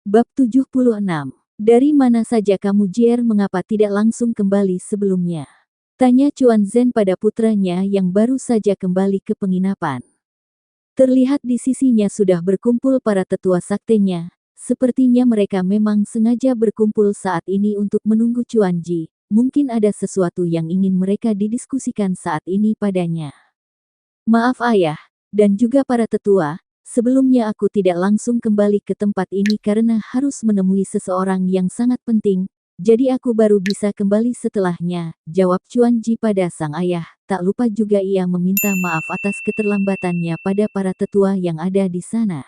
Bab 76. Dari mana saja kamu Jier, mengapa tidak langsung kembali sebelumnya? Tanya Chuan Zhen pada putranya yang baru saja kembali ke penginapan. Terlihat di sisinya sudah berkumpul para tetua saktenya. Sepertinya mereka memang sengaja berkumpul saat ini untuk menunggu Chuan Ji. Mungkin ada sesuatu yang ingin mereka didiskusikan saat ini padanya. Maaf ayah, dan juga para tetua. Sebelumnya aku tidak langsung kembali ke tempat ini karena harus menemui seseorang yang sangat penting, jadi aku baru bisa kembali setelahnya, jawab Chuan Ji pada sang ayah. Tak lupa juga ia meminta maaf atas keterlambatannya pada para tetua yang ada di sana.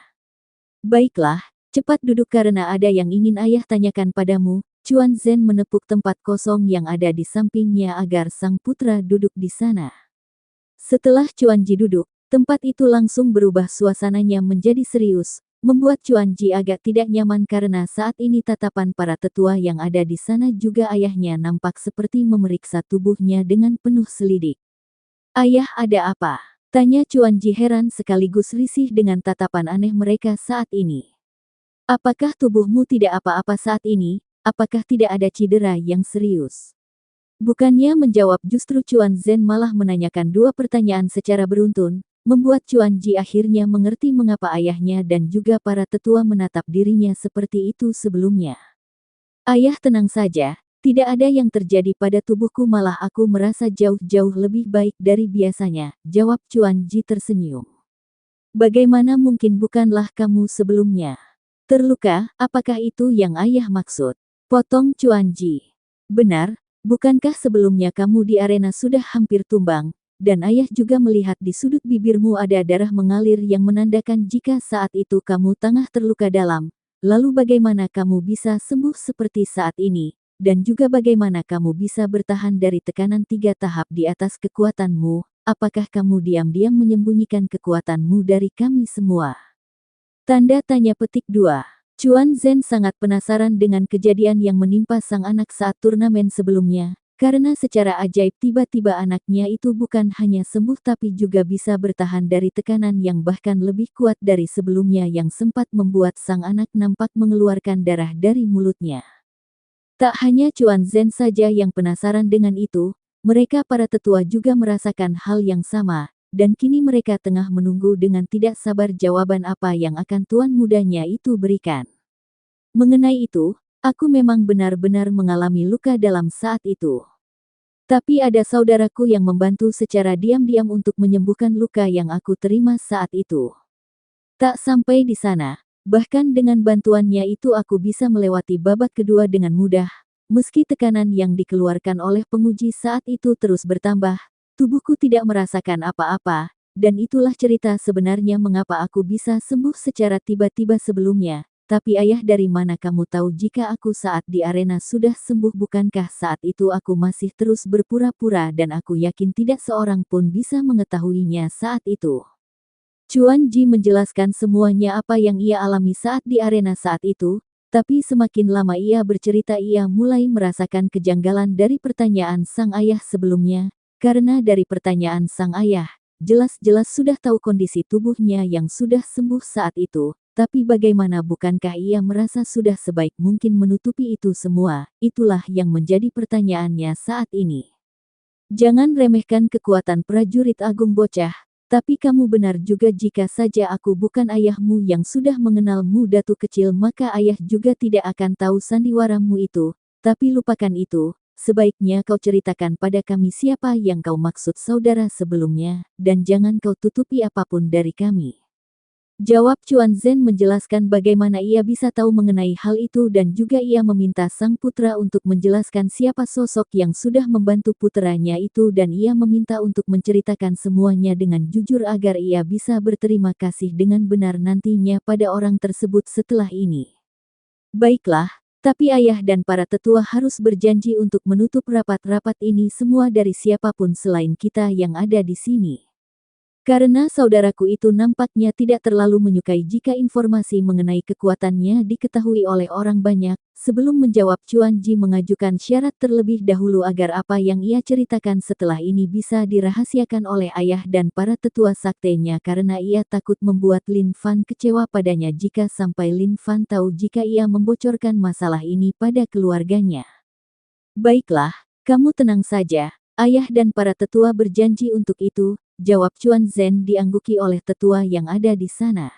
Baiklah, cepat duduk karena ada yang ingin ayah tanyakan padamu. Chuan Zhen menepuk tempat kosong yang ada di sampingnya agar sang putra duduk di sana. Setelah Chuan Ji duduk, tempat itu langsung berubah suasananya menjadi serius, membuat Chuan Ji agak tidak nyaman karena saat ini tatapan para tetua yang ada di sana juga ayahnya nampak seperti memeriksa tubuhnya dengan penuh selidik. Ayah, ada apa? Tanya Chuan Ji heran sekaligus risih dengan tatapan aneh mereka saat ini. Apakah tubuhmu tidak apa-apa saat ini? Apakah tidak ada cedera yang serius? Bukannya menjawab, justru Chuan Zhen malah menanyakan dua pertanyaan secara beruntun. Membuat Chuan Ji akhirnya mengerti mengapa ayahnya dan juga para tetua menatap dirinya seperti itu sebelumnya. Ayah, tenang saja, tidak ada yang terjadi pada tubuhku, malah aku merasa jauh-jauh lebih baik dari biasanya, jawab Chuan Ji tersenyum. Bagaimana mungkin, bukanlah kamu sebelumnya terluka? Apakah itu yang ayah maksud? Potong Chuan Ji. Benar, bukankah sebelumnya kamu di arena sudah hampir tumbang? Dan ayah juga melihat di sudut bibirmu ada darah mengalir yang menandakan jika saat itu kamu tengah terluka dalam. Lalu bagaimana kamu bisa sembuh seperti saat ini? Dan juga bagaimana kamu bisa bertahan dari tekanan 3 tahap di atas kekuatanmu? Apakah kamu diam-diam menyembunyikan kekuatanmu dari kami semua? Tanda tanya petik 2. Chuan Zhen sangat penasaran dengan kejadian yang menimpa sang anak saat turnamen sebelumnya. Karena secara ajaib tiba-tiba anaknya itu bukan hanya sembuh tapi juga bisa bertahan dari tekanan yang bahkan lebih kuat dari sebelumnya yang sempat membuat sang anak nampak mengeluarkan darah dari mulutnya. Tak hanya Chuan Zhen saja yang penasaran dengan itu, mereka para tetua juga merasakan hal yang sama, dan kini mereka tengah menunggu dengan tidak sabar jawaban apa yang akan tuan mudanya itu berikan. Mengenai itu, aku memang benar-benar mengalami luka dalam saat itu. Tapi ada saudaraku yang membantu secara diam-diam untuk menyembuhkan luka yang aku terima saat itu. Tak sampai di sana, bahkan dengan bantuannya itu aku bisa melewati babak kedua dengan mudah. Meski tekanan yang dikeluarkan oleh penguji saat itu terus bertambah, tubuhku tidak merasakan apa-apa, dan itulah cerita sebenarnya mengapa aku bisa sembuh secara tiba-tiba sebelumnya. Tapi ayah, dari mana kamu tahu jika aku saat di arena sudah sembuh? Bukankah saat itu aku masih terus berpura-pura dan aku yakin tidak seorang pun bisa mengetahuinya saat itu. Chuan Ji menjelaskan semuanya apa yang ia alami saat di arena saat itu, tapi semakin lama ia bercerita ia mulai merasakan kejanggalan dari pertanyaan sang ayah sebelumnya, karena dari pertanyaan sang ayah, jelas-jelas sudah tahu kondisi tubuhnya yang sudah sembuh saat itu. Tapi bagaimana, bukankah ia merasa sudah sebaik mungkin menutupi itu semua? Itulah yang menjadi pertanyaannya saat ini. Jangan remehkan kekuatan prajurit agung bocah, tapi kamu benar juga, jika saja aku bukan ayahmu yang sudah mengenalmu datu kecil maka ayah juga tidak akan tahu sandiwaramu itu. Tapi lupakan itu, sebaiknya kau ceritakan pada kami siapa yang kau maksud saudara sebelumnya, dan jangan kau tutupi apapun dari kami. Jawab Chuan Zhen menjelaskan bagaimana ia bisa tahu mengenai hal itu dan juga ia meminta sang putra untuk menjelaskan siapa sosok yang sudah membantu puteranya itu dan ia meminta untuk menceritakan semuanya dengan jujur agar ia bisa berterima kasih dengan benar nantinya pada orang tersebut setelah ini. Baiklah, tapi ayah dan para tetua harus berjanji untuk menutup rapat-rapat ini semua dari siapapun selain kita yang ada di sini. Karena saudaraku itu nampaknya tidak terlalu menyukai jika informasi mengenai kekuatannya diketahui oleh orang banyak. Sebelum menjawab, Chuan Ji mengajukan syarat terlebih dahulu agar apa yang ia ceritakan setelah ini bisa dirahasiakan oleh ayah dan para tetua saktenya karena ia takut membuat Lin Fan kecewa padanya jika sampai Lin Fan tahu jika ia membocorkan masalah ini pada keluarganya. Baiklah, kamu tenang saja, ayah dan para tetua berjanji untuk itu, jawab Chuan Zhen diangguki oleh tetua yang ada di sana.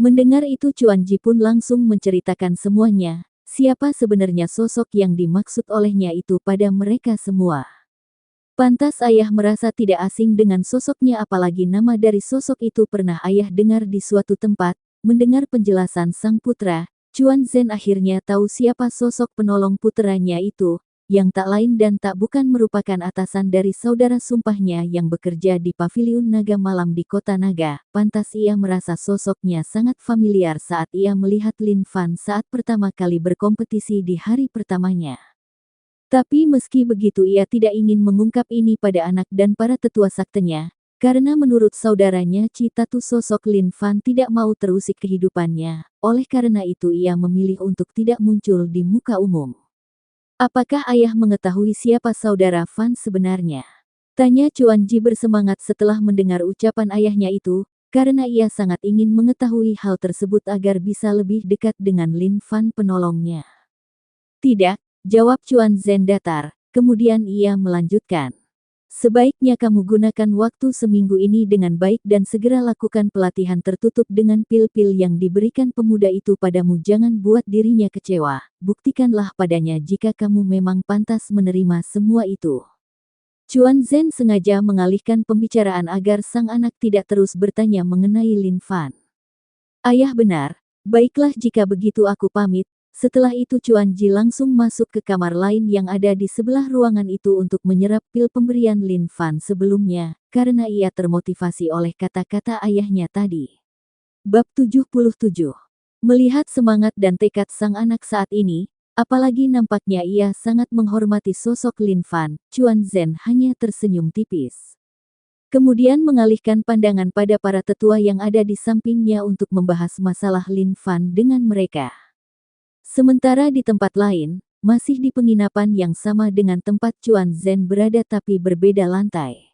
Mendengar itu Chuan Ji pun langsung menceritakan semuanya, siapa sebenarnya sosok yang dimaksud olehnya itu pada mereka semua. Pantas ayah merasa tidak asing dengan sosoknya apalagi nama dari sosok itu pernah ayah dengar di suatu tempat. Mendengar penjelasan sang putra, Chuan Zhen akhirnya tahu siapa sosok penolong puteranya itu, yang tak lain dan tak bukan merupakan atasan dari saudara sumpahnya yang bekerja di Paviliun Naga Malam di Kota Naga. Pantas ia merasa sosoknya sangat familiar saat ia melihat Lin Fan saat pertama kali berkompetisi di hari pertamanya. Tapi meski begitu ia tidak ingin mengungkap ini pada anak dan para tetua saktenya, karena menurut saudaranya Citatu sosok Lin Fan tidak mau terusik kehidupannya, oleh karena itu ia memilih untuk tidak muncul di muka umum. Apakah ayah mengetahui siapa saudara Fan sebenarnya? Tanya Chuan Ji bersemangat setelah mendengar ucapan ayahnya itu, karena ia sangat ingin mengetahui hal tersebut agar bisa lebih dekat dengan Lin Fan penolongnya. Tidak, jawab Chuan Zhen datar, kemudian ia melanjutkan. Sebaiknya kamu gunakan waktu seminggu ini dengan baik dan segera lakukan pelatihan tertutup dengan pil-pil yang diberikan pemuda itu padamu. Jangan buat dirinya kecewa, buktikanlah padanya jika kamu memang pantas menerima semua itu. Chuan Zhen sengaja mengalihkan pembicaraan agar sang anak tidak terus bertanya mengenai Lin Fan. Ayah benar, baiklah jika begitu aku pamit. Setelah itu Chuan Ji langsung masuk ke kamar lain yang ada di sebelah ruangan itu untuk menyerap pil pemberian Lin Fan sebelumnya, karena ia termotivasi oleh kata-kata ayahnya tadi. Bab 77. Melihat semangat dan tekad sang anak saat ini, apalagi nampaknya ia sangat menghormati sosok Lin Fan, Chuan Zhen hanya tersenyum tipis. Kemudian mengalihkan pandangan pada para tetua yang ada di sampingnya untuk membahas masalah Lin Fan dengan mereka. Sementara di tempat lain, masih di penginapan yang sama dengan tempat Chuan Zhen berada tapi berbeda lantai.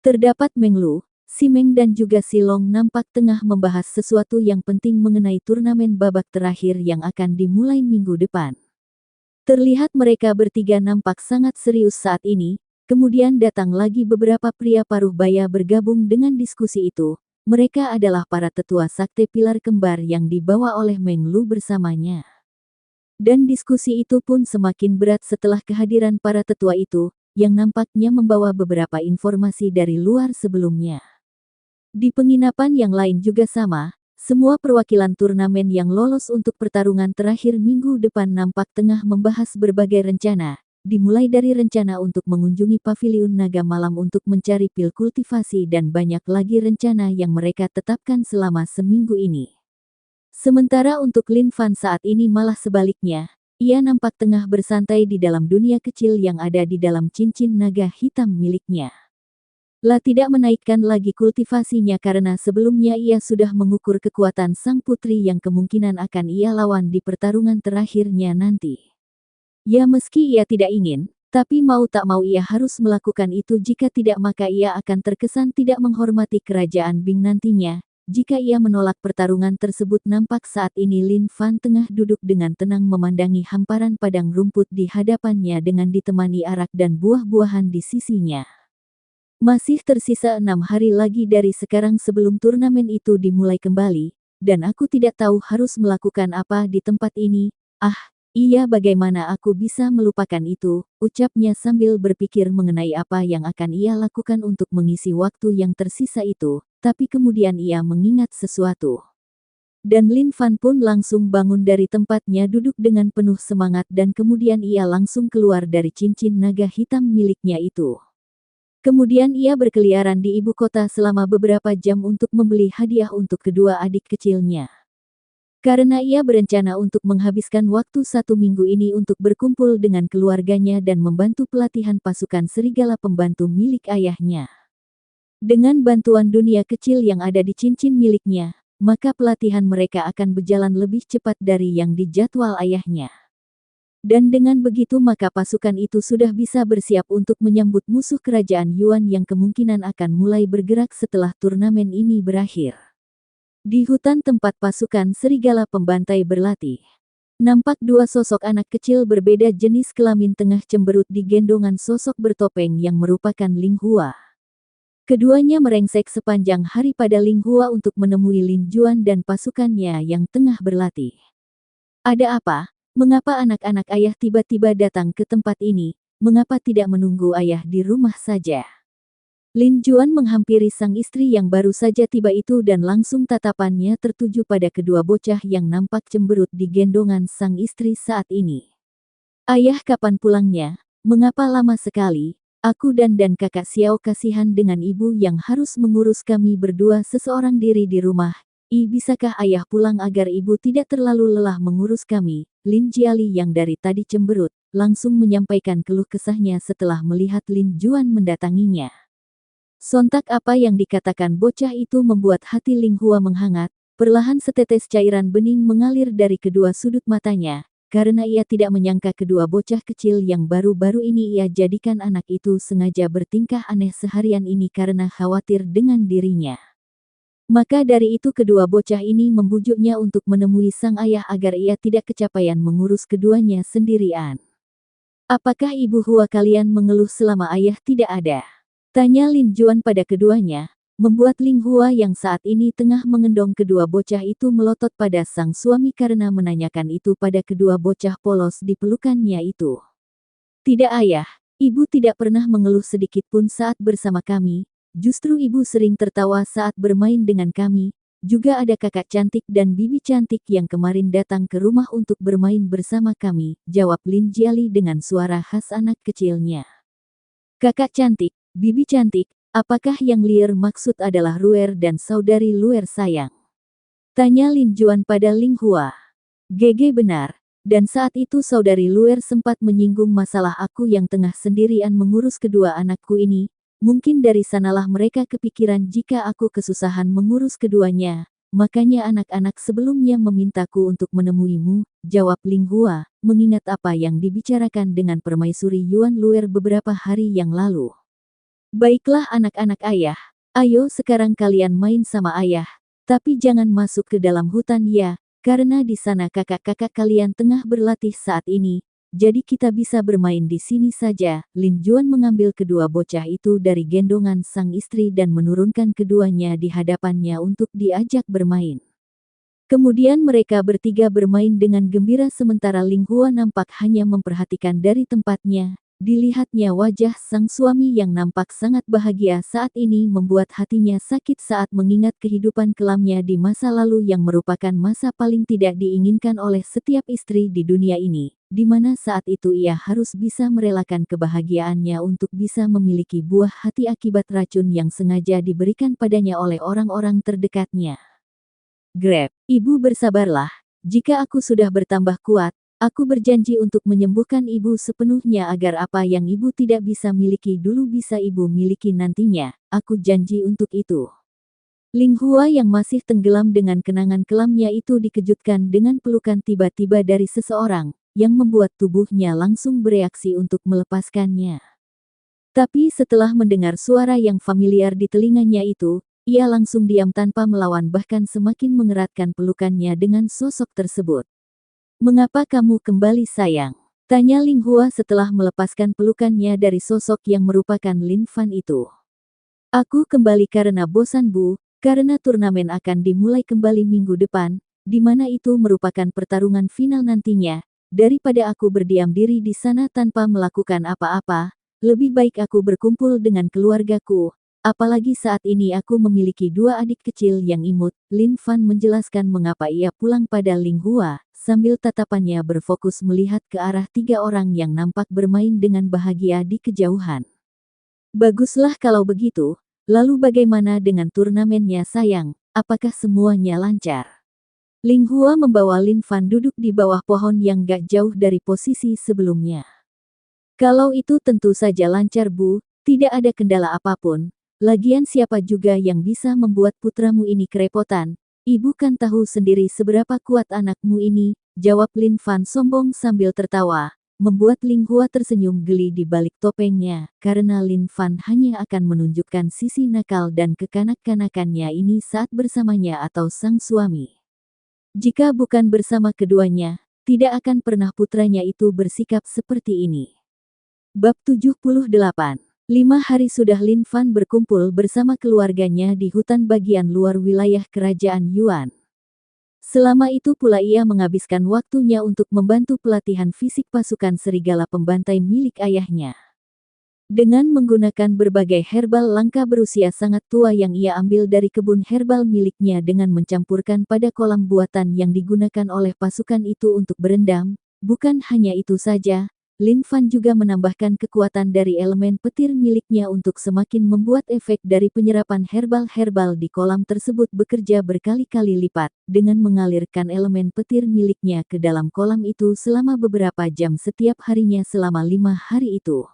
Terdapat Meng Lu, Si Meng dan juga Si Long nampak tengah membahas sesuatu yang penting mengenai turnamen babak terakhir yang akan dimulai minggu depan. Terlihat mereka bertiga nampak sangat serius saat ini, kemudian datang lagi beberapa pria paruh baya bergabung dengan diskusi itu. Mereka adalah para tetua sakte pilar kembar yang dibawa oleh Meng Lu bersamanya. Dan diskusi itu pun semakin berat setelah kehadiran para tetua itu, yang nampaknya membawa beberapa informasi dari luar sebelumnya. Di penginapan yang lain juga sama, semua perwakilan turnamen yang lolos untuk pertarungan terakhir minggu depan nampak tengah membahas berbagai rencana, dimulai dari rencana untuk mengunjungi Paviliun Naga Malam untuk mencari pil kultivasi dan banyak lagi rencana yang mereka tetapkan selama seminggu ini. Sementara untuk Lin Fan saat ini malah sebaliknya, ia nampak tengah bersantai di dalam dunia kecil yang ada di dalam cincin naga hitam miliknya. Tidak menaikkan lagi kultivasinya karena sebelumnya ia sudah mengukur kekuatan sang putri yang kemungkinan akan ia lawan di pertarungan terakhirnya nanti. Ya meski ia tidak ingin, tapi mau tak mau ia harus melakukan itu jika tidak maka ia akan terkesan tidak menghormati kerajaan Bing nantinya. Jika ia menolak pertarungan tersebut nampak saat ini Lin Fan tengah duduk dengan tenang memandangi hamparan padang rumput di hadapannya dengan ditemani arak dan buah-buahan di sisinya. Masih tersisa 6 hari lagi dari sekarang sebelum turnamen itu dimulai kembali, dan aku tidak tahu harus melakukan apa di tempat ini. Iya bagaimana aku bisa melupakan itu, ucapnya sambil berpikir mengenai apa yang akan ia lakukan untuk mengisi waktu yang tersisa itu, tapi kemudian ia mengingat sesuatu. Dan Lin Fan pun langsung bangun dari tempatnya duduk dengan penuh semangat dan kemudian ia langsung keluar dari cincin naga hitam miliknya itu. Kemudian ia berkeliaran di ibu kota selama beberapa jam untuk membeli hadiah untuk kedua adik kecilnya. Karena ia berencana untuk menghabiskan waktu 1 minggu ini untuk berkumpul dengan keluarganya dan membantu pelatihan pasukan serigala pembantu milik ayahnya. Dengan bantuan dunia kecil yang ada di cincin miliknya, maka pelatihan mereka akan berjalan lebih cepat dari yang dijadwal ayahnya. Dan dengan begitu maka pasukan itu sudah bisa bersiap untuk menyambut musuh kerajaan Yuan yang kemungkinan akan mulai bergerak setelah turnamen ini berakhir. Di hutan tempat pasukan serigala pembantai berlatih, nampak dua sosok anak kecil berbeda jenis kelamin tengah cemberut di gendongan sosok bertopeng yang merupakan Ling Hua. Keduanya merengsek sepanjang hari pada Ling Hua untuk menemui Lin Juan dan pasukannya yang tengah berlatih. Ada apa? Mengapa anak-anak ayah tiba-tiba datang ke tempat ini? Mengapa tidak menunggu ayah di rumah saja? Lin Juan menghampiri sang istri yang baru saja tiba itu dan langsung tatapannya tertuju pada kedua bocah yang nampak cemberut di gendongan sang istri saat ini. Ayah, kapan pulangnya? Mengapa lama sekali? Aku dan kakak Xiao kasihan dengan ibu yang harus mengurus kami berdua seseorang diri di rumah. Bisakah ayah pulang agar ibu tidak terlalu lelah mengurus kami? Lin Jiali yang dari tadi cemberut, langsung menyampaikan keluh kesahnya setelah melihat Lin Juan mendatanginya. Sontak apa yang dikatakan bocah itu membuat hati Ling Hua menghangat, perlahan setetes cairan bening mengalir dari kedua sudut matanya, karena ia tidak menyangka kedua bocah kecil yang baru-baru ini ia jadikan anak itu sengaja bertingkah aneh seharian ini karena khawatir dengan dirinya. Maka dari itu kedua bocah ini membujuknya untuk menemui sang ayah agar ia tidak kecapean mengurus keduanya sendirian. Apakah ibu Hua kalian mengeluh selama ayah tidak ada? Tanya Lin Juan pada keduanya, membuat Ling Hua yang saat ini tengah mengendong kedua bocah itu melotot pada sang suami karena menanyakan itu pada kedua bocah polos di pelukannya itu. Tidak ayah, ibu tidak pernah mengeluh sedikit pun saat bersama kami. Justru ibu sering tertawa saat bermain dengan kami. Juga ada kakak cantik dan bibi cantik yang kemarin datang ke rumah untuk bermain bersama kami, jawab Lin Jiali dengan suara khas anak kecilnya. Kakak cantik, bibi cantik, apakah yang Lier maksud adalah Ruer dan saudari Luer sayang? Tanya Lin Juan pada Ling Hua. Gege benar, dan saat itu saudari Luer sempat menyinggung masalah aku yang tengah sendirian mengurus kedua anakku ini. Mungkin dari sanalah mereka kepikiran jika aku kesusahan mengurus keduanya, makanya anak-anak sebelumnya memintaku untuk menemuimu, jawab Ling Hua, mengingat apa yang dibicarakan dengan permaisuri Yuan Luer beberapa hari yang lalu. Baiklah anak-anak ayah, ayo sekarang kalian main sama ayah, tapi jangan masuk ke dalam hutan ya, karena di sana kakak-kakak kalian tengah berlatih saat ini. Jadi kita bisa bermain di sini saja. Lin Juan mengambil kedua bocah itu dari gendongan sang istri dan menurunkan keduanya di hadapannya untuk diajak bermain. Kemudian mereka bertiga bermain dengan gembira sementara Ling Hua nampak hanya memperhatikan dari tempatnya. Dilihatnya wajah sang suami yang nampak sangat bahagia saat ini membuat hatinya sakit saat mengingat kehidupan kelamnya di masa lalu yang merupakan masa paling tidak diinginkan oleh setiap istri di dunia ini, di mana saat itu ia harus bisa merelakan kebahagiaannya untuk bisa memiliki buah hati akibat racun yang sengaja diberikan padanya oleh orang-orang terdekatnya. Grab, ibu bersabarlah, jika aku sudah bertambah kuat, aku berjanji untuk menyembuhkan ibu sepenuhnya agar apa yang ibu tidak bisa miliki dulu bisa ibu miliki nantinya, aku janji untuk itu. Ling Hua yang masih tenggelam dengan kenangan kelamnya itu dikejutkan dengan pelukan tiba-tiba dari seseorang, yang membuat tubuhnya langsung bereaksi untuk melepaskannya. Tapi setelah mendengar suara yang familiar di telinganya itu, ia langsung diam tanpa melawan bahkan semakin mengeratkan pelukannya dengan sosok tersebut. Mengapa kamu kembali sayang? Tanya Ling Hua setelah melepaskan pelukannya dari sosok yang merupakan Lin Fan itu. Aku kembali karena bosan Bu, karena turnamen akan dimulai kembali minggu depan, di mana itu merupakan pertarungan final nantinya. Daripada aku berdiam diri di sana tanpa melakukan apa-apa, lebih baik aku berkumpul dengan keluargaku. Apalagi saat ini aku memiliki dua adik kecil yang imut. Lin Fan menjelaskan mengapa ia pulang pada Ling Hua, sambil tatapannya berfokus melihat ke arah tiga orang yang nampak bermain dengan bahagia di kejauhan. Baguslah kalau begitu, lalu bagaimana dengan turnamennya sayang, apakah semuanya lancar? Ling Hua membawa Lin Fan duduk di bawah pohon yang gak jauh dari posisi sebelumnya. Kalau itu tentu saja lancar Bu, tidak ada kendala apapun. Lagian siapa juga yang bisa membuat putramu ini kerepotan? Ibu kan tahu sendiri seberapa kuat anakmu ini, jawab Lin Fan sombong sambil tertawa, membuat Ling Hua tersenyum geli di balik topengnya, karena Lin Fan hanya akan menunjukkan sisi nakal dan kekanak-kanakannya ini saat bersamanya atau sang suami. Jika bukan bersama keduanya, tidak akan pernah putranya itu bersikap seperti ini. Bab 78. 5 hari sudah Lin Fan berkumpul bersama keluarganya di hutan bagian luar wilayah kerajaan Yuan. Selama itu pula ia menghabiskan waktunya untuk membantu pelatihan fisik pasukan serigala pembantai milik ayahnya. Dengan menggunakan berbagai herbal langka berusia sangat tua yang ia ambil dari kebun herbal miliknya dengan mencampurkan pada kolam buatan yang digunakan oleh pasukan itu untuk berendam, bukan hanya itu saja, Lin Fan juga menambahkan kekuatan dari elemen petir miliknya untuk semakin membuat efek dari penyerapan herbal-herbal di kolam tersebut bekerja berkali-kali lipat, dengan mengalirkan elemen petir miliknya ke dalam kolam itu selama beberapa jam setiap harinya selama 5 hari itu.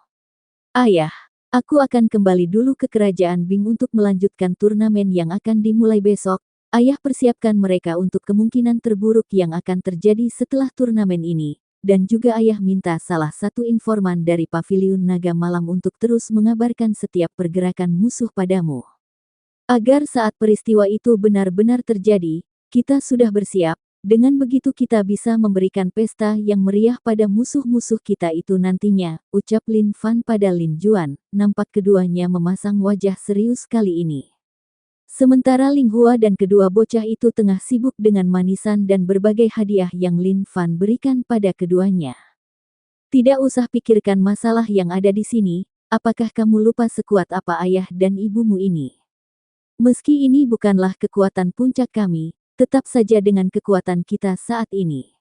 Ayah, aku akan kembali dulu ke kerajaan Bing untuk melanjutkan turnamen yang akan dimulai besok. Ayah persiapkan mereka untuk kemungkinan terburuk yang akan terjadi setelah turnamen ini. Dan juga ayah minta salah satu informan dari Paviliun Naga Malam untuk terus mengabarkan setiap pergerakan musuh padamu. Agar saat peristiwa itu benar-benar terjadi, kita sudah bersiap, dengan begitu kita bisa memberikan pesta yang meriah pada musuh-musuh kita itu nantinya, ucap Lin Fan pada Lin Juan, nampak keduanya memasang wajah serius kali ini. Sementara Ling Hua dan kedua bocah itu tengah sibuk dengan manisan dan berbagai hadiah yang Lin Fan berikan pada keduanya. Tidak usah pikirkan masalah yang ada di sini, apakah kamu lupa sekuat apa ayah dan ibumu ini? Meski ini bukanlah kekuatan puncak kami, tetap saja dengan kekuatan kita saat ini.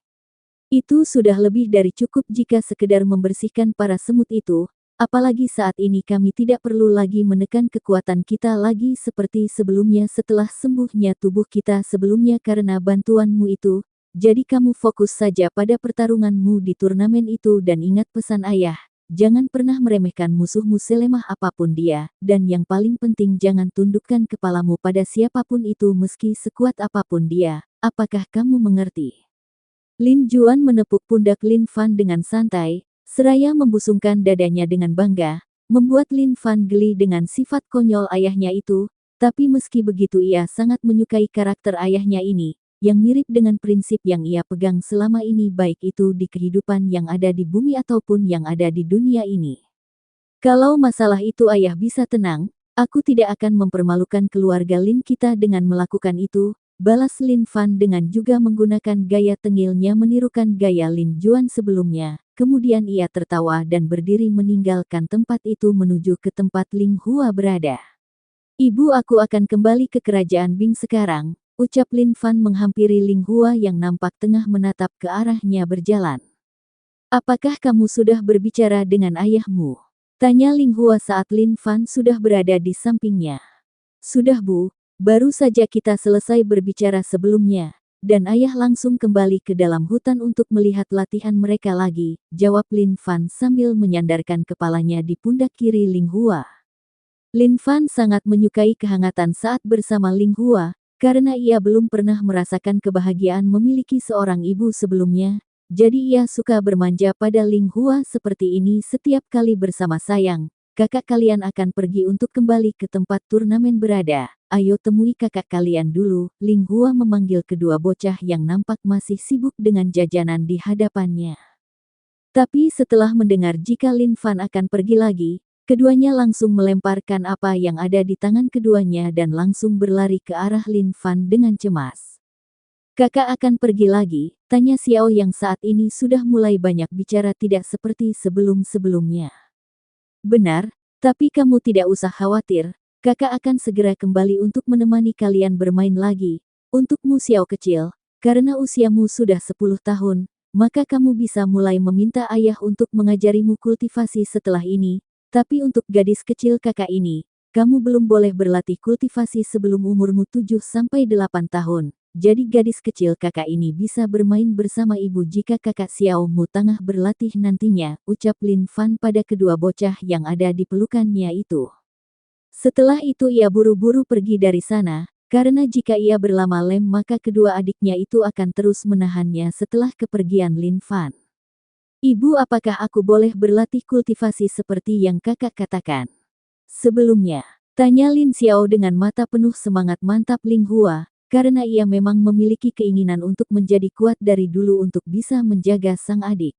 Itu sudah lebih dari cukup jika sekedar membersihkan para semut itu. Apalagi saat ini kami tidak perlu lagi menekan kekuatan kita lagi seperti sebelumnya setelah sembuhnya tubuh kita sebelumnya karena bantuanmu itu, jadi kamu fokus saja pada pertarunganmu di turnamen itu dan ingat pesan ayah, jangan pernah meremehkan musuhmu selemah apapun dia, dan yang paling penting jangan tundukkan kepalamu pada siapapun itu meski sekuat apapun dia, apakah kamu mengerti? Lin Juan menepuk pundak Lin Fan dengan santai, seraya membusungkan dadanya dengan bangga, membuat Lin Fan geli dengan sifat konyol ayahnya itu, tapi meski begitu ia sangat menyukai karakter ayahnya ini, yang mirip dengan prinsip yang ia pegang selama ini baik itu di kehidupan yang ada di bumi ataupun yang ada di dunia ini. Kalau masalah itu ayah bisa tenang, aku tidak akan mempermalukan keluarga Lin kita dengan melakukan itu, balas Lin Fan dengan juga menggunakan gaya tengilnya menirukan gaya Lin Juan sebelumnya. Kemudian ia tertawa dan berdiri meninggalkan tempat itu menuju ke tempat Ling Hua berada. Ibu aku akan kembali ke kerajaan Bing sekarang, ucap Lin Fan menghampiri Ling Hua yang nampak tengah menatap ke arahnya berjalan. Apakah kamu sudah berbicara dengan ayahmu? Tanya Ling Hua saat Lin Fan sudah berada di sampingnya. Sudah Bu, baru saja kita selesai berbicara sebelumnya. Dan ayah langsung kembali ke dalam hutan untuk melihat latihan mereka lagi, jawab Lin Fan sambil menyandarkan kepalanya di pundak kiri Ling Hua. Lin Fan sangat menyukai kehangatan saat bersama Ling Hua, karena ia belum pernah merasakan kebahagiaan memiliki seorang ibu sebelumnya, jadi ia suka bermanja pada Ling Hua seperti ini setiap kali bersama sayang. Kakak kalian akan pergi untuk kembali ke tempat turnamen berada. Ayo temui kakak kalian dulu. Ling Hua memanggil kedua bocah yang nampak masih sibuk dengan jajanan di hadapannya. Tapi setelah mendengar jika Lin Fan akan pergi lagi, keduanya langsung melemparkan apa yang ada di tangan keduanya dan langsung berlari ke arah Lin Fan dengan cemas. Kakak akan pergi lagi, tanya Xiao yang saat ini sudah mulai banyak bicara tidak seperti sebelum-sebelumnya. Benar, tapi kamu tidak usah khawatir, kakak akan segera kembali untuk menemani kalian bermain lagi. Untukmu Xiao kecil, karena usiamu sudah 10 tahun, maka kamu bisa mulai meminta ayah untuk mengajarimu kultivasi setelah ini, tapi untuk gadis kecil kakak ini, kamu belum boleh berlatih kultivasi sebelum umurmu 7-8 tahun. Jadi gadis kecil kakak ini bisa bermain bersama ibu jika kakak Xiao mu tengah berlatih nantinya, ucap Lin Fan pada kedua bocah yang ada di pelukannya itu. Setelah itu ia buru-buru pergi dari sana, karena jika ia berlama lem maka kedua adiknya itu akan terus menahannya setelah kepergian Lin Fan. Ibu, apakah aku boleh berlatih kultivasi seperti yang kakak katakan? Sebelumnya, tanya Lin Xiao dengan mata penuh semangat. Mantap Ling Hua, karena ia memang memiliki keinginan untuk menjadi kuat dari dulu untuk bisa menjaga sang adik.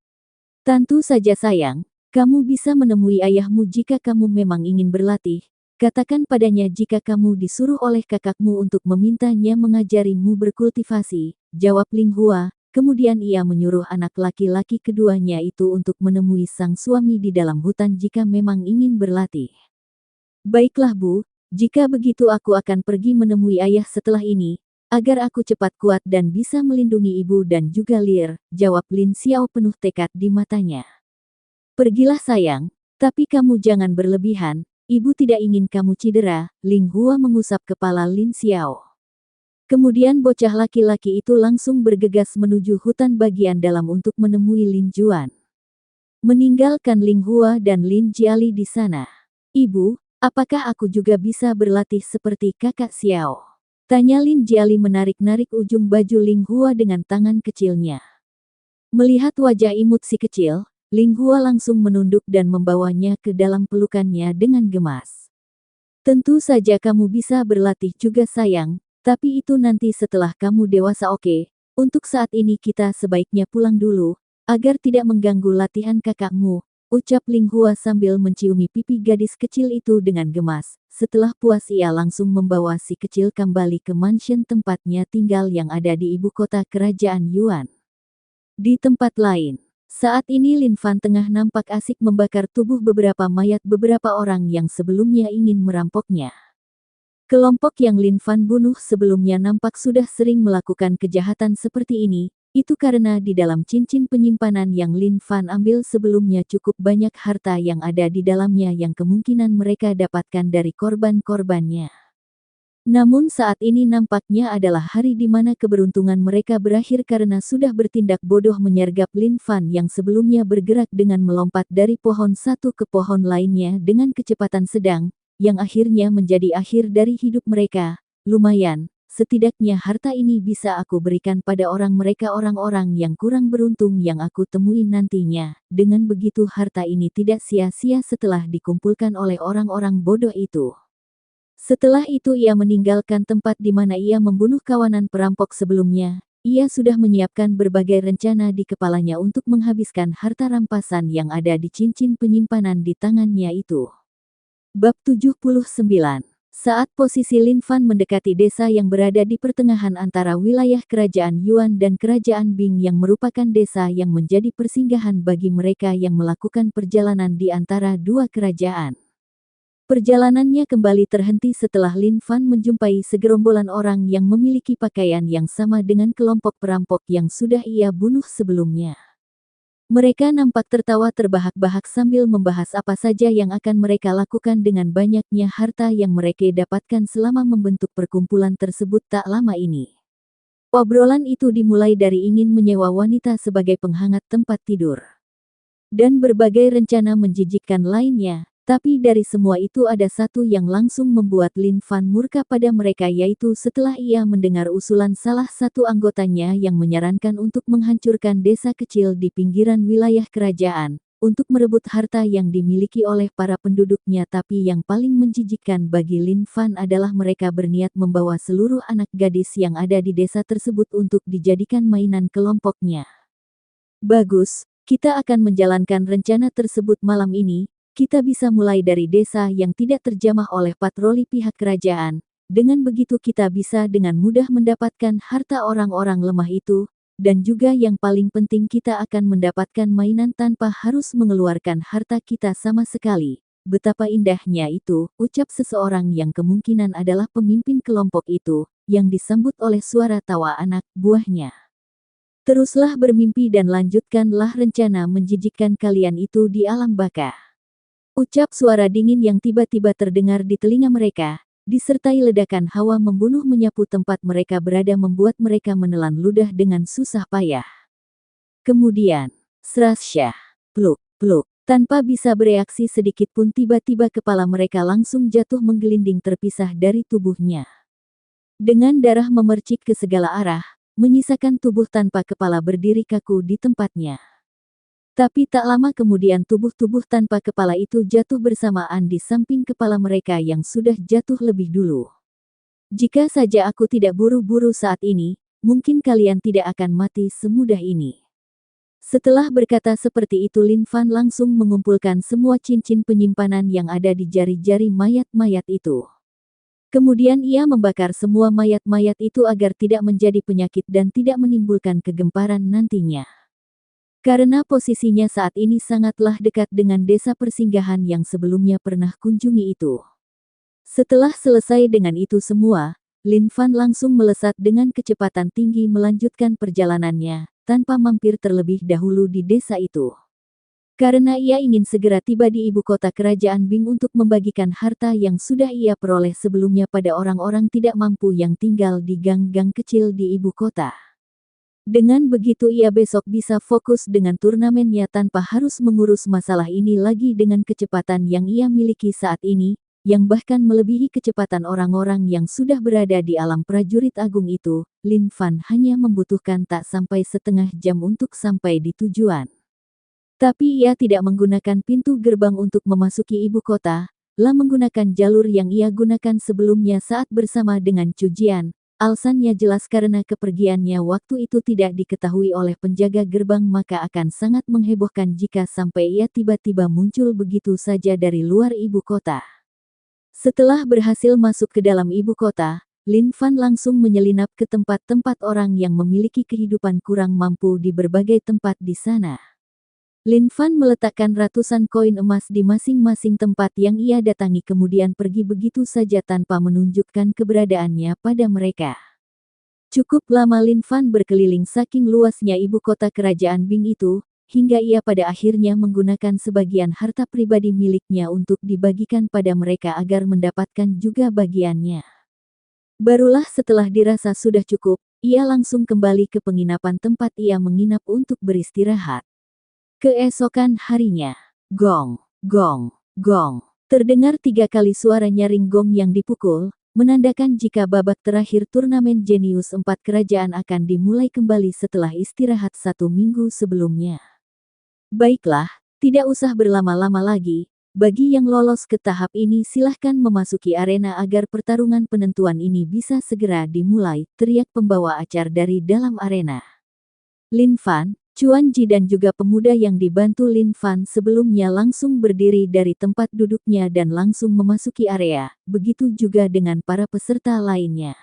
Tentu saja sayang, kamu bisa menemui ayahmu jika kamu memang ingin berlatih. Katakan padanya jika kamu disuruh oleh kakakmu untuk memintanya mengajarimu berkultivasi, jawab Ling Hua. Kemudian ia menyuruh anak laki-laki keduanya itu untuk menemui sang suami di dalam hutan jika memang ingin berlatih. Baiklah Bu, jika begitu aku akan pergi menemui ayah setelah ini, agar aku cepat kuat dan bisa melindungi ibu dan juga Lir, jawab Lin Xiao penuh tekad di matanya. Pergilah sayang, tapi kamu jangan berlebihan. Ibu tidak ingin kamu cedera, Ling Hua mengusap kepala Lin Xiao. Kemudian bocah laki-laki itu langsung bergegas menuju hutan bagian dalam untuk menemui Lin Juan. Meninggalkan Ling Hua dan Lin Jiali di sana. Ibu, apakah aku juga bisa berlatih seperti kakak Xiao? Tanya Lin Jiali menarik-narik ujung baju Ling Hua dengan tangan kecilnya. Melihat wajah imut si kecil, Ling Hua langsung menunduk dan membawanya ke dalam pelukannya dengan gemas. Tentu saja kamu bisa berlatih juga sayang, tapi itu nanti setelah kamu dewasa. Oke, untuk saat ini kita sebaiknya pulang dulu, agar tidak mengganggu latihan kakakmu, ucap Ling Hua sambil menciumi pipi gadis kecil itu dengan gemas. Setelah puas ia langsung membawa si kecil kembali ke mansion tempatnya tinggal yang ada di ibu kota kerajaan Yuan. Di tempat lain, saat ini Lin Fan tengah nampak asik membakar tubuh beberapa mayat beberapa orang yang sebelumnya ingin merampoknya. Kelompok yang Lin Fan bunuh sebelumnya nampak sudah sering melakukan kejahatan seperti ini, itu karena di dalam cincin penyimpanan yang Lin Fan ambil sebelumnya cukup banyak harta yang ada di dalamnya yang kemungkinan mereka dapatkan dari korban-korbannya. Namun saat ini nampaknya adalah hari di mana keberuntungan mereka berakhir karena sudah bertindak bodoh menyergap Lin Fan yang sebelumnya bergerak dengan melompat dari pohon satu ke pohon lainnya dengan kecepatan sedang, yang akhirnya menjadi akhir dari hidup mereka. Lumayan, setidaknya harta ini bisa aku berikan pada orang-orang yang kurang beruntung yang aku temui nantinya. Dengan begitu harta ini tidak sia-sia setelah dikumpulkan oleh orang-orang bodoh itu. Setelah itu ia meninggalkan tempat di mana ia membunuh kawanan perampok sebelumnya. Ia sudah menyiapkan berbagai rencana di kepalanya untuk menghabiskan harta rampasan yang ada di cincin penyimpanan di tangannya itu. Bab 79. Saat posisi Lin Fan mendekati desa yang berada di pertengahan antara wilayah kerajaan Yuan dan kerajaan Bing yang merupakan desa yang menjadi persinggahan bagi mereka yang melakukan perjalanan di antara dua kerajaan. Perjalanannya kembali terhenti setelah Lin Fan menjumpai segerombolan orang yang memiliki pakaian yang sama dengan kelompok perampok yang sudah ia bunuh sebelumnya. Mereka nampak tertawa terbahak-bahak sambil membahas apa saja yang akan mereka lakukan dengan banyaknya harta yang mereka dapatkan selama membentuk perkumpulan tersebut tak lama ini. Obrolan itu dimulai dari ingin menyewa wanita sebagai penghangat tempat tidur. Dan berbagai rencana menjijikkan lainnya. Tapi dari semua itu ada satu yang langsung membuat Lin Fan murka pada mereka, yaitu setelah ia mendengar usulan salah satu anggotanya yang menyarankan untuk menghancurkan desa kecil di pinggiran wilayah kerajaan, untuk merebut harta yang dimiliki oleh para penduduknya. Tapi yang paling menjijikkan bagi Lin Fan adalah mereka berniat membawa seluruh anak gadis yang ada di desa tersebut untuk dijadikan mainan kelompoknya. Bagus, kita akan menjalankan rencana tersebut malam ini. Kita bisa mulai dari desa yang tidak terjamah oleh patroli pihak kerajaan. Dengan begitu kita bisa dengan mudah mendapatkan harta orang-orang lemah itu, dan juga yang paling penting kita akan mendapatkan mainan tanpa harus mengeluarkan harta kita sama sekali. Betapa indahnya itu, ucap seseorang yang kemungkinan adalah pemimpin kelompok itu, yang disambut oleh suara tawa anak buahnya. Teruslah bermimpi dan lanjutkanlah rencana menjijikkan kalian itu di alam baka. Ucap suara dingin yang tiba-tiba terdengar di telinga mereka, disertai ledakan hawa membunuh menyapu tempat mereka berada membuat mereka menelan ludah dengan susah payah. Kemudian, serasya, pluk, pluk, Tanpa bisa bereaksi sedikit pun tiba-tiba kepala mereka langsung jatuh menggelinding terpisah dari tubuhnya. Dengan darah memercik ke segala arah, menyisakan tubuh tanpa kepala berdiri kaku di tempatnya. Tapi tak lama kemudian tubuh-tubuh tanpa kepala itu jatuh bersamaan di samping kepala mereka yang sudah jatuh lebih dulu. Jika saja aku tidak buru-buru saat ini, mungkin kalian tidak akan mati semudah ini. Setelah berkata seperti itu Lin Fan langsung mengumpulkan semua cincin penyimpanan yang ada di jari-jari mayat-mayat itu. Kemudian ia membakar semua mayat-mayat itu agar tidak menjadi penyakit dan tidak menimbulkan kegemparan nantinya. Karena posisinya saat ini sangatlah dekat dengan desa persinggahan yang sebelumnya pernah kunjungi itu. Setelah selesai dengan itu semua, Lin Fan langsung melesat dengan kecepatan tinggi melanjutkan perjalanannya, tanpa mampir terlebih dahulu di desa itu. Karena ia ingin segera tiba di ibu kota kerajaan Bing untuk membagikan harta yang sudah ia peroleh sebelumnya pada orang-orang tidak mampu yang tinggal di gang-gang kecil di ibu kota. Dengan begitu ia besok bisa fokus dengan turnamennya tanpa harus mengurus masalah ini lagi dengan kecepatan yang ia miliki saat ini, yang bahkan melebihi kecepatan orang-orang yang sudah berada di alam prajurit agung itu. Lin Fan hanya membutuhkan tak sampai setengah jam untuk sampai di tujuan. Tapi ia tidak menggunakan pintu gerbang untuk memasuki ibu kota, lah menggunakan jalur yang ia gunakan sebelumnya saat bersama dengan Chu Jian. Alasannya jelas karena kepergiannya waktu itu tidak diketahui oleh penjaga gerbang maka akan sangat menghebohkan jika sampai ia tiba-tiba muncul begitu saja dari luar ibu kota. Setelah berhasil masuk ke dalam ibu kota, Lin Fan langsung menyelinap ke tempat-tempat orang yang memiliki kehidupan kurang mampu di berbagai tempat di sana. Lin Fan meletakkan ratusan koin emas di masing-masing tempat yang ia datangi kemudian pergi begitu saja tanpa menunjukkan keberadaannya pada mereka. Cukup lama Lin Fan berkeliling saking luasnya ibu kota kerajaan Bing itu, hingga ia pada akhirnya menggunakan sebagian harta pribadi miliknya untuk dibagikan pada mereka agar mendapatkan juga bagiannya. Barulah setelah dirasa sudah cukup, ia langsung kembali ke penginapan tempat ia menginap untuk beristirahat. Keesokan harinya, gong, gong, gong. Terdengar 3 kali suara nyaring gong yang dipukul, menandakan jika babak terakhir turnamen Jenius 4 kerajaan akan dimulai kembali setelah istirahat 1 minggu sebelumnya. Baiklah, tidak usah berlama-lama lagi, bagi yang lolos ke tahap ini silahkan memasuki arena agar pertarungan penentuan ini bisa segera dimulai, teriak pembawa acara dari dalam arena. Lin Fan, Chuan Ji dan juga pemuda yang dibantu Lin Fan sebelumnya langsung berdiri dari tempat duduknya dan langsung memasuki area, begitu juga dengan para peserta lainnya.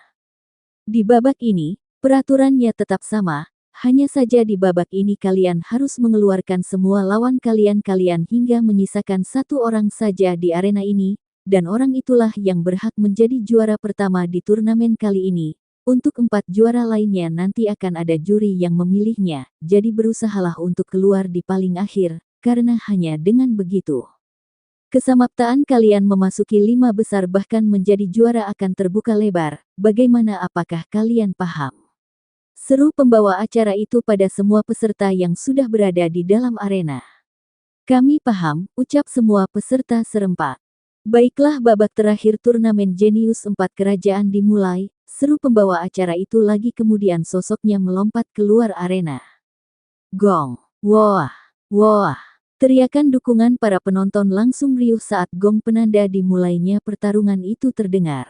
Di babak ini, peraturannya tetap sama, hanya saja di babak ini kalian harus mengeluarkan semua lawan kalian hingga menyisakan 1 orang saja di arena ini, dan orang itulah yang berhak menjadi juara pertama di turnamen kali ini. Untuk 4 juara lainnya nanti akan ada juri yang memilihnya, jadi berusahalah untuk keluar di paling akhir, karena hanya dengan begitu kesamaptaan kalian memasuki 5 besar bahkan menjadi juara akan terbuka lebar. Bagaimana, apakah kalian paham? Seru pembawa acara itu pada semua peserta yang sudah berada di dalam arena. Kami paham, ucap semua peserta serempak. Baiklah, babak terakhir turnamen Jenius 4 kerajaan dimulai. Seru pembawa acara itu lagi kemudian sosoknya melompat keluar arena. Gong, wah, wah. Teriakan dukungan para penonton langsung riuh saat gong penanda dimulainya pertarungan itu terdengar.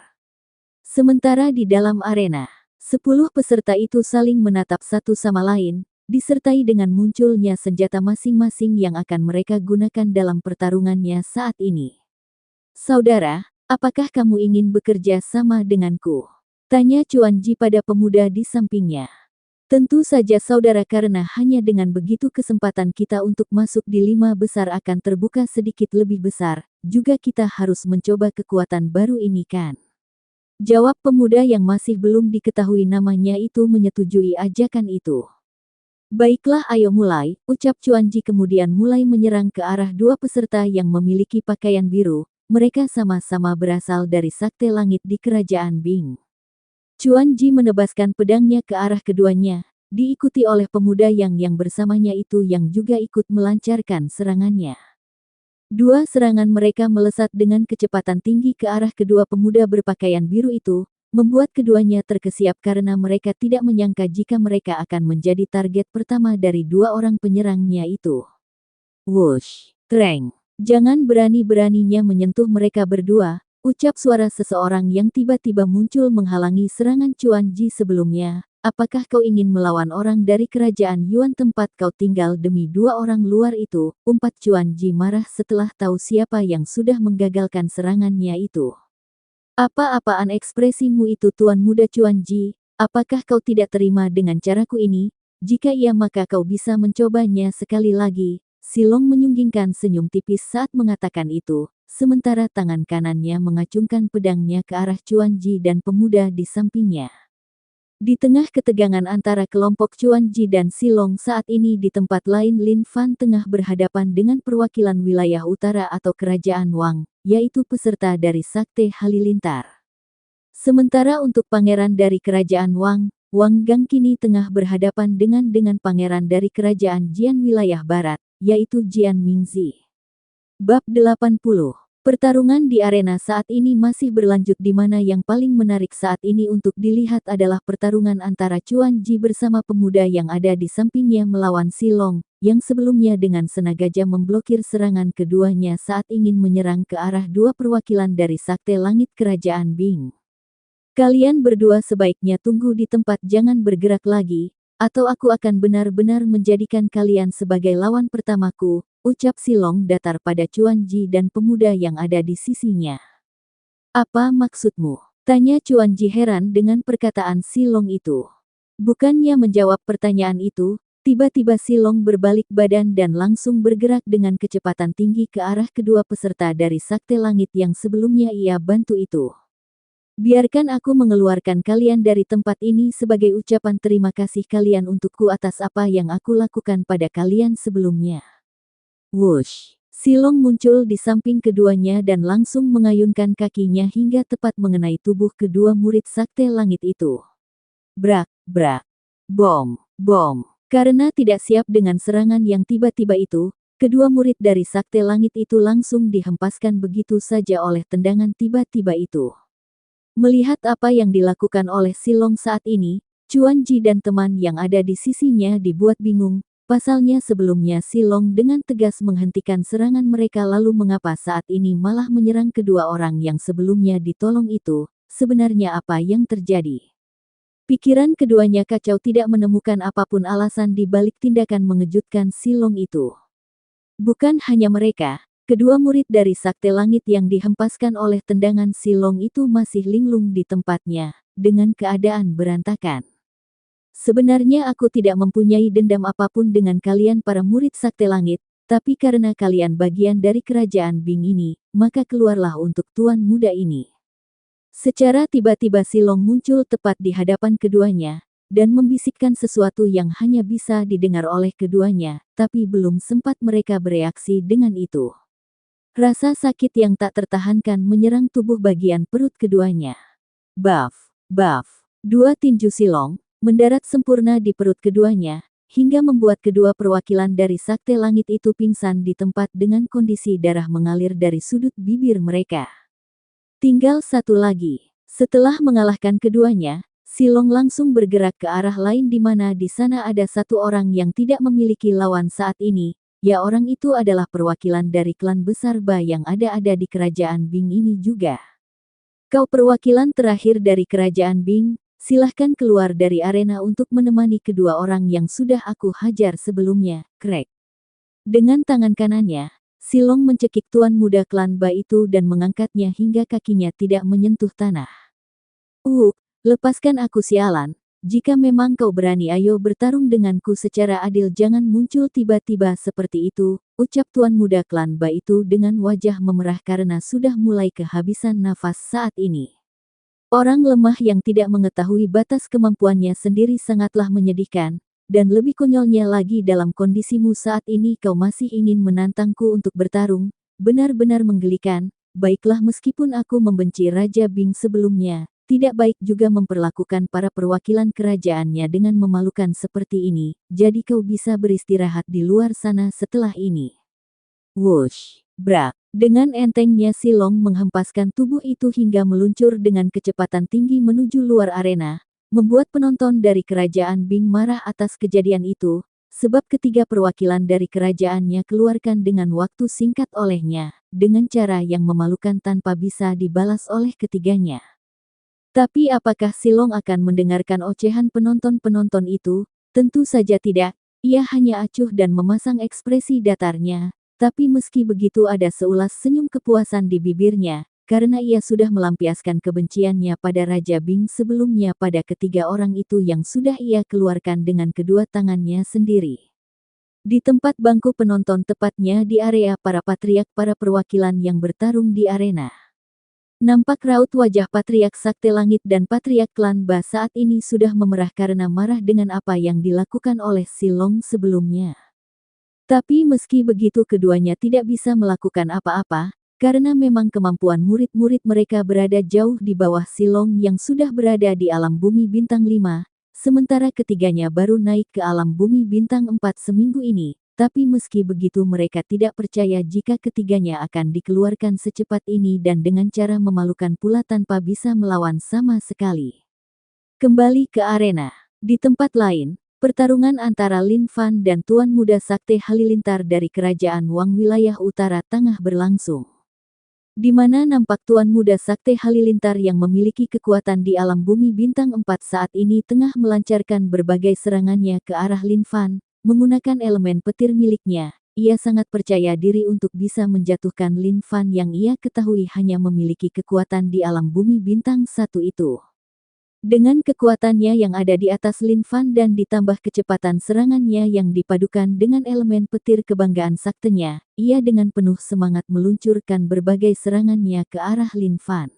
Sementara di dalam arena, 10 peserta itu saling menatap satu sama lain, disertai dengan munculnya senjata masing-masing yang akan mereka gunakan dalam pertarungannya saat ini. Saudara, apakah kamu ingin bekerja sama denganku? Tanya Chuan Ji pada pemuda di sampingnya. Tentu saja saudara, karena hanya dengan begitu kesempatan kita untuk masuk di 5 besar akan terbuka sedikit lebih besar, juga kita harus mencoba kekuatan baru ini kan? Jawab pemuda yang masih belum diketahui namanya itu menyetujui ajakan itu. Baiklah, ayo mulai, ucap Chuan Ji kemudian mulai menyerang ke arah 2 peserta yang memiliki pakaian biru, mereka sama-sama berasal dari Sakte Langit di Kerajaan Bing. Chuan Ji menebaskan pedangnya ke arah keduanya, diikuti oleh pemuda yang bersamanya itu yang juga ikut melancarkan serangannya. Dua serangan mereka melesat dengan kecepatan tinggi ke arah kedua pemuda berpakaian biru itu, membuat keduanya terkesiap karena mereka tidak menyangka jika mereka akan menjadi target pertama dari dua orang penyerangnya itu. Wush! Treng! Jangan berani-beraninya menyentuh mereka berdua, ucap suara seseorang yang tiba-tiba muncul menghalangi serangan Chuan Ji sebelumnya. Apakah kau ingin melawan orang dari kerajaan Yuan tempat kau tinggal demi dua orang luar itu? Umpat Chuan Ji marah setelah tahu siapa yang sudah menggagalkan serangannya itu. Apa-apaan ekspresimu itu Tuan Muda Chuan Ji? Apakah kau tidak terima dengan caraku ini? Jika iya maka kau bisa mencobanya sekali lagi. Silong menyunggingkan senyum tipis saat mengatakan itu, sementara tangan kanannya mengacungkan pedangnya ke arah Chuan Ji dan pemuda di sampingnya. Di tengah ketegangan antara kelompok Chuan Ji dan Silong saat ini di tempat lain Lin Fan tengah berhadapan dengan perwakilan wilayah utara atau kerajaan Wang, yaitu peserta dari Sakte Halilintar. Sementara untuk pangeran dari kerajaan Wang, Wang Gang kini tengah berhadapan dengan pangeran dari kerajaan Jian wilayah barat, yaitu Jian Mingzi. Bab 80. Pertarungan di arena saat ini masih berlanjut di mana yang paling menarik saat ini untuk dilihat adalah pertarungan antara Chuan Ji bersama pemuda yang ada di sampingnya melawan Silong, yang sebelumnya dengan sengaja memblokir serangan keduanya saat ingin menyerang ke arah dua perwakilan dari Sakte Langit Kerajaan Bing. Kalian berdua sebaiknya tunggu di tempat jangan bergerak lagi, atau aku akan benar-benar menjadikan kalian sebagai lawan pertamaku, ucap Silong datar pada Chuan Ji dan pemuda yang ada di sisinya. Apa maksudmu? Tanya Chuan Ji heran dengan perkataan Silong itu. Bukannya menjawab pertanyaan itu, tiba-tiba Silong berbalik badan dan langsung bergerak dengan kecepatan tinggi ke arah kedua peserta dari Sakte Langit yang sebelumnya ia bantu itu. Biarkan aku mengeluarkan kalian dari tempat ini sebagai ucapan terima kasih kalian untukku atas apa yang aku lakukan pada kalian sebelumnya. Wush! Silong muncul di samping keduanya dan langsung mengayunkan kakinya hingga tepat mengenai tubuh kedua murid Sakte Langit itu. Brak, brak. Bom, bom. Karena tidak siap dengan serangan yang tiba-tiba itu, kedua murid dari Sakte Langit itu langsung dihempaskan begitu saja oleh tendangan tiba-tiba itu. Melihat apa yang dilakukan oleh Silong saat ini, Chuan Ji dan teman yang ada di sisinya dibuat bingung. Pasalnya sebelumnya Silong dengan tegas menghentikan serangan mereka lalu mengapa saat ini malah menyerang kedua orang yang sebelumnya ditolong itu, sebenarnya apa yang terjadi? Pikiran keduanya kacau tidak menemukan apapun alasan di balik tindakan mengejutkan Silong itu. Bukan hanya mereka. Kedua murid dari Sakte Langit yang dihempaskan oleh tendangan Silong itu masih linglung di tempatnya, dengan keadaan berantakan. Sebenarnya aku tidak mempunyai dendam apapun dengan kalian para murid Sakte Langit, tapi karena kalian bagian dari kerajaan Bing ini, maka keluarlah untuk tuan muda ini. Secara tiba-tiba Silong muncul tepat di hadapan keduanya, dan membisikkan sesuatu yang hanya bisa didengar oleh keduanya, tapi belum sempat mereka bereaksi dengan itu. Rasa sakit yang tak tertahankan menyerang tubuh bagian perut keduanya. Baf, baf. Dua tinju Silong mendarat sempurna di perut keduanya, hingga membuat kedua perwakilan dari Sakte Langit itu pingsan di tempat dengan kondisi darah mengalir dari sudut bibir mereka. Tinggal satu lagi. Setelah mengalahkan keduanya, Silong langsung bergerak ke arah lain di mana di sana ada satu orang yang tidak memiliki lawan saat ini. Ya orang itu adalah perwakilan dari klan besar Ba yang ada di kerajaan Bing ini juga. Kau perwakilan terakhir dari kerajaan Bing, silahkan keluar dari arena untuk menemani kedua orang yang sudah aku hajar sebelumnya, krek. Dengan tangan kanannya, Silong mencekik tuan muda klan Ba itu dan mengangkatnya hingga kakinya tidak menyentuh tanah. Lepaskan aku sialan. Jika memang kau berani ayo bertarung denganku secara adil jangan muncul tiba-tiba seperti itu, ucap tuan muda klan Ba itu dengan wajah memerah karena sudah mulai kehabisan nafas saat ini. Orang lemah yang tidak mengetahui batas kemampuannya sendiri sangatlah menyedihkan, dan lebih konyolnya lagi dalam kondisimu saat ini kau masih ingin menantangku untuk bertarung, benar-benar menggelikan. Baiklah meskipun aku membenci Raja Bing sebelumnya, tidak baik juga memperlakukan para perwakilan kerajaannya dengan memalukan seperti ini, jadi kau bisa beristirahat di luar sana setelah ini. Wush, brak. Dengan entengnya Si Long menghempaskan tubuh itu hingga meluncur dengan kecepatan tinggi menuju luar arena, membuat penonton dari kerajaan Bing marah atas kejadian itu, sebab ketiga perwakilan dari kerajaannya keluarkan dengan waktu singkat olehnya, dengan cara yang memalukan tanpa bisa dibalas oleh ketiganya. Tapi apakah Si Long akan mendengarkan ocehan penonton-penonton itu? Tentu saja tidak. Ia hanya acuh dan memasang ekspresi datarnya. Tapi meski begitu ada seulas senyum kepuasan di bibirnya, karena ia sudah melampiaskan kebenciannya pada Raja Bing sebelumnya pada ketiga orang itu yang sudah ia keluarkan dengan kedua tangannya sendiri. Di tempat bangku penonton tepatnya di area para patriark para perwakilan yang bertarung di arena. Nampak raut wajah Patriark Sakte Langit dan Patriark Klan Ba saat ini sudah memerah karena marah dengan apa yang dilakukan oleh Si Long sebelumnya. Tapi meski begitu keduanya tidak bisa melakukan apa-apa, karena memang kemampuan murid-murid mereka berada jauh di bawah Si Long yang sudah berada di alam bumi bintang 5, sementara ketiganya baru naik ke alam bumi bintang 4 seminggu ini. Tapi meski begitu mereka tidak percaya jika ketiganya akan dikeluarkan secepat ini dan dengan cara memalukan pula tanpa bisa melawan sama sekali. Kembali ke arena. Di tempat lain, pertarungan antara Lin Fan dan Tuan Muda Sakte Halilintar dari Kerajaan Wang Wilayah Utara Tengah berlangsung. Di mana nampak Tuan Muda Sakte Halilintar yang memiliki kekuatan di alam bumi bintang 4 saat ini tengah melancarkan berbagai serangannya ke arah Lin Fan. Menggunakan elemen petir miliknya, ia sangat percaya diri untuk bisa menjatuhkan Lin Fan yang ia ketahui hanya memiliki kekuatan di alam bumi bintang 1 itu. Dengan kekuatannya yang ada di atas Lin Fan dan ditambah kecepatan serangannya yang dipadukan dengan elemen petir kebanggaan saktenya, ia dengan penuh semangat meluncurkan berbagai serangannya ke arah Lin Fan.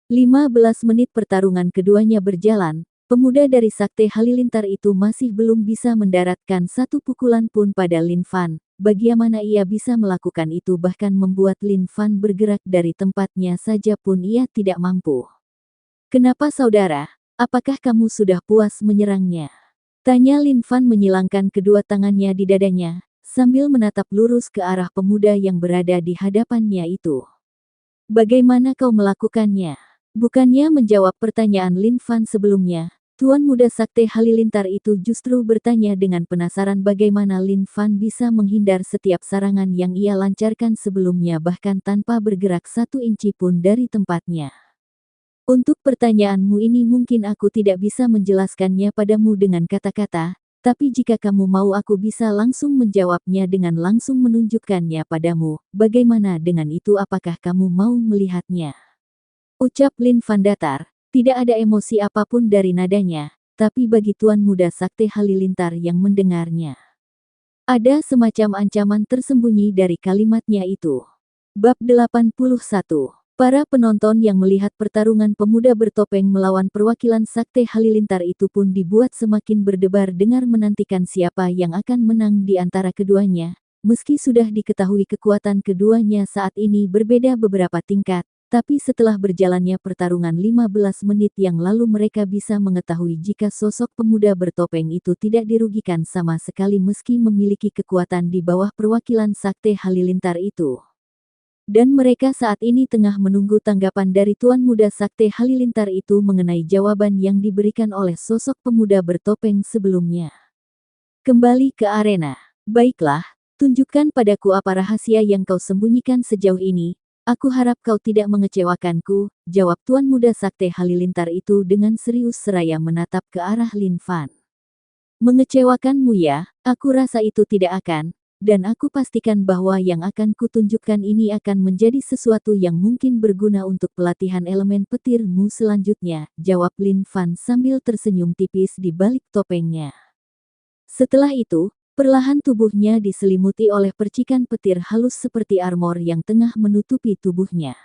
15 menit pertarungan keduanya berjalan. Pemuda dari Sakte Halilintar itu masih belum bisa mendaratkan satu pukulan pun pada Lin Fan. Bagaimana ia bisa melakukan itu bahkan membuat Lin Fan bergerak dari tempatnya saja pun ia tidak mampu. Kenapa saudara? Apakah kamu sudah puas menyerangnya? Tanya Lin Fan menyilangkan kedua tangannya di dadanya, sambil menatap lurus ke arah pemuda yang berada di hadapannya itu. Bagaimana kau melakukannya? Bukannya menjawab pertanyaan Lin Fan sebelumnya, Tuan Muda Sakte Halilintar itu justru bertanya dengan penasaran bagaimana Lin Fan bisa menghindar setiap serangan yang ia lancarkan sebelumnya bahkan tanpa bergerak satu inci pun dari tempatnya. Untuk pertanyaanmu ini mungkin aku tidak bisa menjelaskannya padamu dengan kata-kata, tapi jika kamu mau aku bisa langsung menjawabnya dengan langsung menunjukkannya padamu. Bagaimana dengan itu, apakah kamu mau melihatnya? Ucap Lin Fan datar. Tidak ada emosi apapun dari nadanya, tapi bagi Tuan Muda Sakte Halilintar yang mendengarnya, ada semacam ancaman tersembunyi dari kalimatnya itu. Bab 81. Para penonton yang melihat pertarungan pemuda bertopeng melawan perwakilan Sakte Halilintar itu pun dibuat semakin berdebar dengar menantikan siapa yang akan menang di antara keduanya. Meski sudah diketahui kekuatan keduanya saat ini berbeda beberapa tingkat, tapi setelah berjalannya pertarungan 15 menit yang lalu mereka bisa mengetahui jika sosok pemuda bertopeng itu tidak dirugikan sama sekali meski memiliki kekuatan di bawah perwakilan Sakte Halilintar itu. Dan mereka saat ini tengah menunggu tanggapan dari Tuan Muda Sakte Halilintar itu mengenai jawaban yang diberikan oleh sosok pemuda bertopeng sebelumnya. Kembali ke arena. Baiklah, tunjukkan padaku apa rahasia yang kau sembunyikan sejauh ini. Aku harap kau tidak mengecewakanku, jawab Tuan Muda Sakte Halilintar itu dengan serius seraya menatap ke arah Lin Fan. Mengecewakanmu ya, aku rasa itu tidak akan, dan aku pastikan bahwa yang akan kutunjukkan ini akan menjadi sesuatu yang mungkin berguna untuk pelatihan elemen petirmu selanjutnya, jawab Lin Fan sambil tersenyum tipis di balik topengnya. Setelah itu, perlahan tubuhnya diselimuti oleh percikan petir halus seperti armor yang tengah menutupi tubuhnya.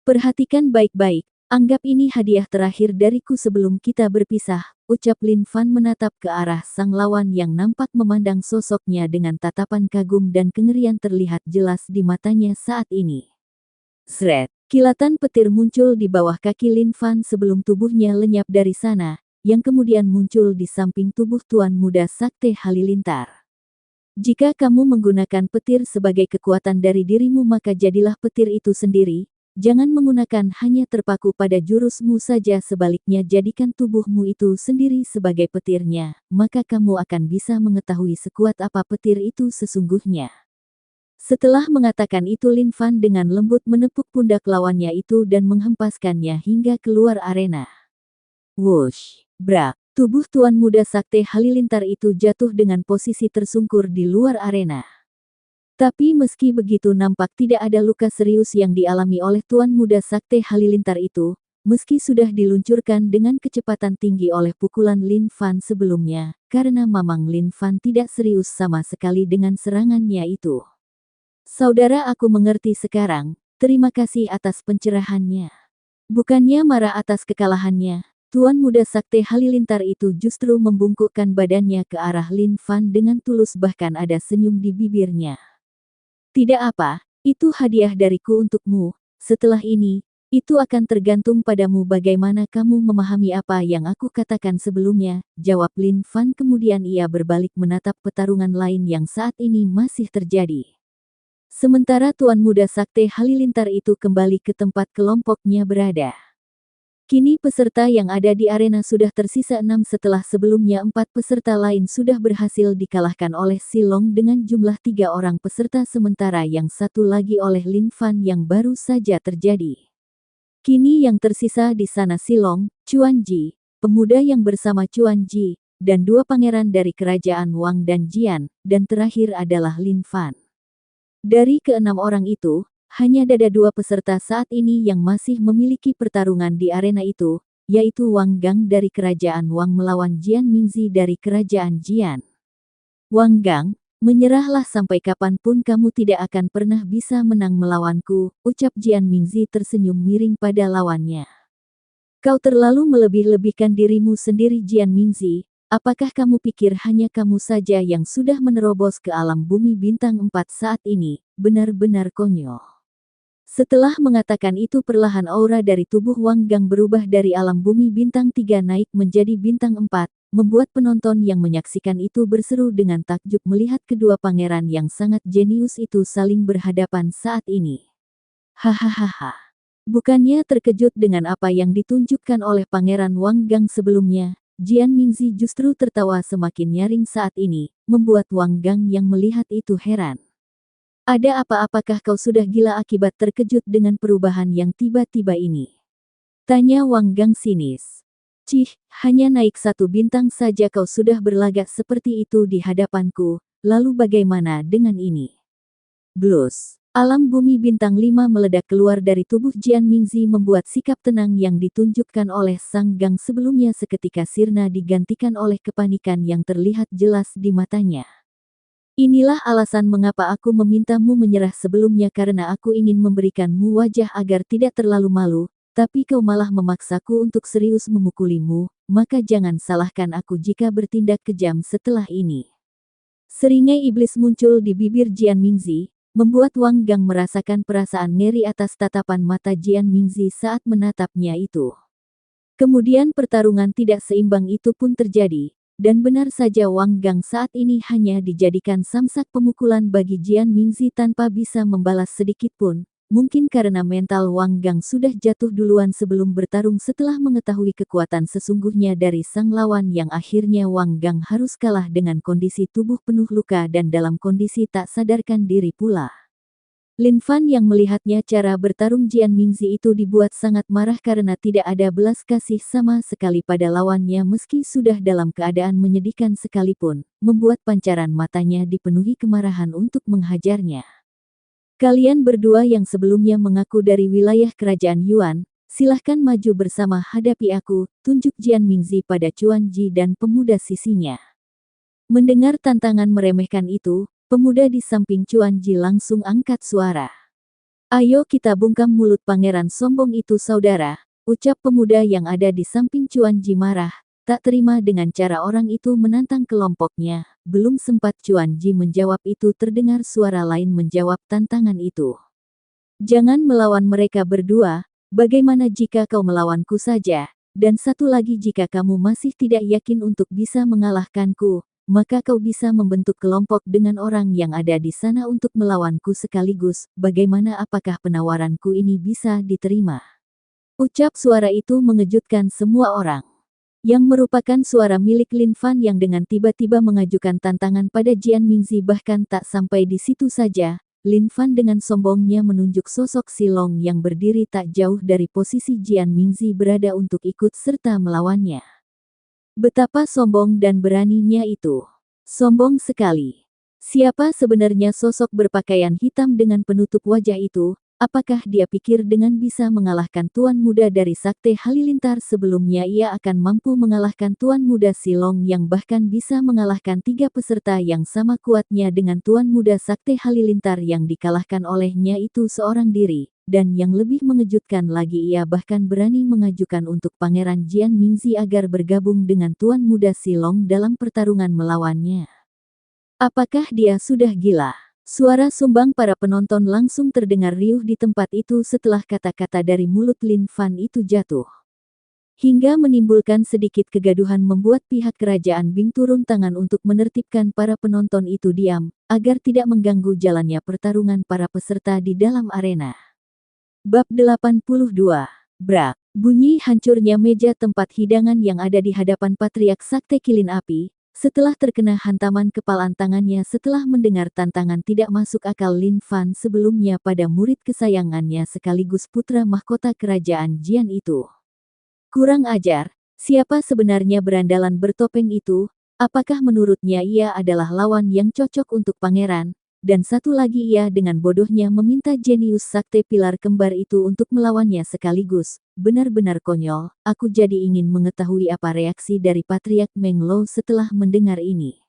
Perhatikan baik-baik, anggap ini hadiah terakhir dariku sebelum kita berpisah, ucap Lin Fan menatap ke arah sang lawan yang nampak memandang sosoknya dengan tatapan kagum dan kengerian terlihat jelas di matanya saat ini. Sret, kilatan petir muncul di bawah kaki Lin Fan sebelum tubuhnya lenyap dari sana, yang kemudian muncul di samping tubuh Tuan Muda Sakte Halilintar. Jika kamu menggunakan petir sebagai kekuatan dari dirimu maka jadilah petir itu sendiri, jangan menggunakan hanya terpaku pada jurusmu saja sebaliknya jadikan tubuhmu itu sendiri sebagai petirnya, maka kamu akan bisa mengetahui sekuat apa petir itu sesungguhnya. Setelah mengatakan itu Lin Fan dengan lembut menepuk pundak lawannya itu dan menghempaskannya hingga keluar arena. Wush, brak. Tubuh Tuan Muda Sakte Halilintar itu jatuh dengan posisi tersungkur di luar arena. Tapi meski begitu nampak tidak ada luka serius yang dialami oleh Tuan Muda Sakte Halilintar itu, meski sudah diluncurkan dengan kecepatan tinggi oleh pukulan Lin Fan sebelumnya, karena Mamang Lin Fan tidak serius sama sekali dengan serangannya itu. Saudara aku mengerti sekarang, terima kasih atas pencerahannya. Bukannya marah atas kekalahannya. Tuan Muda Sakte Halilintar itu justru membungkukkan badannya ke arah Lin Fan dengan tulus bahkan ada senyum di bibirnya. Tidak apa, itu hadiah dariku untukmu, setelah ini, itu akan tergantung padamu bagaimana kamu memahami apa yang aku katakan sebelumnya, jawab Lin Fan kemudian ia berbalik menatap pertarungan lain yang saat ini masih terjadi. Sementara Tuan Muda Sakte Halilintar itu kembali ke tempat kelompoknya berada. Kini peserta yang ada di arena sudah tersisa 6 setelah sebelumnya 4 peserta lain sudah berhasil dikalahkan oleh Silong dengan jumlah 3 orang peserta sementara yang satu lagi oleh Lin Fan yang baru saja terjadi. Kini yang tersisa di sana Silong, Chuan Ji, pemuda yang bersama Chuan Ji, dan 2 pangeran dari kerajaan Wang dan Jian, dan terakhir adalah Lin Fan. Dari ke-6 orang itu, hanya ada 2 peserta saat ini yang masih memiliki pertarungan di arena itu, yaitu Wang Gang dari kerajaan Wang melawan Jian Mingzi dari kerajaan Jian. Wang Gang, menyerahlah sampai kapanpun kamu tidak akan pernah bisa menang melawanku, ucap Jian Mingzi tersenyum miring pada lawannya. Kau terlalu melebih-lebihkan dirimu sendiri Jian Mingzi, apakah kamu pikir hanya kamu saja yang sudah menerobos ke alam bumi bintang 4 saat ini, benar-benar konyol. Setelah mengatakan itu perlahan aura dari tubuh Wang Gang berubah dari alam bumi bintang 3 naik menjadi bintang 4, membuat penonton yang menyaksikan itu berseru dengan takjub melihat kedua pangeran yang sangat jenius itu saling berhadapan saat ini. Hahaha. Bukannya terkejut dengan apa yang ditunjukkan oleh Pangeran Wang Gang sebelumnya, Jian Mingzi justru tertawa semakin nyaring saat ini, membuat Wang Gang yang melihat itu heran. Ada apa-apakah kau sudah gila akibat terkejut dengan perubahan yang tiba-tiba ini? Tanya Wang Gang sinis. Cih, hanya naik 1 bintang saja kau sudah berlagak seperti itu di hadapanku, lalu bagaimana dengan ini? Blus. Alam bumi bintang 5 meledak keluar dari tubuh Jian Mingzi membuat sikap tenang yang ditunjukkan oleh Sang Gang sebelumnya seketika sirna digantikan oleh kepanikan yang terlihat jelas di matanya. Inilah alasan mengapa aku memintamu menyerah sebelumnya karena aku ingin memberikanmu wajah agar tidak terlalu malu, tapi kau malah memaksaku untuk serius memukulimu, maka jangan salahkan aku jika bertindak kejam setelah ini. Seringai iblis muncul di bibir Jian Mingzi, membuat Wang Gang merasakan perasaan ngeri atas tatapan mata Jian Mingzi saat menatapnya itu. Kemudian pertarungan tidak seimbang itu pun terjadi. Dan benar saja Wang Gang saat ini hanya dijadikan samsak pemukulan bagi Jian Mingzi tanpa bisa membalas sedikit pun, mungkin karena mental Wang Gang sudah jatuh duluan sebelum bertarung setelah mengetahui kekuatan sesungguhnya dari sang lawan yang akhirnya Wang Gang harus kalah dengan kondisi tubuh penuh luka dan dalam kondisi tak sadarkan diri pula. Lin Fan yang melihatnya cara bertarung Jian Mingzi itu dibuat sangat marah karena tidak ada belas kasih sama sekali pada lawannya meski sudah dalam keadaan menyedihkan sekalipun, membuat pancaran matanya dipenuhi kemarahan untuk menghajarnya. Kalian berdua yang sebelumnya mengaku dari wilayah kerajaan Yuan, silahkan maju bersama hadapi aku, tunjuk Jian Mingzi pada Chuan Ji dan pemuda sisinya. Mendengar tantangan meremehkan itu, pemuda di samping Chuan Ji langsung angkat suara. Ayo kita bungkam mulut pangeran sombong itu saudara, ucap pemuda yang ada di samping Chuan Ji marah, tak terima dengan cara orang itu menantang kelompoknya. Belum sempat Chuan Ji menjawab itu terdengar suara lain menjawab tantangan itu. Jangan melawan mereka berdua, bagaimana jika kau melawanku saja, dan satu lagi jika kamu masih tidak yakin untuk bisa mengalahkanku, maka kau bisa membentuk kelompok dengan orang yang ada di sana untuk melawanku sekaligus. Bagaimana, apakah penawaranku ini bisa diterima? Ucap suara itu mengejutkan semua orang. Yang merupakan suara milik Lin Fan yang dengan tiba-tiba mengajukan tantangan pada Jian Mingzi. Bahkan tak sampai di situ saja, Lin Fan dengan sombongnya menunjuk sosok Silong yang berdiri tak jauh dari posisi Jian Mingzi berada untuk ikut serta melawannya. Betapa sombong dan beraninya itu. Sombong sekali. Siapa sebenarnya sosok berpakaian hitam dengan penutup wajah itu? Apakah dia pikir dengan bisa mengalahkan Tuan Muda dari Sakte Halilintar sebelumnya ia akan mampu mengalahkan Tuan Muda Silong yang bahkan bisa mengalahkan 3 peserta yang sama kuatnya dengan Tuan Muda Sakte Halilintar yang dikalahkan olehnya itu seorang diri? Dan yang lebih mengejutkan lagi, ia bahkan berani mengajukan untuk Pangeran Jian Mingzi agar bergabung dengan Tuan Muda Silong dalam pertarungan melawannya. Apakah dia sudah gila? Suara sumbang para penonton langsung terdengar riuh di tempat itu setelah kata-kata dari mulut Lin Fan itu jatuh. Hingga menimbulkan sedikit kegaduhan membuat pihak kerajaan Bing turun tangan untuk menertibkan para penonton itu diam, agar tidak mengganggu jalannya pertarungan para peserta di dalam arena. Bab 82. Brak. Bunyi hancurnya meja tempat hidangan yang ada di hadapan Patriark Sakte Kilin Api, setelah terkena hantaman kepalan tangannya setelah mendengar tantangan tidak masuk akal Lin Fan sebelumnya pada murid kesayangannya sekaligus putra mahkota kerajaan Jian itu. Kurang ajar, siapa sebenarnya berandalan bertopeng itu? Apakah menurutnya ia adalah lawan yang cocok untuk pangeran? Dan satu lagi, ia dengan bodohnya meminta jenius sakte pilar kembar itu untuk melawannya sekaligus. Benar-benar konyol. Aku jadi ingin mengetahui apa reaksi dari Patriark Meng Lo setelah mendengar ini.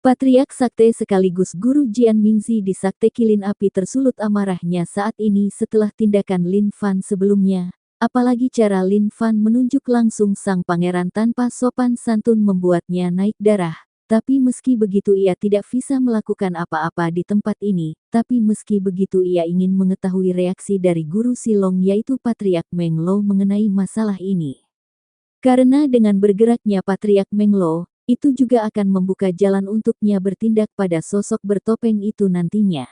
Patriark Sakte sekaligus guru Jian Mingzi di Sakte Kilin Api tersulut amarahnya saat ini setelah tindakan Lin Fan sebelumnya. Apalagi cara Lin Fan menunjuk langsung sang pangeran tanpa sopan santun membuatnya naik darah. Tapi meski begitu ia tidak bisa melakukan apa-apa di tempat ini. Tapi meski begitu ia ingin mengetahui reaksi dari guru Silong yaitu Patriark Meng Lo mengenai masalah ini. Karena dengan bergeraknya Patriark Meng Lo, itu juga akan membuka jalan untuknya bertindak pada sosok bertopeng itu nantinya.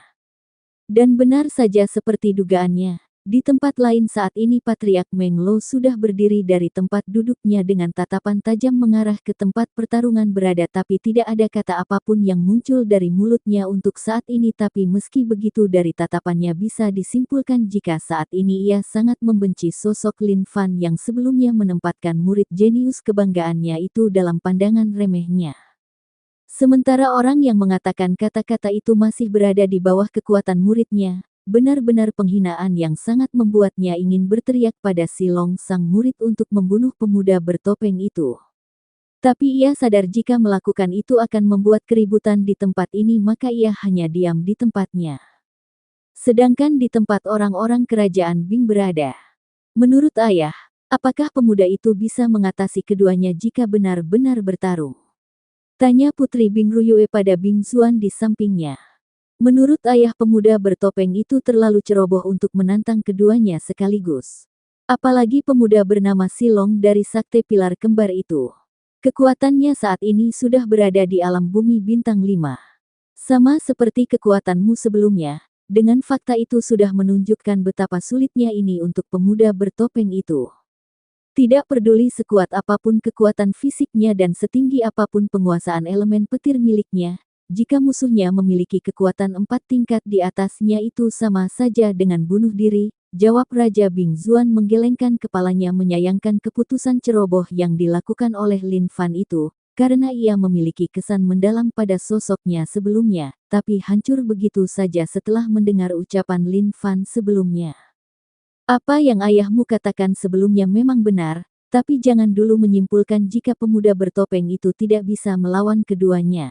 Dan benar saja seperti dugaannya. Di tempat lain saat ini Patriark Meng Lo sudah berdiri dari tempat duduknya dengan tatapan tajam mengarah ke tempat pertarungan berada, tapi tidak ada kata apapun yang muncul dari mulutnya untuk saat ini. Tapi meski begitu dari tatapannya bisa disimpulkan jika saat ini ia sangat membenci sosok Lin Fan yang sebelumnya menempatkan murid jenius kebanggaannya itu dalam pandangan remehnya. Sementara orang yang mengatakan kata-kata itu masih berada di bawah kekuatan muridnya. Benar-benar penghinaan yang sangat membuatnya ingin berteriak pada Silong sang murid untuk membunuh pemuda bertopeng itu. Tapi ia sadar jika melakukan itu akan membuat keributan di tempat ini, maka ia hanya diam di tempatnya. Sedangkan di tempat orang-orang kerajaan Bing berada. Menurut ayah, apakah pemuda itu bisa mengatasi keduanya jika benar-benar bertarung? Tanya Putri Bing Ruyue pada Bing Zuan di sampingnya. Menurut ayah, pemuda bertopeng itu terlalu ceroboh untuk menantang keduanya sekaligus. Apalagi pemuda bernama Silong dari Sakte Pilar Kembar itu. Kekuatannya saat ini sudah berada di alam bumi bintang 5. Sama seperti kekuatanmu sebelumnya, dengan fakta itu sudah menunjukkan betapa sulitnya ini untuk pemuda bertopeng itu. Tidak peduli sekuat apapun kekuatan fisiknya dan setinggi apapun penguasaan elemen petir miliknya, jika musuhnya memiliki kekuatan 4 tingkat di atasnya itu sama saja dengan bunuh diri, jawab Raja Bing Zuan menggelengkan kepalanya menyayangkan keputusan ceroboh yang dilakukan oleh Lin Fan itu, karena ia memiliki kesan mendalam pada sosoknya sebelumnya, tapi hancur begitu saja setelah mendengar ucapan Lin Fan sebelumnya. Apa yang ayahmu katakan sebelumnya memang benar, tapi jangan dulu menyimpulkan jika pemuda bertopeng itu tidak bisa melawan keduanya.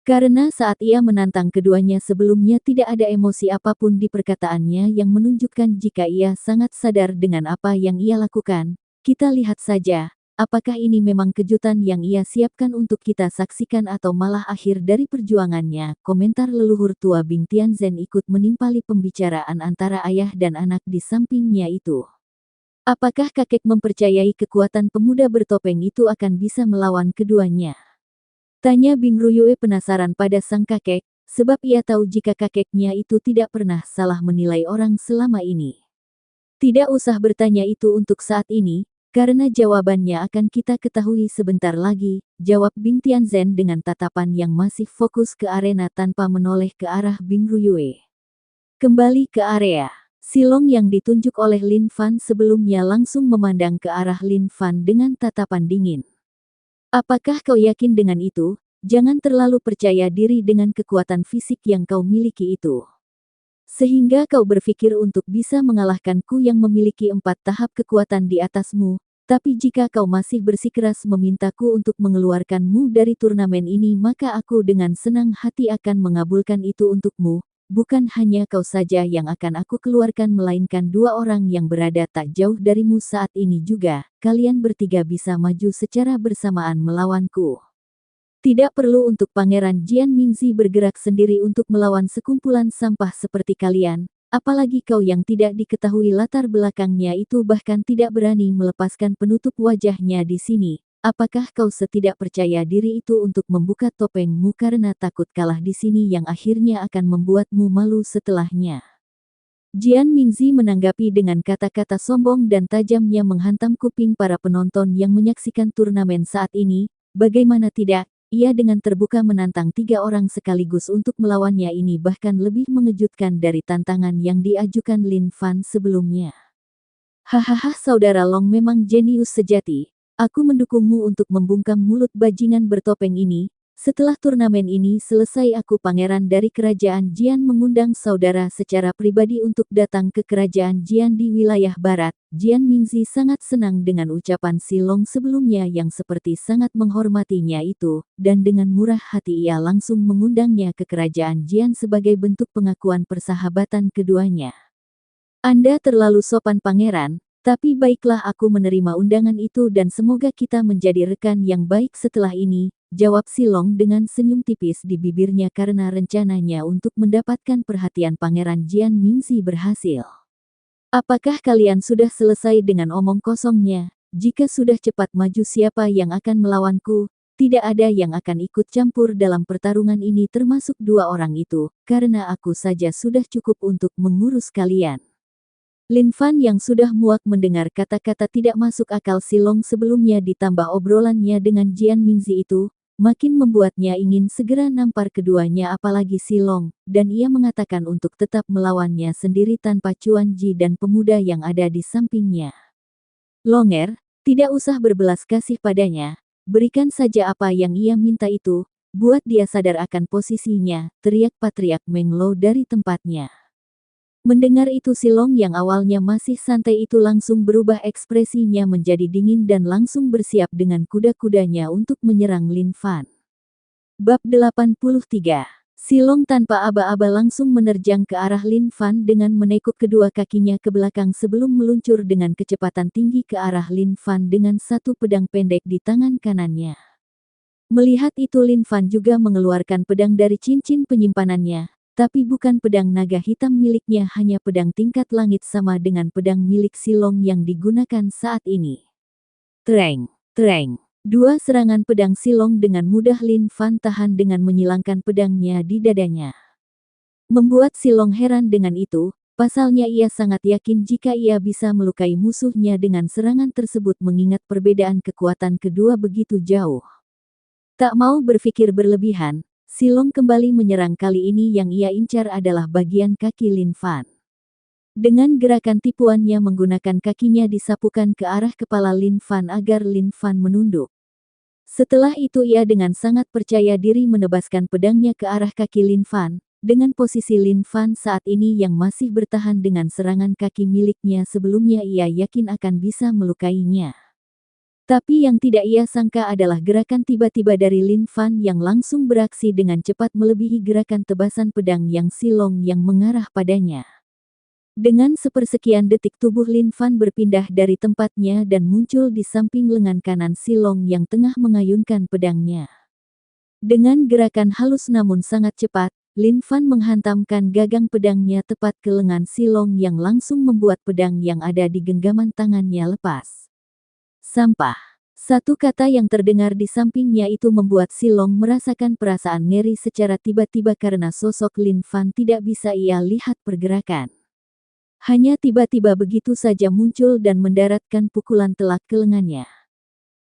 Karena saat ia menantang keduanya sebelumnya tidak ada emosi apapun di perkataannya yang menunjukkan jika ia sangat sadar dengan apa yang ia lakukan. Kita lihat saja, apakah ini memang kejutan yang ia siapkan untuk kita saksikan atau malah akhir dari perjuangannya. Komentar leluhur tua Bing Tianzhen ikut menimpali pembicaraan antara ayah dan anak di sampingnya itu. Apakah kakek mempercayai kekuatan pemuda bertopeng itu akan bisa melawan keduanya? Tanya Bing Ruyue penasaran pada sang kakek, sebab ia tahu jika kakeknya itu tidak pernah salah menilai orang selama ini. Tidak usah bertanya itu untuk saat ini, karena jawabannya akan kita ketahui sebentar lagi, jawab Bing Tianzhen dengan tatapan yang masih fokus ke arena tanpa menoleh ke arah Bing Ruyue. Kembali ke area. Silong yang ditunjuk oleh Lin Fan sebelumnya langsung memandang ke arah Lin Fan dengan tatapan dingin. Apakah kau yakin dengan itu? Jangan terlalu percaya diri dengan kekuatan fisik yang kau miliki itu. Sehingga kau berpikir untuk bisa mengalahkanku yang memiliki 4 tahap kekuatan di atasmu, tapi jika kau masih bersikeras memintaku untuk mengeluarkanmu dari turnamen ini maka aku dengan senang hati akan mengabulkan itu untukmu, bukan hanya kau saja yang akan aku keluarkan melainkan 2 orang yang berada tak jauh darimu saat ini juga, kalian bertiga bisa maju secara bersamaan melawanku. Tidak perlu untuk Pangeran Jian Mingzi bergerak sendiri untuk melawan sekumpulan sampah seperti kalian, apalagi kau yang tidak diketahui latar belakangnya itu bahkan tidak berani melepaskan penutup wajahnya di sini. Apakah kau setidak percaya diri itu untuk membuka topengmu karena takut kalah di sini yang akhirnya akan membuatmu malu setelahnya? Jian Mingzi menanggapi dengan kata-kata sombong dan tajamnya menghantam kuping para penonton yang menyaksikan turnamen saat ini. Bagaimana tidak? Ia dengan terbuka menantang 3 orang sekaligus untuk melawannya ini bahkan lebih mengejutkan dari tantangan yang diajukan Lin Fan sebelumnya. Hahaha, saudara Long memang jenius sejati. Aku mendukungmu untuk membungkam mulut bajingan bertopeng ini. Setelah turnamen ini selesai aku Pangeran dari Kerajaan Jian mengundang saudara secara pribadi untuk datang ke Kerajaan Jian di wilayah barat. Jian Mingzi sangat senang dengan ucapan Silong sebelumnya yang seperti sangat menghormatinya itu, dan dengan murah hati ia langsung mengundangnya ke Kerajaan Jian sebagai bentuk pengakuan persahabatan keduanya. Anda terlalu sopan Pangeran, tapi baiklah aku menerima undangan itu dan semoga kita menjadi rekan yang baik setelah ini, jawab Silong dengan senyum tipis di bibirnya karena rencananya untuk mendapatkan perhatian Pangeran Jian Mingzi berhasil. Apakah kalian sudah selesai dengan omong kosongnya? Jika sudah cepat maju siapa yang akan melawanku? Tidak ada yang akan ikut campur dalam pertarungan ini termasuk 2 orang itu, karena aku saja sudah cukup untuk mengurus kalian. Lin Fan yang sudah muak mendengar kata-kata tidak masuk akal Silong sebelumnya ditambah obrolannya dengan Jian Mingzi itu, makin membuatnya ingin segera nampar keduanya apalagi Silong, dan ia mengatakan untuk tetap melawannya sendiri tanpa Chuan Ji dan pemuda yang ada di sampingnya. Longer, tidak usah berbelas kasih padanya, berikan saja apa yang ia minta itu, buat dia sadar akan posisinya, teriak Patriark Meng Lo dari tempatnya. Mendengar itu Silong yang awalnya masih santai itu langsung berubah ekspresinya menjadi dingin dan langsung bersiap dengan kuda-kudanya untuk menyerang Lin Fan. Bab 83. Silong tanpa aba-aba langsung menerjang ke arah Lin Fan dengan menekuk kedua kakinya ke belakang sebelum meluncur dengan kecepatan tinggi ke arah Lin Fan dengan satu pedang pendek di tangan kanannya. Melihat itu Lin Fan juga mengeluarkan pedang dari cincin penyimpanannya. Tapi bukan pedang naga hitam miliknya hanya pedang tingkat langit sama dengan pedang milik Silong yang digunakan saat ini. Treng, treng. 2 serangan pedang Silong dengan mudah Lin Fan tahan dengan menyilangkan pedangnya di dadanya. Membuat Silong heran dengan itu, pasalnya ia sangat yakin jika ia bisa melukai musuhnya dengan serangan tersebut mengingat perbedaan kekuatan kedua begitu jauh. Tak mau berpikir berlebihan, Silong kembali menyerang kali ini yang ia incar adalah bagian kaki Lin Fan. Dengan gerakan tipuannya menggunakan kakinya disapukan ke arah kepala Lin Fan agar Lin Fan menunduk. Setelah itu ia dengan sangat percaya diri menebaskan pedangnya ke arah kaki Lin Fan, dengan posisi Lin Fan saat ini yang masih bertahan dengan serangan kaki miliknya sebelumnya ia yakin akan bisa melukainya. Tapi yang tidak ia sangka adalah gerakan tiba-tiba dari Lin Fan yang langsung beraksi dengan cepat melebihi gerakan tebasan pedang yang Silong yang mengarah padanya. Dengan sepersekian detik tubuh Lin Fan berpindah dari tempatnya dan muncul di samping lengan kanan Silong yang tengah mengayunkan pedangnya. Dengan gerakan halus namun sangat cepat, Lin Fan menghantamkan gagang pedangnya tepat ke lengan Silong yang langsung membuat pedang yang ada di genggaman tangannya lepas. Sampah. Satu kata yang terdengar di sampingnya itu membuat Silong merasakan perasaan ngeri secara tiba-tiba karena sosok Lin Fan tidak bisa ia lihat pergerakan. Hanya tiba-tiba begitu saja muncul dan mendaratkan pukulan telak ke lengannya.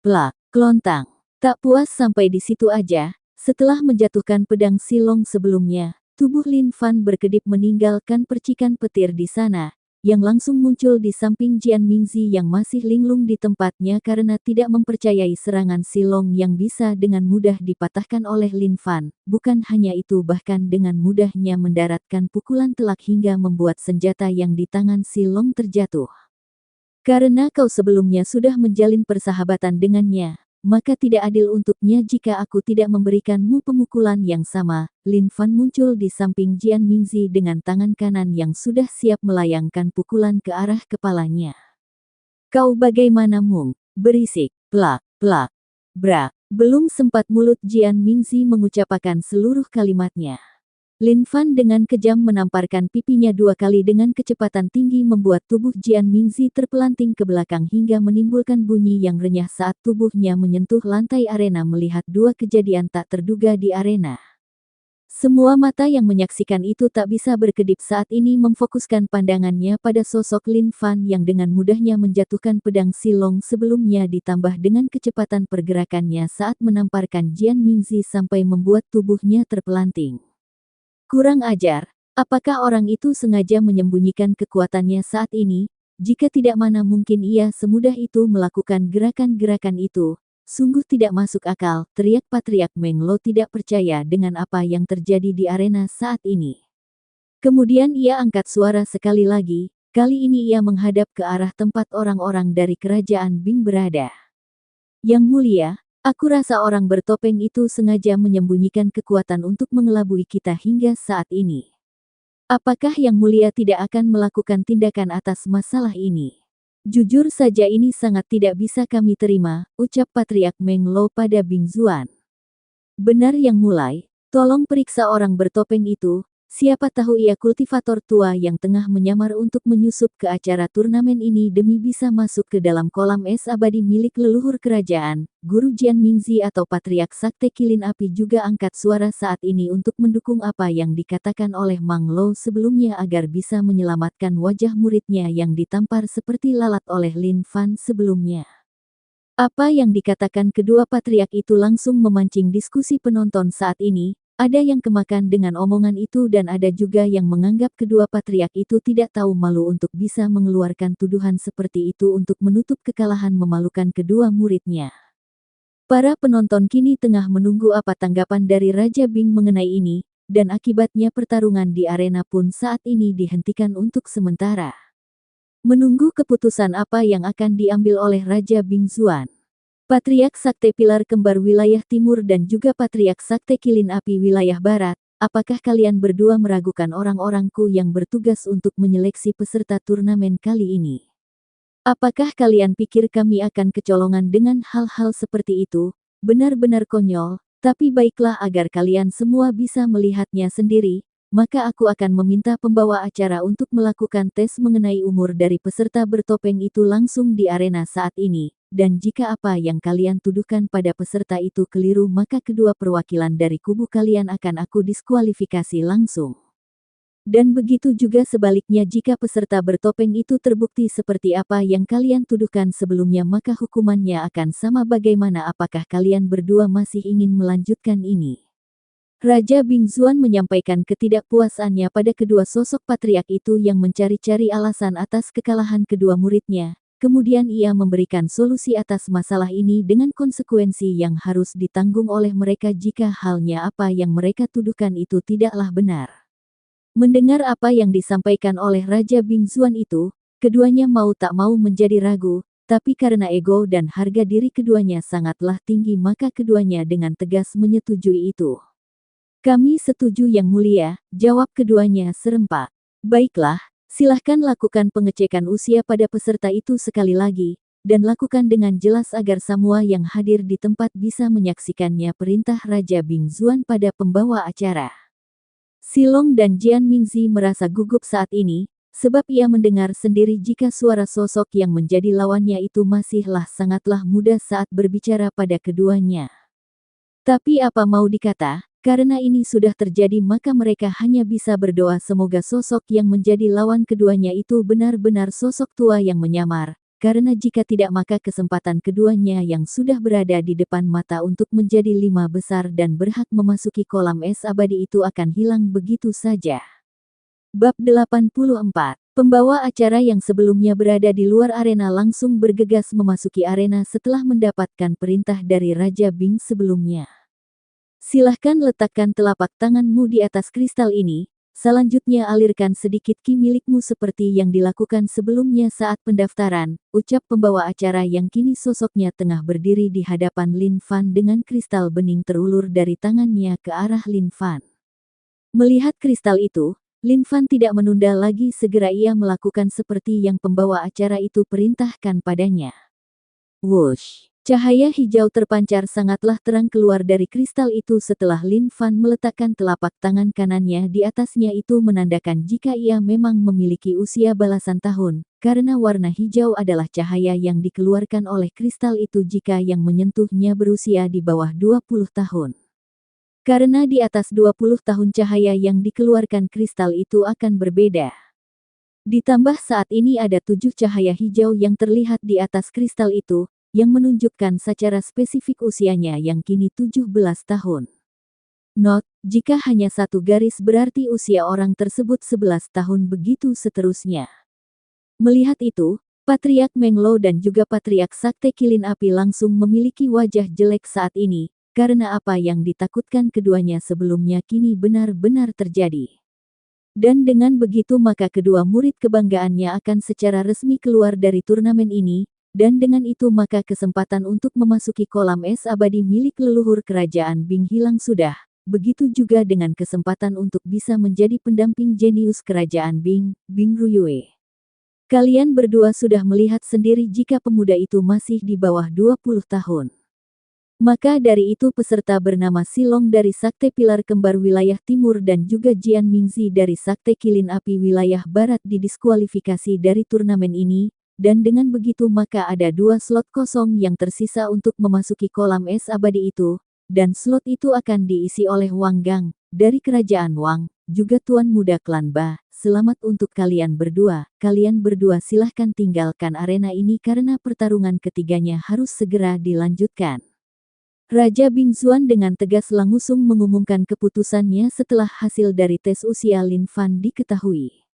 Plak, kelontang. Tak puas sampai di situ aja, setelah menjatuhkan pedang Silong sebelumnya, tubuh Lin Fan berkedip meninggalkan percikan petir di sana, yang langsung muncul di samping Jian Mingzi yang masih linglung di tempatnya karena tidak mempercayai serangan Silong yang bisa dengan mudah dipatahkan oleh Lin Fan. Bukan hanya itu, bahkan dengan mudahnya mendaratkan pukulan telak hingga membuat senjata yang di tangan Silong terjatuh. Karena kau sebelumnya sudah menjalin persahabatan dengannya, maka tidak adil untuknya jika aku tidak memberikanmu pemukulan yang sama. Lin Fan muncul di samping Jian Mingzi dengan tangan kanan yang sudah siap melayangkan pukulan ke arah kepalanya. Kau bagaimana Mung? Berisik, plak, plak, brak. Belum sempat mulut Jian Mingzi mengucapkan seluruh kalimatnya. Lin Fan dengan kejam menamparkan pipinya 2 kali dengan kecepatan tinggi membuat tubuh Jian Mingzi terpelanting ke belakang hingga menimbulkan bunyi yang renyah saat tubuhnya menyentuh lantai arena melihat 2 kejadian tak terduga di arena. Semua mata yang menyaksikan itu tak bisa berkedip saat ini memfokuskan pandangannya pada sosok Lin Fan yang dengan mudahnya menjatuhkan pedang Silong sebelumnya ditambah dengan kecepatan pergerakannya saat menamparkan Jian Mingzi sampai membuat tubuhnya terpelanting. Kurang ajar, apakah orang itu sengaja menyembunyikan kekuatannya saat ini? Jika tidak, mana mungkin ia semudah itu melakukan gerakan-gerakan itu? Sungguh tidak masuk akal, teriak Patriark Meng Lo tidak percaya dengan apa yang terjadi di arena saat ini. Kemudian ia angkat suara sekali lagi, kali ini ia menghadap ke arah tempat orang-orang dari kerajaan Bing berada. Yang mulia, aku rasa orang bertopeng itu sengaja menyembunyikan kekuatan untuk mengelabui kita hingga saat ini. Apakah Yang Mulia tidak akan melakukan tindakan atas masalah ini? Jujur saja ini sangat tidak bisa kami terima, ucap Patriark Meng Lo pada Bing Zuan. Benar Yang Mulai, tolong periksa orang bertopeng itu. Siapa tahu ia kultivator tua yang tengah menyamar untuk menyusup ke acara turnamen ini demi bisa masuk ke dalam kolam es abadi milik leluhur kerajaan. Guru Jian Mingzi atau Patriark Sakte Kilin Api juga angkat suara saat ini untuk mendukung apa yang dikatakan oleh Mang Lo sebelumnya agar bisa menyelamatkan wajah muridnya yang ditampar seperti lalat oleh Lin Fan sebelumnya. Apa yang dikatakan kedua patriark itu langsung memancing diskusi penonton saat ini. Ada yang kemakan dengan omongan itu dan ada juga yang menganggap kedua patriark itu tidak tahu malu untuk bisa mengeluarkan tuduhan seperti itu untuk menutup kekalahan memalukan kedua muridnya. Para penonton kini tengah menunggu apa tanggapan dari Raja Bing mengenai ini, dan akibatnya pertarungan di arena pun saat ini dihentikan untuk sementara. Menunggu keputusan apa yang akan diambil oleh Raja Bing Zuan. Patriark Sakte Pilar Kembar Wilayah Timur dan juga Patriark Sakte Kilin Api Wilayah Barat, apakah kalian berdua meragukan orang-orangku yang bertugas untuk menyeleksi peserta turnamen kali ini? Apakah kalian pikir kami akan kecolongan dengan hal-hal seperti itu? Benar-benar konyol, tapi baiklah agar kalian semua bisa melihatnya sendiri, maka aku akan meminta pembawa acara untuk melakukan tes mengenai umur dari peserta bertopeng itu langsung di arena saat ini. Dan jika apa yang kalian tuduhkan pada peserta itu keliru maka kedua perwakilan dari kubu kalian akan aku diskualifikasi langsung. Dan begitu juga sebaliknya jika peserta bertopeng itu terbukti seperti apa yang kalian tuduhkan sebelumnya maka hukumannya akan sama. Bagaimana, apakah kalian berdua masih ingin melanjutkan ini? Raja Bing Zuan menyampaikan ketidakpuasannya pada kedua sosok patriark itu yang mencari-cari alasan atas kekalahan kedua muridnya. Kemudian ia memberikan solusi atas masalah ini dengan konsekuensi yang harus ditanggung oleh mereka jika halnya apa yang mereka tuduhkan itu tidaklah benar. Mendengar apa yang disampaikan oleh Raja Bing Zuan itu, keduanya mau tak mau menjadi ragu, tapi karena ego dan harga diri keduanya sangatlah tinggi maka keduanya dengan tegas menyetujui itu. Kami setuju Yang Mulia, jawab keduanya serempak. Baiklah. Silahkan lakukan pengecekan usia pada peserta itu sekali lagi, dan lakukan dengan jelas agar semua yang hadir di tempat bisa menyaksikannya, perintah Raja Bing Zuan pada pembawa acara. Silong dan Jian Mingzi merasa gugup saat ini, sebab ia mendengar sendiri jika suara sosok yang menjadi lawannya itu masihlah sangatlah muda saat berbicara pada keduanya. Tapi apa mau dikata, karena ini sudah terjadi maka mereka hanya bisa berdoa semoga sosok yang menjadi lawan keduanya itu benar-benar sosok tua yang menyamar, karena jika tidak maka kesempatan keduanya yang sudah berada di depan mata untuk menjadi 5 besar dan berhak memasuki kolam es abadi itu akan hilang begitu saja. Bab 84. Pembawa acara yang sebelumnya berada di luar arena langsung bergegas memasuki arena setelah mendapatkan perintah dari Raja Bing sebelumnya. Silahkan letakkan telapak tanganmu di atas kristal ini, selanjutnya alirkan sedikit ki milikmu seperti yang dilakukan sebelumnya saat pendaftaran, ucap pembawa acara yang kini sosoknya tengah berdiri di hadapan Lin Fan dengan kristal bening terulur dari tangannya ke arah Lin Fan. Melihat kristal itu, Lin Fan tidak menunda lagi, segera ia melakukan seperti yang pembawa acara itu perintahkan padanya. Wush! Cahaya hijau terpancar sangatlah terang keluar dari kristal itu setelah Lin Fan meletakkan telapak tangan kanannya di atasnya, itu menandakan jika ia memang memiliki usia belasan tahun, karena warna hijau adalah cahaya yang dikeluarkan oleh kristal itu jika yang menyentuhnya berusia di bawah 20 tahun. Karena di atas 20 tahun cahaya yang dikeluarkan kristal itu akan berbeda. Ditambah saat ini ada 7 cahaya hijau yang terlihat di atas kristal itu, yang menunjukkan secara spesifik usianya yang kini 17 tahun. Not, jika hanya satu garis berarti usia orang tersebut 11 tahun, begitu seterusnya. Melihat itu, Patriark Menglo dan juga Patriark Sakte Kilin Api langsung memiliki wajah jelek saat ini, karena apa yang ditakutkan keduanya sebelumnya kini benar-benar terjadi. Dan dengan begitu maka kedua murid kebanggaannya akan secara resmi keluar dari turnamen ini, dan dengan itu maka kesempatan untuk memasuki kolam es abadi milik leluhur kerajaan Bing hilang sudah, begitu juga dengan kesempatan untuk bisa menjadi pendamping jenius kerajaan Bing, Bing Ruyue. Kalian berdua sudah melihat sendiri jika pemuda itu masih di bawah 20 tahun. Maka dari itu peserta bernama Silong dari Sakte Pilar Kembar wilayah Timur dan juga Jian Mingzi dari Sakte Kilin Api wilayah Barat didiskualifikasi dari turnamen ini, dan dengan begitu maka ada 2 slot kosong yang tersisa untuk memasuki kolam es abadi itu, dan slot itu akan diisi oleh Wang Gang, dari kerajaan Wang, juga Tuan Muda Klan Ba. Selamat untuk kalian berdua silahkan tinggalkan arena ini karena pertarungan ketiganya harus segera dilanjutkan. Raja Bingzuan dengan tegas langsung mengumumkan keputusannya setelah hasil dari tes usia Lin Fan diketahui.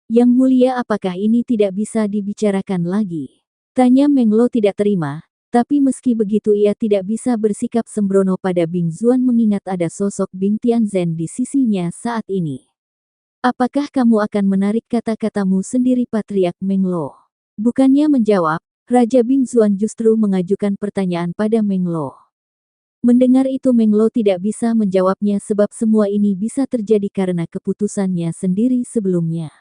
Yang mulia, apakah ini tidak bisa dibicarakan lagi? Tanya Menglo tidak terima, tapi meski begitu ia tidak bisa bersikap sembrono pada Bingzuan mengingat ada sosok Bing Tianzhen di sisinya saat ini. Apakah kamu akan menarik kata-katamu sendiri, Patriark Menglo? Bukannya menjawab, Raja Bingzuan justru mengajukan pertanyaan pada Menglo. Mendengar itu Menglo tidak bisa menjawabnya sebab semua ini bisa terjadi karena keputusannya sendiri sebelumnya.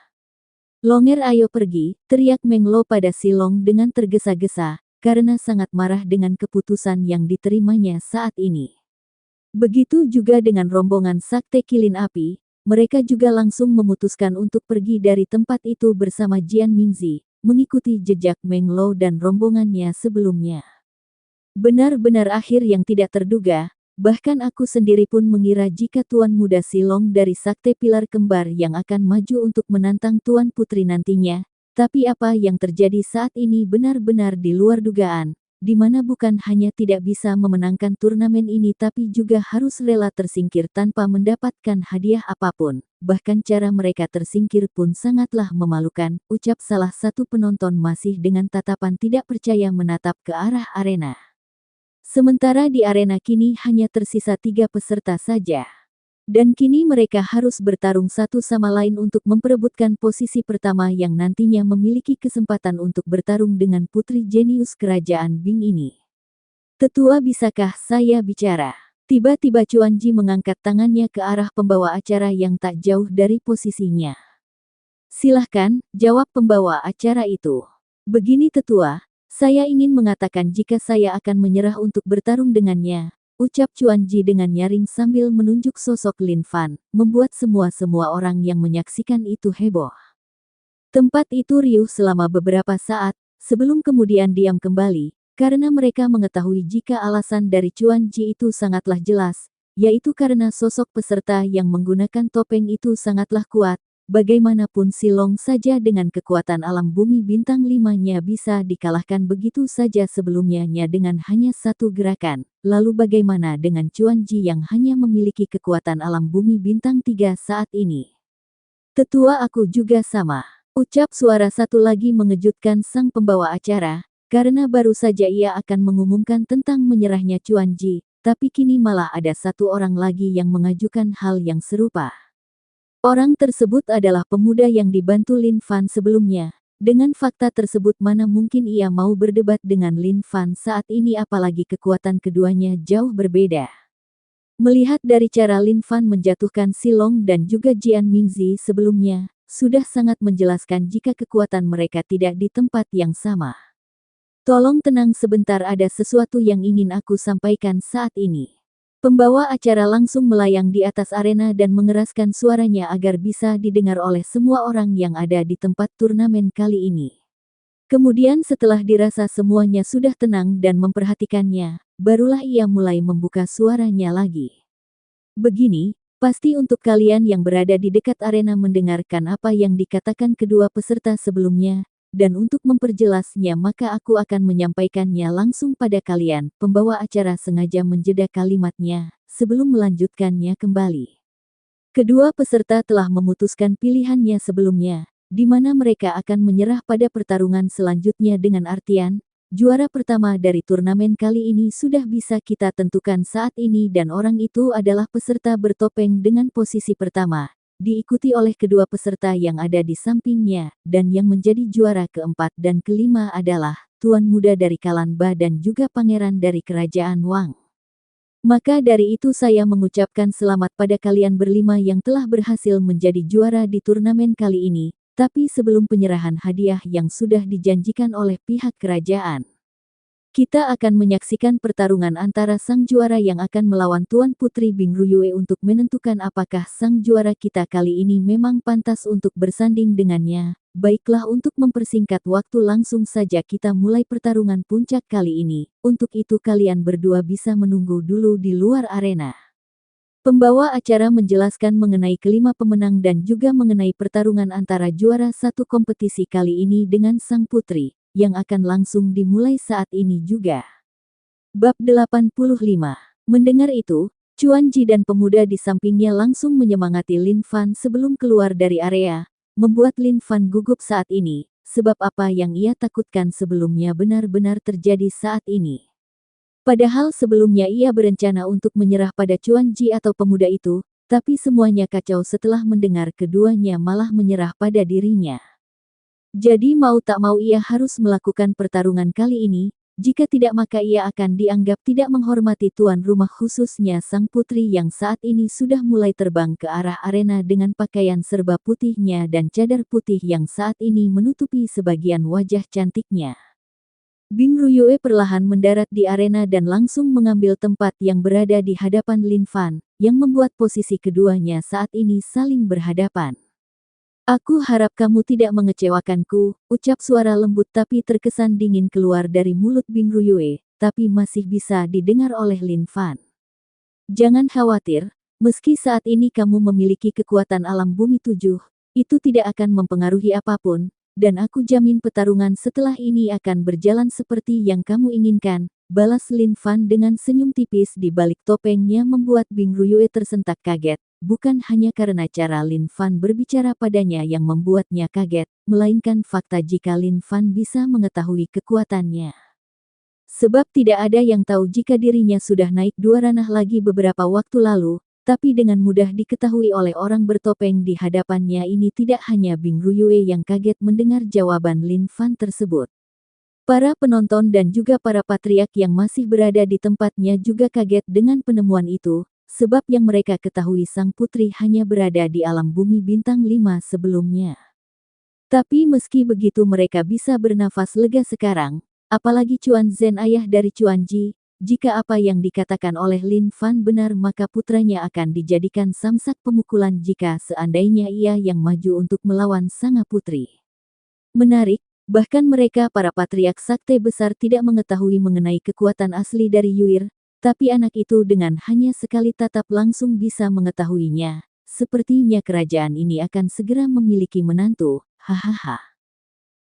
Longer, ayo pergi, teriak Menglo pada Silong dengan tergesa-gesa, karena sangat marah dengan keputusan yang diterimanya saat ini. Begitu juga dengan rombongan Sakte Kilin Api, mereka juga langsung memutuskan untuk pergi dari tempat itu bersama Jian Mingzi, mengikuti jejak Menglo dan rombongannya sebelumnya. Benar-benar akhir yang tidak terduga, bahkan aku sendiri pun mengira jika Tuan Muda Silong dari Sakte Pilar Kembar yang akan maju untuk menantang Tuan Putri nantinya, tapi apa yang terjadi saat ini benar-benar di luar dugaan, di mana bukan hanya tidak bisa memenangkan turnamen ini tapi juga harus rela tersingkir tanpa mendapatkan hadiah apapun, bahkan cara mereka tersingkir pun sangatlah memalukan, ucap salah satu penonton masih dengan tatapan tidak percaya menatap ke arah arena. Sementara di arena kini hanya tersisa 3 peserta saja. Dan kini mereka harus bertarung satu sama lain untuk memperebutkan posisi pertama yang nantinya memiliki kesempatan untuk bertarung dengan putri jenius kerajaan Bing ini. Tetua, bisakah saya bicara? Tiba-tiba Chuan Ji mengangkat tangannya ke arah pembawa acara yang tak jauh dari posisinya. Silahkan, jawab pembawa acara itu. Begini Tetua. Saya ingin mengatakan jika saya akan menyerah untuk bertarung dengannya, ucap Chuan Ji dengan nyaring sambil menunjuk sosok Lin Fan, membuat semua orang yang menyaksikan itu heboh. Tempat itu riuh selama beberapa saat, sebelum kemudian diam kembali, karena mereka mengetahui jika alasan dari Chuan Ji itu sangatlah jelas, yaitu karena sosok peserta yang menggunakan topeng itu sangatlah kuat. Bagaimanapun Silong saja dengan kekuatan alam bumi bintang 5-nya bisa dikalahkan begitu saja sebelumnya dengan hanya satu gerakan. Lalu bagaimana dengan Chuan Ji yang hanya memiliki kekuatan alam bumi bintang 3 saat ini? Tetua, aku juga sama. Ucap suara satu lagi mengejutkan sang pembawa acara, karena baru saja ia akan mengumumkan tentang menyerahnya Chuan Ji, tapi kini malah ada satu orang lagi yang mengajukan hal yang serupa. Orang tersebut adalah pemuda yang dibantu Lin Fan sebelumnya. Dengan fakta tersebut mana mungkin ia mau berdebat dengan Lin Fan saat ini apalagi kekuatan keduanya jauh berbeda. Melihat dari cara Lin Fan menjatuhkan Silong dan juga Jian Mingzi sebelumnya, sudah sangat menjelaskan jika kekuatan mereka tidak di tempat yang sama. Tolong tenang sebentar, ada sesuatu yang ingin aku sampaikan saat ini. Pembawa acara langsung melayang di atas arena dan mengeraskan suaranya agar bisa didengar oleh semua orang yang ada di tempat turnamen kali ini. Kemudian setelah dirasa semuanya sudah tenang dan memperhatikannya, barulah ia mulai membuka suaranya lagi. Begini, pasti untuk kalian yang berada di dekat arena mendengarkan apa yang dikatakan kedua peserta sebelumnya, dan untuk memperjelasnya maka aku akan menyampaikannya langsung pada kalian. Pembawa acara sengaja menjeda kalimatnya, sebelum melanjutkannya kembali. Kedua peserta telah memutuskan pilihannya sebelumnya, di mana mereka akan menyerah pada pertarungan selanjutnya dengan artian, juara pertama dari turnamen kali ini sudah bisa kita tentukan saat ini dan orang itu adalah peserta bertopeng dengan posisi pertama, diikuti oleh kedua peserta yang ada di sampingnya, dan yang menjadi juara keempat dan kelima adalah Tuan Muda dari Kalanba dan juga Pangeran dari Kerajaan Wang. Maka dari itu saya mengucapkan selamat pada kalian berlima yang telah berhasil menjadi juara di turnamen kali ini, tapi sebelum penyerahan hadiah yang sudah dijanjikan oleh pihak kerajaan, kita akan menyaksikan pertarungan antara sang juara yang akan melawan Tuan Putri Bingruyue untuk menentukan apakah sang juara kita kali ini memang pantas untuk bersanding dengannya. Baiklah, untuk mempersingkat waktu langsung saja kita mulai pertarungan puncak kali ini. Untuk itu kalian berdua bisa menunggu dulu di luar arena. Pembawa acara menjelaskan mengenai kelima pemenang dan juga mengenai pertarungan antara juara satu kompetisi kali ini dengan sang putri, yang akan langsung dimulai saat ini juga. Bab 85. Mendengar itu, Chuan Ji dan pemuda di sampingnya langsung menyemangati Lin Fan sebelum keluar dari area, membuat Lin Fan gugup saat ini, sebab apa yang ia takutkan sebelumnya benar-benar terjadi saat ini. Padahal sebelumnya ia berencana untuk menyerah pada Chuan Ji atau pemuda itu, tapi semuanya kacau setelah mendengar keduanya malah menyerah pada dirinya. Jadi mau tak mau ia harus melakukan pertarungan kali ini, jika tidak maka ia akan dianggap tidak menghormati tuan rumah khususnya sang putri yang saat ini sudah mulai terbang ke arah arena dengan pakaian serba putihnya dan cadar putih yang saat ini menutupi sebagian wajah cantiknya. Bingruyue perlahan mendarat di arena dan langsung mengambil tempat yang berada di hadapan Lin Fan, yang membuat posisi keduanya saat ini saling berhadapan. Aku harap kamu tidak mengecewakanku, ucap suara lembut tapi terkesan dingin keluar dari mulut Bingruyue, tapi masih bisa didengar oleh Lin Fan. Jangan khawatir, meski saat ini kamu memiliki kekuatan alam bumi 7, itu tidak akan mempengaruhi apapun, dan aku jamin pertarungan setelah ini akan berjalan seperti yang kamu inginkan, balas Lin Fan dengan senyum tipis di balik topengnya membuat Bingruyue tersentak kaget. Bukan hanya karena cara Lin Fan berbicara padanya yang membuatnya kaget, melainkan fakta jika Lin Fan bisa mengetahui kekuatannya. Sebab tidak ada yang tahu jika dirinya sudah naik 2 ranah lagi beberapa waktu lalu, tapi dengan mudah diketahui oleh orang bertopeng di hadapannya ini. Tidak hanya Bingruyue yang kaget mendengar jawaban Lin Fan tersebut. Para penonton dan juga para patriark yang masih berada di tempatnya juga kaget dengan penemuan itu. Sebab yang mereka ketahui sang putri hanya berada di alam bumi bintang 5 sebelumnya. Tapi meski begitu mereka bisa bernafas lega sekarang, apalagi Chuan Zhen ayah dari Chuan Ji, jika apa yang dikatakan oleh Lin Fan benar maka putranya akan dijadikan samsak pemukulan jika seandainya ia yang maju untuk melawan sang putri. Menarik, bahkan mereka para patriark sakte besar tidak mengetahui mengenai kekuatan asli dari Yuir, tapi anak itu dengan hanya sekali tatap langsung bisa mengetahuinya. Sepertinya kerajaan ini akan segera memiliki menantu, hahaha.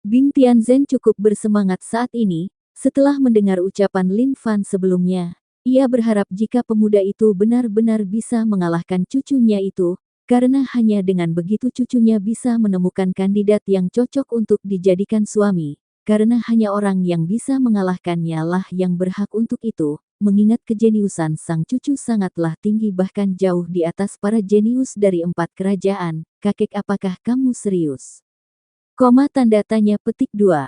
Bing Tianzhen cukup bersemangat saat ini, setelah mendengar ucapan Lin Fan sebelumnya. Ia berharap jika pemuda itu benar-benar bisa mengalahkan cucunya itu, karena hanya dengan begitu cucunya bisa menemukan kandidat yang cocok untuk dijadikan suami, karena hanya orang yang bisa mengalahkannya lah yang berhak untuk itu, mengingat kejeniusan sang cucu sangatlah tinggi bahkan jauh di atas para jenius dari 4 kerajaan. Kakek, apakah kamu serius? Tanda tanya petik 2.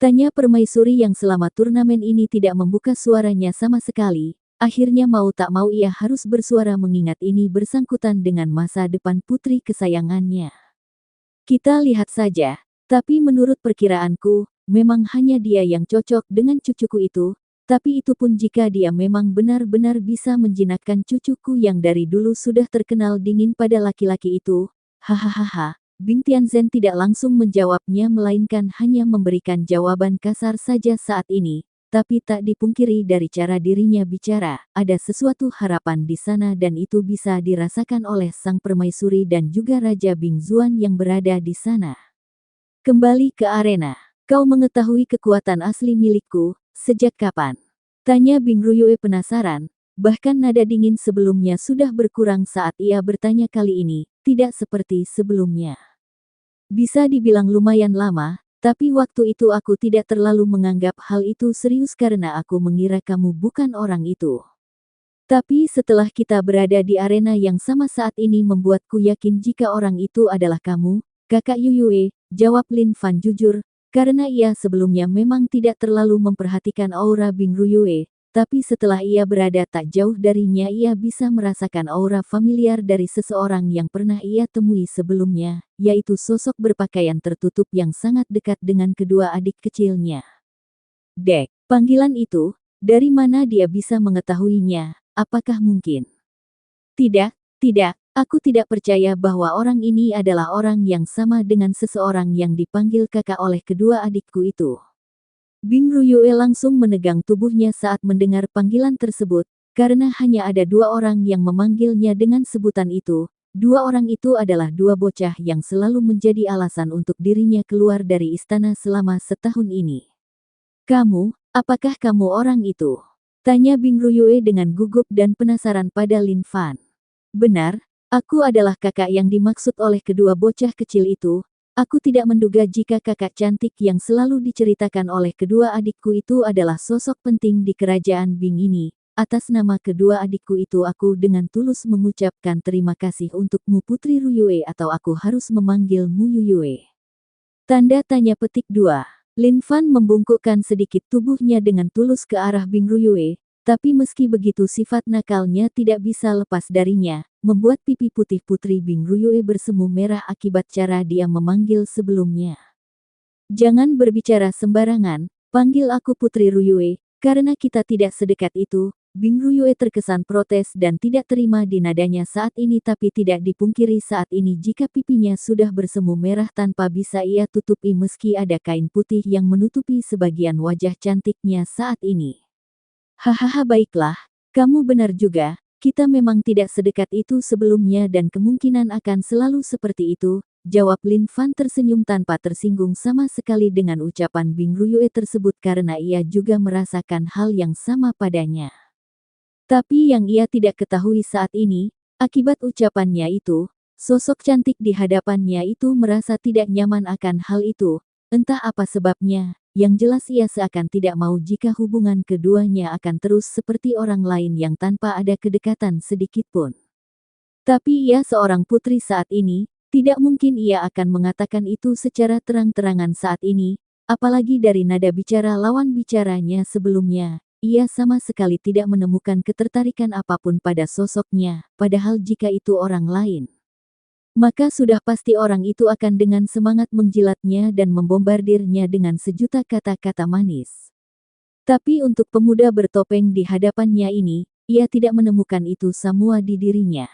Tanya permaisuri yang selama turnamen ini tidak membuka suaranya sama sekali. Akhirnya mau tak mau ia harus bersuara mengingat ini bersangkutan dengan masa depan putri kesayangannya. Kita lihat saja, tapi menurut perkiraanku, memang hanya dia yang cocok dengan cucuku itu, tapi itu pun jika dia memang benar-benar bisa menjinakkan cucuku yang dari dulu sudah terkenal dingin pada laki-laki itu. Hahaha, Bing Tianzhen tidak langsung menjawabnya melainkan hanya memberikan jawaban kasar saja saat ini. Tapi tak dipungkiri dari cara dirinya bicara, ada sesuatu harapan di sana dan itu bisa dirasakan oleh sang permaisuri dan juga Raja Bingzuan yang berada di sana. Kembali ke arena. Kau mengetahui kekuatan asli milikku, sejak kapan? Tanya Bing Ruyue penasaran, bahkan nada dingin sebelumnya sudah berkurang saat ia bertanya kali ini, tidak seperti sebelumnya. Bisa dibilang lumayan lama, tapi waktu itu aku tidak terlalu menganggap hal itu serius karena aku mengira kamu bukan orang itu. Tapi setelah kita berada di arena yang sama saat ini membuatku yakin jika orang itu adalah kamu, kakak Yuyue, jawab Lin Fan jujur, karena ia sebelumnya memang tidak terlalu memperhatikan aura Bing Ruyue, tapi setelah ia berada tak jauh darinya ia bisa merasakan aura familiar dari seseorang yang pernah ia temui sebelumnya, yaitu sosok berpakaian tertutup yang sangat dekat dengan kedua adik kecilnya. Dek, panggilan itu, dari mana dia bisa mengetahuinya? Apakah mungkin? Tidak, aku tidak percaya bahwa orang ini adalah orang yang sama dengan seseorang yang dipanggil kakak oleh kedua adikku itu. Bing Ruyue langsung menegang tubuhnya saat mendengar panggilan tersebut, karena hanya ada 2 orang yang memanggilnya dengan sebutan itu. 2 orang itu adalah 2 bocah yang selalu menjadi alasan untuk dirinya keluar dari istana selama setahun ini. Kamu, apakah kamu orang itu? Tanya Bing Ruyue dengan gugup dan penasaran pada Lin Fan. Benar, aku adalah kakak yang dimaksud oleh kedua bocah kecil itu. Aku tidak menduga jika kakak cantik yang selalu diceritakan oleh kedua adikku itu adalah sosok penting di kerajaan Bing ini. Atas nama kedua adikku itu aku dengan tulus mengucapkan terima kasih untukmu Putri Ruyue atau aku harus memanggilmu Yuyue. Tanda tanya petik 2. Lin Fan membungkukkan sedikit tubuhnya dengan tulus ke arah Bing Ruyue, tapi meski begitu sifat nakalnya tidak bisa lepas darinya, membuat pipi putih Putri Bing Ruyue bersemu merah akibat cara dia memanggil sebelumnya. Jangan berbicara sembarangan, panggil aku Putri Ruyue, karena kita tidak sedekat itu. Bing Ruyue terkesan protes dan tidak terima di nadanya saat ini tapi tidak dipungkiri saat ini jika pipinya sudah bersemu merah tanpa bisa ia tutupi meski ada kain putih yang menutupi sebagian wajah cantiknya saat ini. Hahaha, baiklah, kamu benar juga, kita memang tidak sedekat itu sebelumnya dan kemungkinan akan selalu seperti itu, jawab Lin Fan tersenyum tanpa tersinggung sama sekali dengan ucapan Bing Ruyue tersebut karena ia juga merasakan hal yang sama padanya. Tapi yang ia tidak ketahui saat ini, akibat ucapannya itu, sosok cantik di hadapannya itu merasa tidak nyaman akan hal itu, entah apa sebabnya. Yang jelas ia seakan tidak mau jika hubungan keduanya akan terus seperti orang lain yang tanpa ada kedekatan sedikit pun. Tapi ia seorang putri saat ini, tidak mungkin ia akan mengatakan itu secara terang-terangan saat ini, apalagi dari nada bicara lawan bicaranya sebelumnya. Ia sama sekali tidak menemukan ketertarikan apapun pada sosoknya, padahal jika itu orang lain, maka sudah pasti orang itu akan dengan semangat menjilatnya dan membombardirnya dengan sejuta kata-kata manis. Tapi untuk pemuda bertopeng di hadapannya ini, ia tidak menemukan itu semua di dirinya.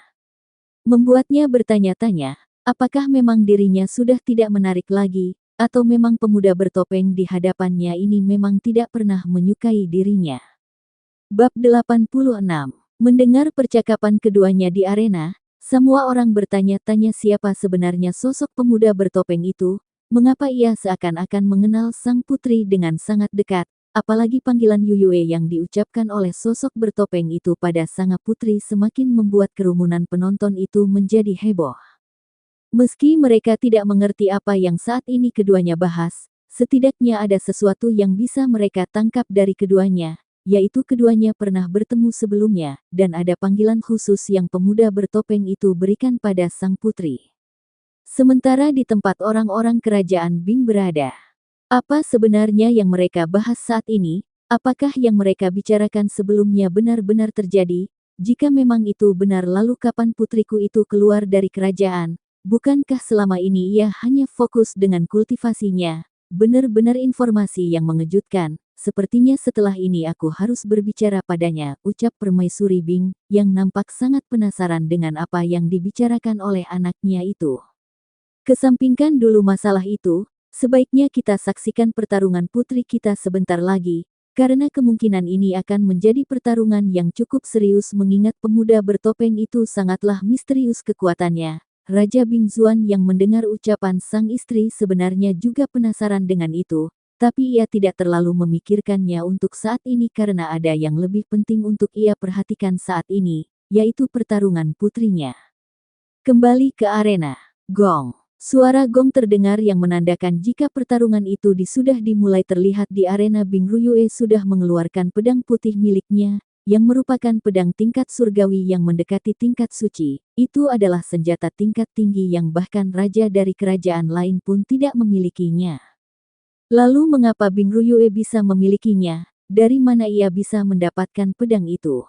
Membuatnya bertanya-tanya, apakah memang dirinya sudah tidak menarik lagi, Atau memang pemuda bertopeng di hadapannya ini memang tidak pernah menyukai dirinya. Bab 86. Mendengar percakapan keduanya di arena, semua orang bertanya-tanya siapa sebenarnya sosok pemuda bertopeng itu, mengapa ia seakan-akan mengenal sang putri dengan sangat dekat, apalagi panggilan Yuyue yang diucapkan oleh sosok bertopeng itu pada sang putri semakin membuat kerumunan penonton itu menjadi heboh. Meski mereka tidak mengerti apa yang saat ini keduanya bahas, setidaknya ada sesuatu yang bisa mereka tangkap dari keduanya, yaitu keduanya pernah bertemu sebelumnya, dan ada panggilan khusus yang pemuda bertopeng itu berikan pada sang putri. Sementara di tempat orang-orang kerajaan Bing berada, apa sebenarnya yang mereka bahas saat ini? Apakah yang mereka bicarakan sebelumnya benar-benar terjadi? Jika memang itu benar, lalu kapan putriku itu keluar dari kerajaan? Bukankah selama ini ia hanya fokus dengan kultivasinya? Benar-benar informasi yang mengejutkan. Sepertinya setelah ini aku harus berbicara padanya, ucap Permaisuri Bing, yang nampak sangat penasaran dengan apa yang dibicarakan oleh anaknya itu. Kesampingkan dulu masalah itu, sebaiknya kita saksikan pertarungan putri kita sebentar lagi, karena kemungkinan ini akan menjadi pertarungan yang cukup serius mengingat pemuda bertopeng itu sangatlah misterius kekuatannya. Raja Bingzuan yang mendengar ucapan sang istri sebenarnya juga penasaran dengan itu, tapi ia tidak terlalu memikirkannya untuk saat ini karena ada yang lebih penting untuk ia perhatikan saat ini, yaitu pertarungan putrinya. Kembali ke arena. Gong. Suara gong terdengar yang menandakan jika pertarungan itu sudah dimulai. Terlihat di arena Bing Ruyue sudah mengeluarkan pedang putih miliknya, yang merupakan pedang tingkat surgawi yang mendekati tingkat suci. Itu adalah senjata tingkat tinggi yang bahkan raja dari kerajaan lain pun tidak memilikinya. Lalu mengapa Bing Ruyue bisa memilikinya? Dari mana ia bisa mendapatkan pedang itu?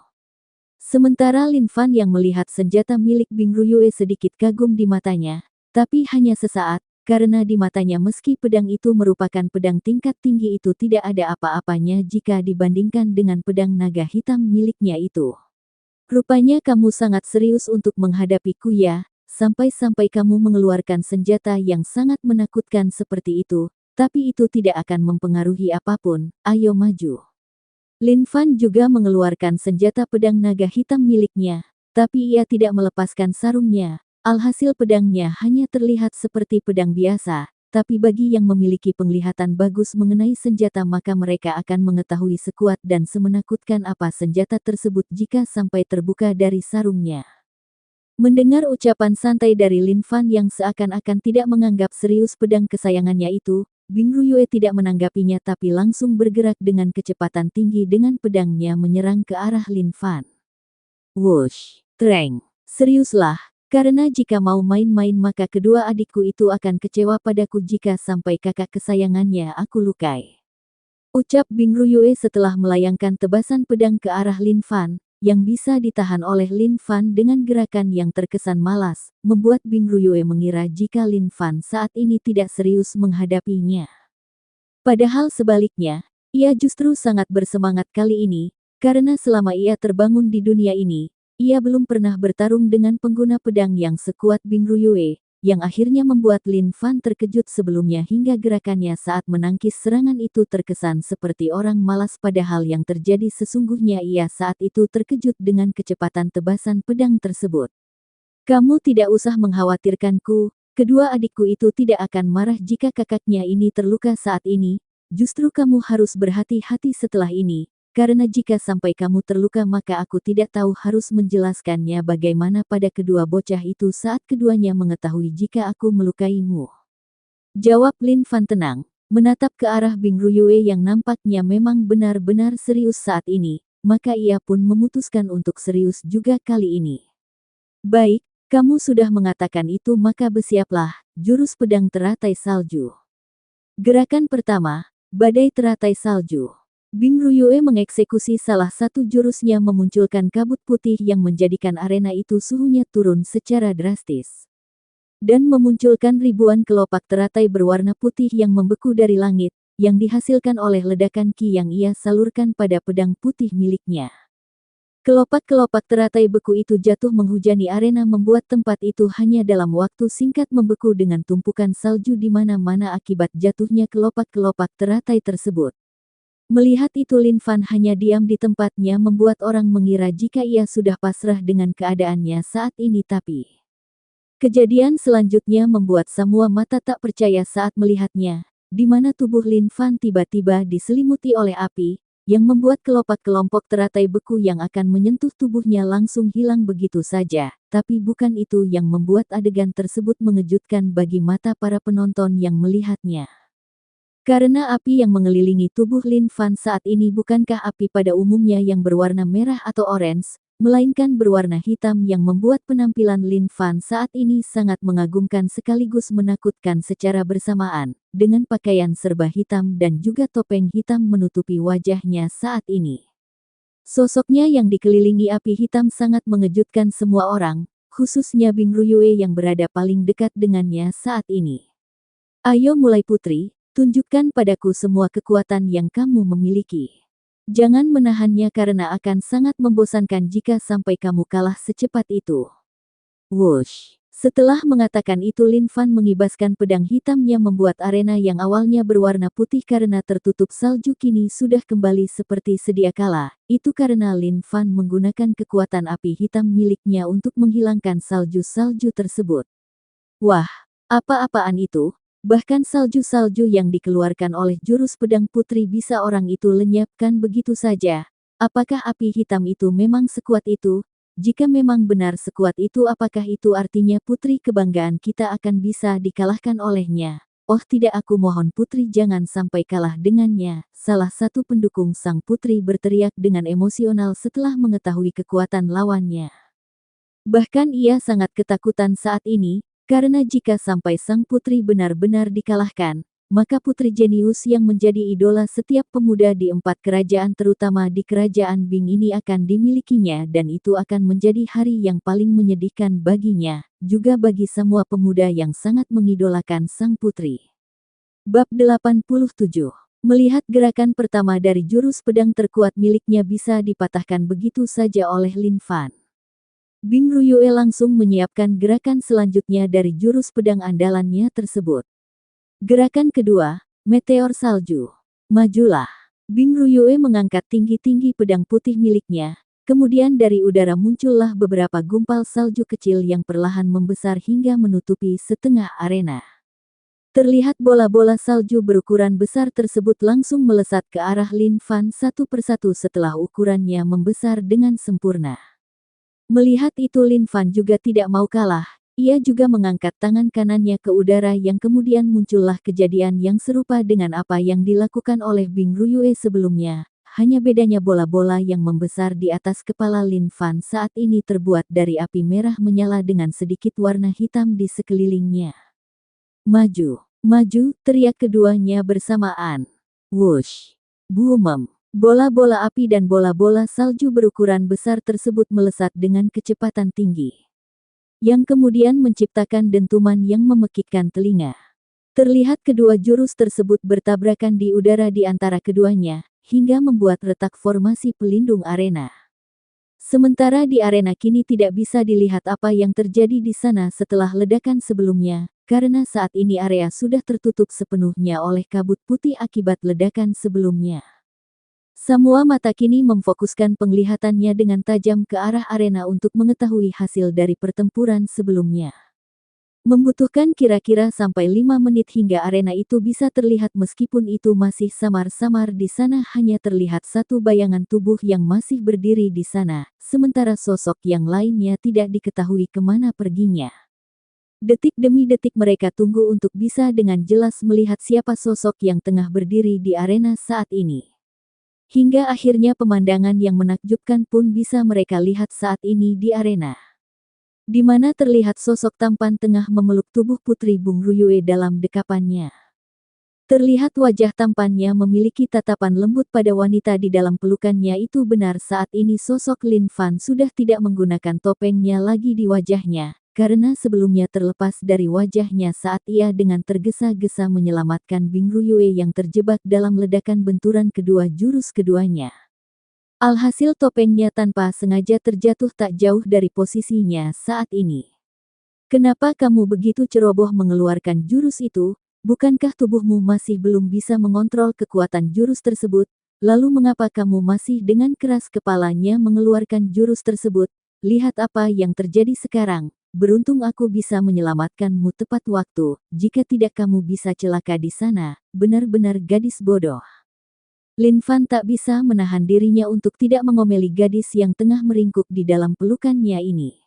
Sementara Lin Fan yang melihat senjata milik Bing Ruyue sedikit kagum di matanya, tapi hanya sesaat, karena di matanya meski pedang itu merupakan pedang tingkat tinggi itu tidak ada apa-apanya jika dibandingkan dengan pedang naga hitam miliknya itu. Rupanya kamu sangat serius untuk menghadapiku ya, sampai-sampai kamu mengeluarkan senjata yang sangat menakutkan seperti itu, tapi itu tidak akan mempengaruhi apapun, ayo maju. Lin Fan juga mengeluarkan senjata pedang naga hitam miliknya, tapi ia tidak melepaskan sarungnya. Alhasil pedangnya hanya terlihat seperti pedang biasa, tapi bagi yang memiliki penglihatan bagus mengenai senjata maka mereka akan mengetahui sekuat dan semenakutkan apa senjata tersebut jika sampai terbuka dari sarungnya. Mendengar ucapan santai dari Lin Fan yang seakan-akan tidak menganggap serius pedang kesayangannya itu, Bing Ruyue tidak menanggapinya tapi langsung bergerak dengan kecepatan tinggi dengan pedangnya menyerang ke arah Lin Fan. Wush! Treng! Seriuslah! Karena jika mau main-main maka kedua adikku itu akan kecewa padaku jika sampai kakak kesayangannya aku lukai. Ucap Bing Ruyue setelah melayangkan tebasan pedang ke arah Lin Fan, yang bisa ditahan oleh Lin Fan dengan gerakan yang terkesan malas, membuat Bing Ruyue mengira jika Lin Fan saat ini tidak serius menghadapinya. Padahal sebaliknya, ia justru sangat bersemangat kali ini, karena selama ia terbangun di dunia ini, ia belum pernah bertarung dengan pengguna pedang yang sekuat Bing Ruyue, yang akhirnya membuat Lin Fan terkejut sebelumnya hingga gerakannya saat menangkis serangan itu terkesan seperti orang malas padahal yang terjadi sesungguhnya ia saat itu terkejut dengan kecepatan tebasan pedang tersebut. Kamu tidak usah mengkhawatirkanku, kedua adikku itu tidak akan marah jika kakaknya ini terluka saat ini, justru kamu harus berhati-hati setelah ini. Karena jika sampai kamu terluka maka aku tidak tahu harus menjelaskannya bagaimana pada kedua bocah itu saat keduanya mengetahui jika aku melukaimu. Jawab Lin Fan tenang, menatap ke arah Bing Ruyue yang nampaknya memang benar-benar serius saat ini, maka ia pun memutuskan untuk serius juga kali ini. Baik, kamu sudah mengatakan itu maka bersiaplah, jurus pedang teratai salju. Gerakan pertama, badai teratai salju. Bing Ruyue mengeksekusi salah satu jurusnya memunculkan kabut putih yang menjadikan arena itu suhunya turun secara drastis. Dan memunculkan ribuan kelopak teratai berwarna putih yang membeku dari langit, yang dihasilkan oleh ledakan ki yang ia salurkan pada pedang putih miliknya. Kelopak-kelopak teratai beku itu jatuh menghujani arena membuat tempat itu hanya dalam waktu singkat membeku dengan tumpukan salju di mana-mana akibat jatuhnya kelopak-kelopak teratai tersebut. Melihat itu Lin Fan hanya diam di tempatnya membuat orang mengira jika ia sudah pasrah dengan keadaannya saat ini tapi kejadian selanjutnya membuat semua mata tak percaya saat melihatnya, di mana tubuh Lin Fan tiba-tiba diselimuti oleh api, yang membuat kelopak-kelompok teratai beku yang akan menyentuh tubuhnya langsung hilang begitu saja, tapi bukan itu yang membuat adegan tersebut mengejutkan bagi mata para penonton yang melihatnya. Karena api yang mengelilingi tubuh Lin Fan saat ini bukankah api pada umumnya yang berwarna merah atau orange, melainkan berwarna hitam yang membuat penampilan Lin Fan saat ini sangat mengagumkan sekaligus menakutkan secara bersamaan, dengan pakaian serba hitam dan juga topeng hitam menutupi wajahnya saat ini. Sosoknya yang dikelilingi api hitam sangat mengejutkan semua orang, khususnya Bing Ruyue yang berada paling dekat dengannya saat ini. Ayo mulai putri, tunjukkan padaku semua kekuatan yang kamu memiliki. Jangan menahannya karena akan sangat membosankan jika sampai kamu kalah secepat itu. Whoosh! Setelah mengatakan itu Lin Fan mengibaskan pedang hitamnya membuat arena yang awalnya berwarna putih karena tertutup salju kini sudah kembali seperti sedia kala. Itu karena Lin Fan menggunakan kekuatan api hitam miliknya untuk menghilangkan salju-salju tersebut. Wah, apa-apaan itu? Bahkan salju-salju yang dikeluarkan oleh jurus pedang putri bisa orang itu lenyapkan begitu saja. Apakah api hitam itu memang sekuat itu? Jika memang benar sekuat itu apakah itu artinya putri kebanggaan kita akan bisa dikalahkan olehnya? Oh tidak, aku mohon putri jangan sampai kalah dengannya. Salah satu pendukung sang putri berteriak dengan emosional setelah mengetahui kekuatan lawannya. Bahkan ia sangat ketakutan saat ini, karena jika sampai sang putri benar-benar dikalahkan, maka putri jenius yang menjadi idola setiap pemuda di 4 kerajaan terutama di kerajaan Bing ini akan dimilikinya dan itu akan menjadi hari yang paling menyedihkan baginya, juga bagi semua pemuda yang sangat mengidolakan sang putri. Bab 87. Melihat gerakan pertama dari jurus pedang terkuat miliknya bisa dipatahkan begitu saja oleh Lin Fan, Bing Ruyue langsung menyiapkan gerakan selanjutnya dari jurus pedang andalannya tersebut. Gerakan kedua, meteor salju. Majulah. Bing Ruyue mengangkat tinggi-tinggi pedang putih miliknya, kemudian dari udara muncullah beberapa gumpal salju kecil yang perlahan membesar hingga menutupi setengah arena. Terlihat bola-bola salju berukuran besar tersebut langsung melesat ke arah Lin Fan satu persatu setelah ukurannya membesar dengan sempurna. Melihat itu Lin Fan juga tidak mau kalah, ia juga mengangkat tangan kanannya ke udara yang kemudian muncullah kejadian yang serupa dengan apa yang dilakukan oleh Bing Ruyue sebelumnya, hanya bedanya bola-bola yang membesar di atas kepala Lin Fan saat ini terbuat dari api merah menyala dengan sedikit warna hitam di sekelilingnya. Maju, maju, teriak keduanya bersamaan. Whoosh! Boom! Bola-bola api dan bola-bola salju berukuran besar tersebut melesat dengan kecepatan tinggi, yang kemudian menciptakan dentuman yang memekikkan telinga. Terlihat kedua jurus tersebut bertabrakan di udara di antara keduanya, hingga membuat retak formasi pelindung arena. Sementara di arena kini tidak bisa dilihat apa yang terjadi di sana setelah ledakan sebelumnya, karena saat ini area sudah tertutup sepenuhnya oleh kabut putih akibat ledakan sebelumnya. Semua mata kini memfokuskan penglihatannya dengan tajam ke arah arena untuk mengetahui hasil dari pertempuran sebelumnya. Membutuhkan kira-kira sampai 5 menit hingga arena itu bisa terlihat meskipun itu masih samar-samar di sana hanya terlihat satu bayangan tubuh yang masih berdiri di sana, sementara sosok yang lainnya tidak diketahui kemana perginya. Detik demi detik mereka tunggu untuk bisa dengan jelas melihat siapa sosok yang tengah berdiri di arena saat ini. Hingga akhirnya pemandangan yang menakjubkan pun bisa mereka lihat saat ini di arena, di mana terlihat sosok tampan tengah memeluk tubuh putri Bing Ruyue dalam dekapannya. Terlihat wajah tampannya memiliki tatapan lembut pada wanita di dalam pelukannya itu benar saat ini sosok Lin Fan sudah tidak menggunakan topengnya lagi di wajahnya, karena sebelumnya terlepas dari wajahnya saat ia dengan tergesa-gesa menyelamatkan Bing Ruyue yang terjebak dalam ledakan benturan kedua jurus keduanya. Alhasil topengnya tanpa sengaja terjatuh tak jauh dari posisinya saat ini. Kenapa kamu begitu ceroboh mengeluarkan jurus itu? Bukankah tubuhmu masih belum bisa mengontrol kekuatan jurus tersebut? Lalu mengapa kamu masih dengan keras kepalanya mengeluarkan jurus tersebut? Lihat apa yang terjadi sekarang. Beruntung aku bisa menyelamatkanmu tepat waktu. Jika tidak kamu bisa celaka di sana. Benar-benar gadis bodoh. Lin Fan tak bisa menahan dirinya untuk tidak mengomeli gadis yang tengah meringkuk di dalam pelukannya ini.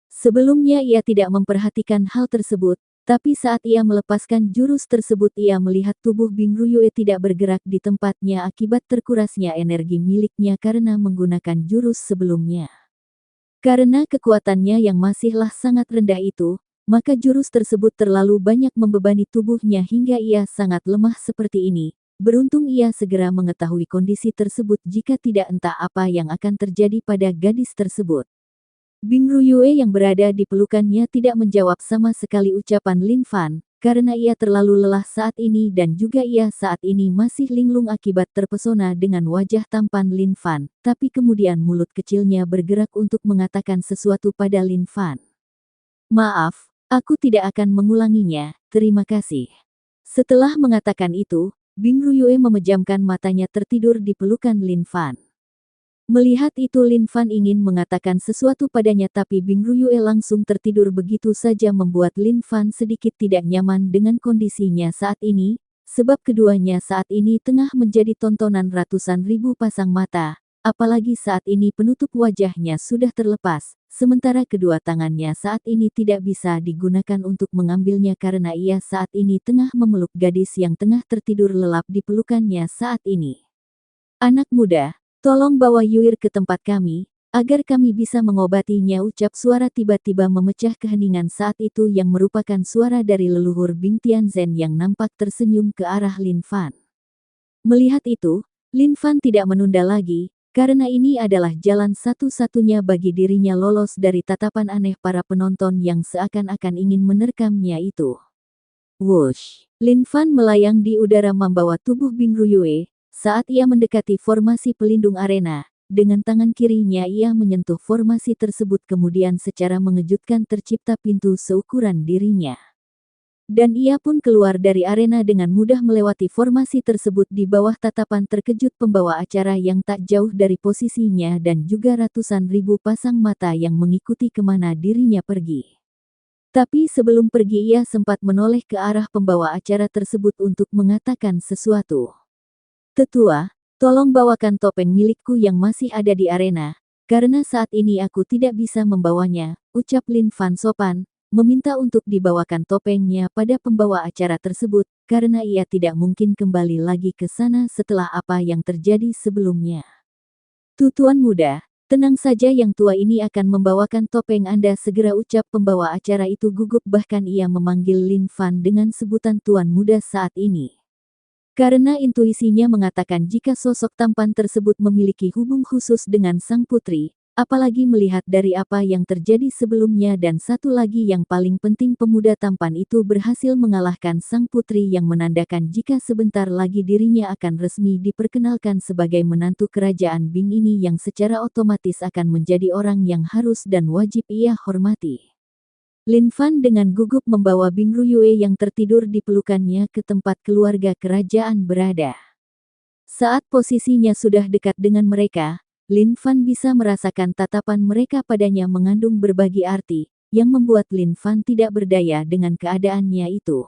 Sebelumnya ia tidak memperhatikan hal tersebut, tapi saat ia melepaskan jurus tersebut ia melihat tubuh Bing Ruyue tidak bergerak di tempatnya akibat terkurasnya energi miliknya karena menggunakan jurus sebelumnya. Karena kekuatannya yang masihlah sangat rendah itu, maka jurus tersebut terlalu banyak membebani tubuhnya hingga ia sangat lemah seperti ini. Beruntung ia segera mengetahui kondisi tersebut jika tidak entah apa yang akan terjadi pada gadis tersebut. Bing Ruyue yang berada di pelukannya tidak menjawab sama sekali ucapan Lin Fan, karena ia terlalu lelah saat ini dan juga ia saat ini masih linglung akibat terpesona dengan wajah tampan Lin Fan, tapi kemudian mulut kecilnya bergerak untuk mengatakan sesuatu pada Lin Fan. Maaf, aku tidak akan mengulanginya, terima kasih. Setelah mengatakan itu, Bing Ruyue memejamkan matanya tertidur di pelukan Lin Fan. Melihat itu Lin Fan ingin mengatakan sesuatu padanya tapi Bing Ruyue langsung tertidur begitu saja membuat Lin Fan sedikit tidak nyaman dengan kondisinya saat ini, sebab keduanya saat ini tengah menjadi tontonan ratusan ribu pasang mata, apalagi saat ini penutup wajahnya sudah terlepas, sementara kedua tangannya saat ini tidak bisa digunakan untuk mengambilnya karena ia saat ini tengah memeluk gadis yang tengah tertidur lelap di pelukannya saat ini. Anak muda, tolong bawa Yuir ke tempat kami, agar kami bisa mengobatinya, ucap suara tiba-tiba memecah keheningan saat itu yang merupakan suara dari leluhur Bing Tianzhen yang nampak tersenyum ke arah Lin Fan. Melihat itu, Lin Fan tidak menunda lagi, karena ini adalah jalan satu-satunya bagi dirinya lolos dari tatapan aneh para penonton yang seakan-akan ingin menerkamnya itu. Whoosh! Lin Fan melayang di udara membawa tubuh Bing Ruyue. Saat ia mendekati formasi pelindung arena, dengan tangan kirinya ia menyentuh formasi tersebut kemudian secara mengejutkan tercipta pintu seukuran dirinya. Dan ia pun keluar dari arena dengan mudah melewati formasi tersebut di bawah tatapan terkejut pembawa acara yang tak jauh dari posisinya dan juga ratusan ribu pasang mata yang mengikuti kemana dirinya pergi. Tapi sebelum pergi ia sempat menoleh ke arah pembawa acara tersebut untuk mengatakan sesuatu. Tetua, tolong bawakan topeng milikku yang masih ada di arena, karena saat ini aku tidak bisa membawanya, ucap Lin Fan sopan, meminta untuk dibawakan topengnya pada pembawa acara tersebut, karena ia tidak mungkin kembali lagi ke sana setelah apa yang terjadi sebelumnya. Tuan muda, tenang saja, yang tua ini akan membawakan topeng Anda segera, ucap pembawa acara itu gugup, bahkan ia memanggil Lin Fan dengan sebutan tuan muda saat ini. Karena intuisinya mengatakan jika sosok tampan tersebut memiliki hubung khusus dengan sang putri, apalagi melihat dari apa yang terjadi sebelumnya dan satu lagi yang paling penting pemuda tampan itu berhasil mengalahkan sang putri yang menandakan jika sebentar lagi dirinya akan resmi diperkenalkan sebagai menantu kerajaan Bing ini yang secara otomatis akan menjadi orang yang harus dan wajib ia hormati. Lin Fan dengan gugup membawa Bing Ruyue yang tertidur di pelukannya ke tempat keluarga kerajaan berada. Saat posisinya sudah dekat dengan mereka, Lin Fan bisa merasakan tatapan mereka padanya mengandung berbagi arti, yang membuat Lin Fan tidak berdaya dengan keadaannya itu.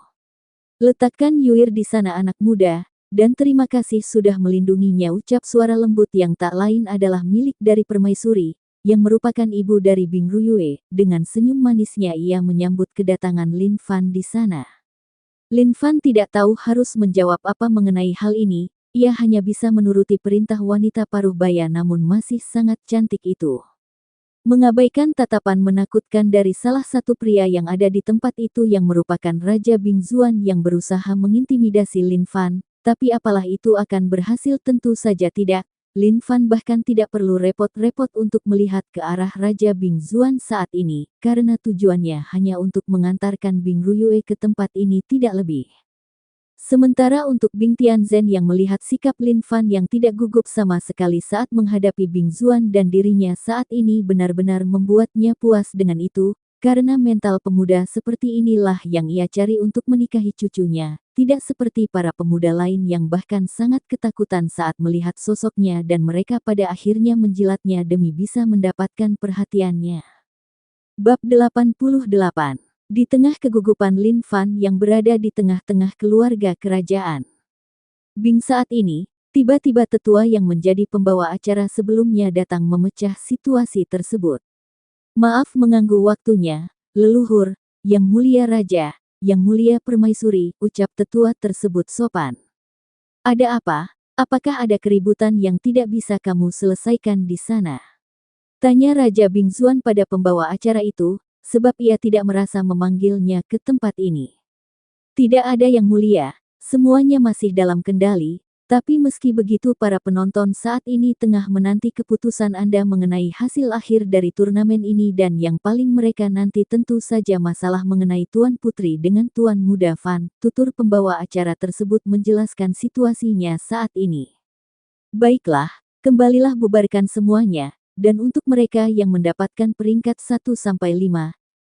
Letakkan Yuir di sana anak muda, dan terima kasih sudah melindunginya, ucap suara lembut yang tak lain adalah milik dari permaisuri, yang merupakan ibu dari Bing Ruyue. Dengan senyum manisnya ia menyambut kedatangan Lin Fan di sana. Lin Fan tidak tahu harus menjawab apa mengenai hal ini, ia hanya bisa menuruti perintah wanita paruh baya namun masih sangat cantik itu. Mengabaikan tatapan menakutkan dari salah satu pria yang ada di tempat itu yang merupakan Raja Bing Zuan yang berusaha mengintimidasi Lin Fan, tapi apalah itu akan berhasil? Tentu saja tidak. Lin Fan bahkan tidak perlu repot-repot untuk melihat ke arah Raja Bing Zuan saat ini, karena tujuannya hanya untuk mengantarkan Bing Ruyue ke tempat ini, tidak lebih. Sementara untuk Bing Tianzhen yang melihat sikap Lin Fan yang tidak gugup sama sekali saat menghadapi Bing Zuan dan dirinya saat ini benar-benar membuatnya puas dengan itu, karena mental pemuda seperti inilah yang ia cari untuk menikahi cucunya, tidak seperti para pemuda lain yang bahkan sangat ketakutan saat melihat sosoknya dan mereka pada akhirnya menjilatnya demi bisa mendapatkan perhatiannya. Bab 88. Di tengah kegugupan Lin Fan yang berada di tengah-tengah keluarga kerajaan Bing saat ini, tiba-tiba tetua yang menjadi pembawa acara sebelumnya datang memecah situasi tersebut. Maaf mengganggu waktunya, leluhur, yang mulia raja, yang mulia permaisuri, ucap tetua tersebut sopan. Ada apa? Apakah ada keributan yang tidak bisa kamu selesaikan di sana? Tanya Raja Bing Zuan pada pembawa acara itu, sebab ia tidak merasa memanggilnya ke tempat ini. Tidak ada yang mulia, semuanya masih dalam kendali, tapi meski begitu para penonton saat ini tengah menanti keputusan Anda mengenai hasil akhir dari turnamen ini dan yang paling mereka nanti tentu saja masalah mengenai Tuan Putri dengan Tuan Muda Fan, tutur pembawa acara tersebut menjelaskan situasinya saat ini. Baiklah, kembalilah bubarkan semuanya. Dan untuk mereka yang mendapatkan peringkat 1-5,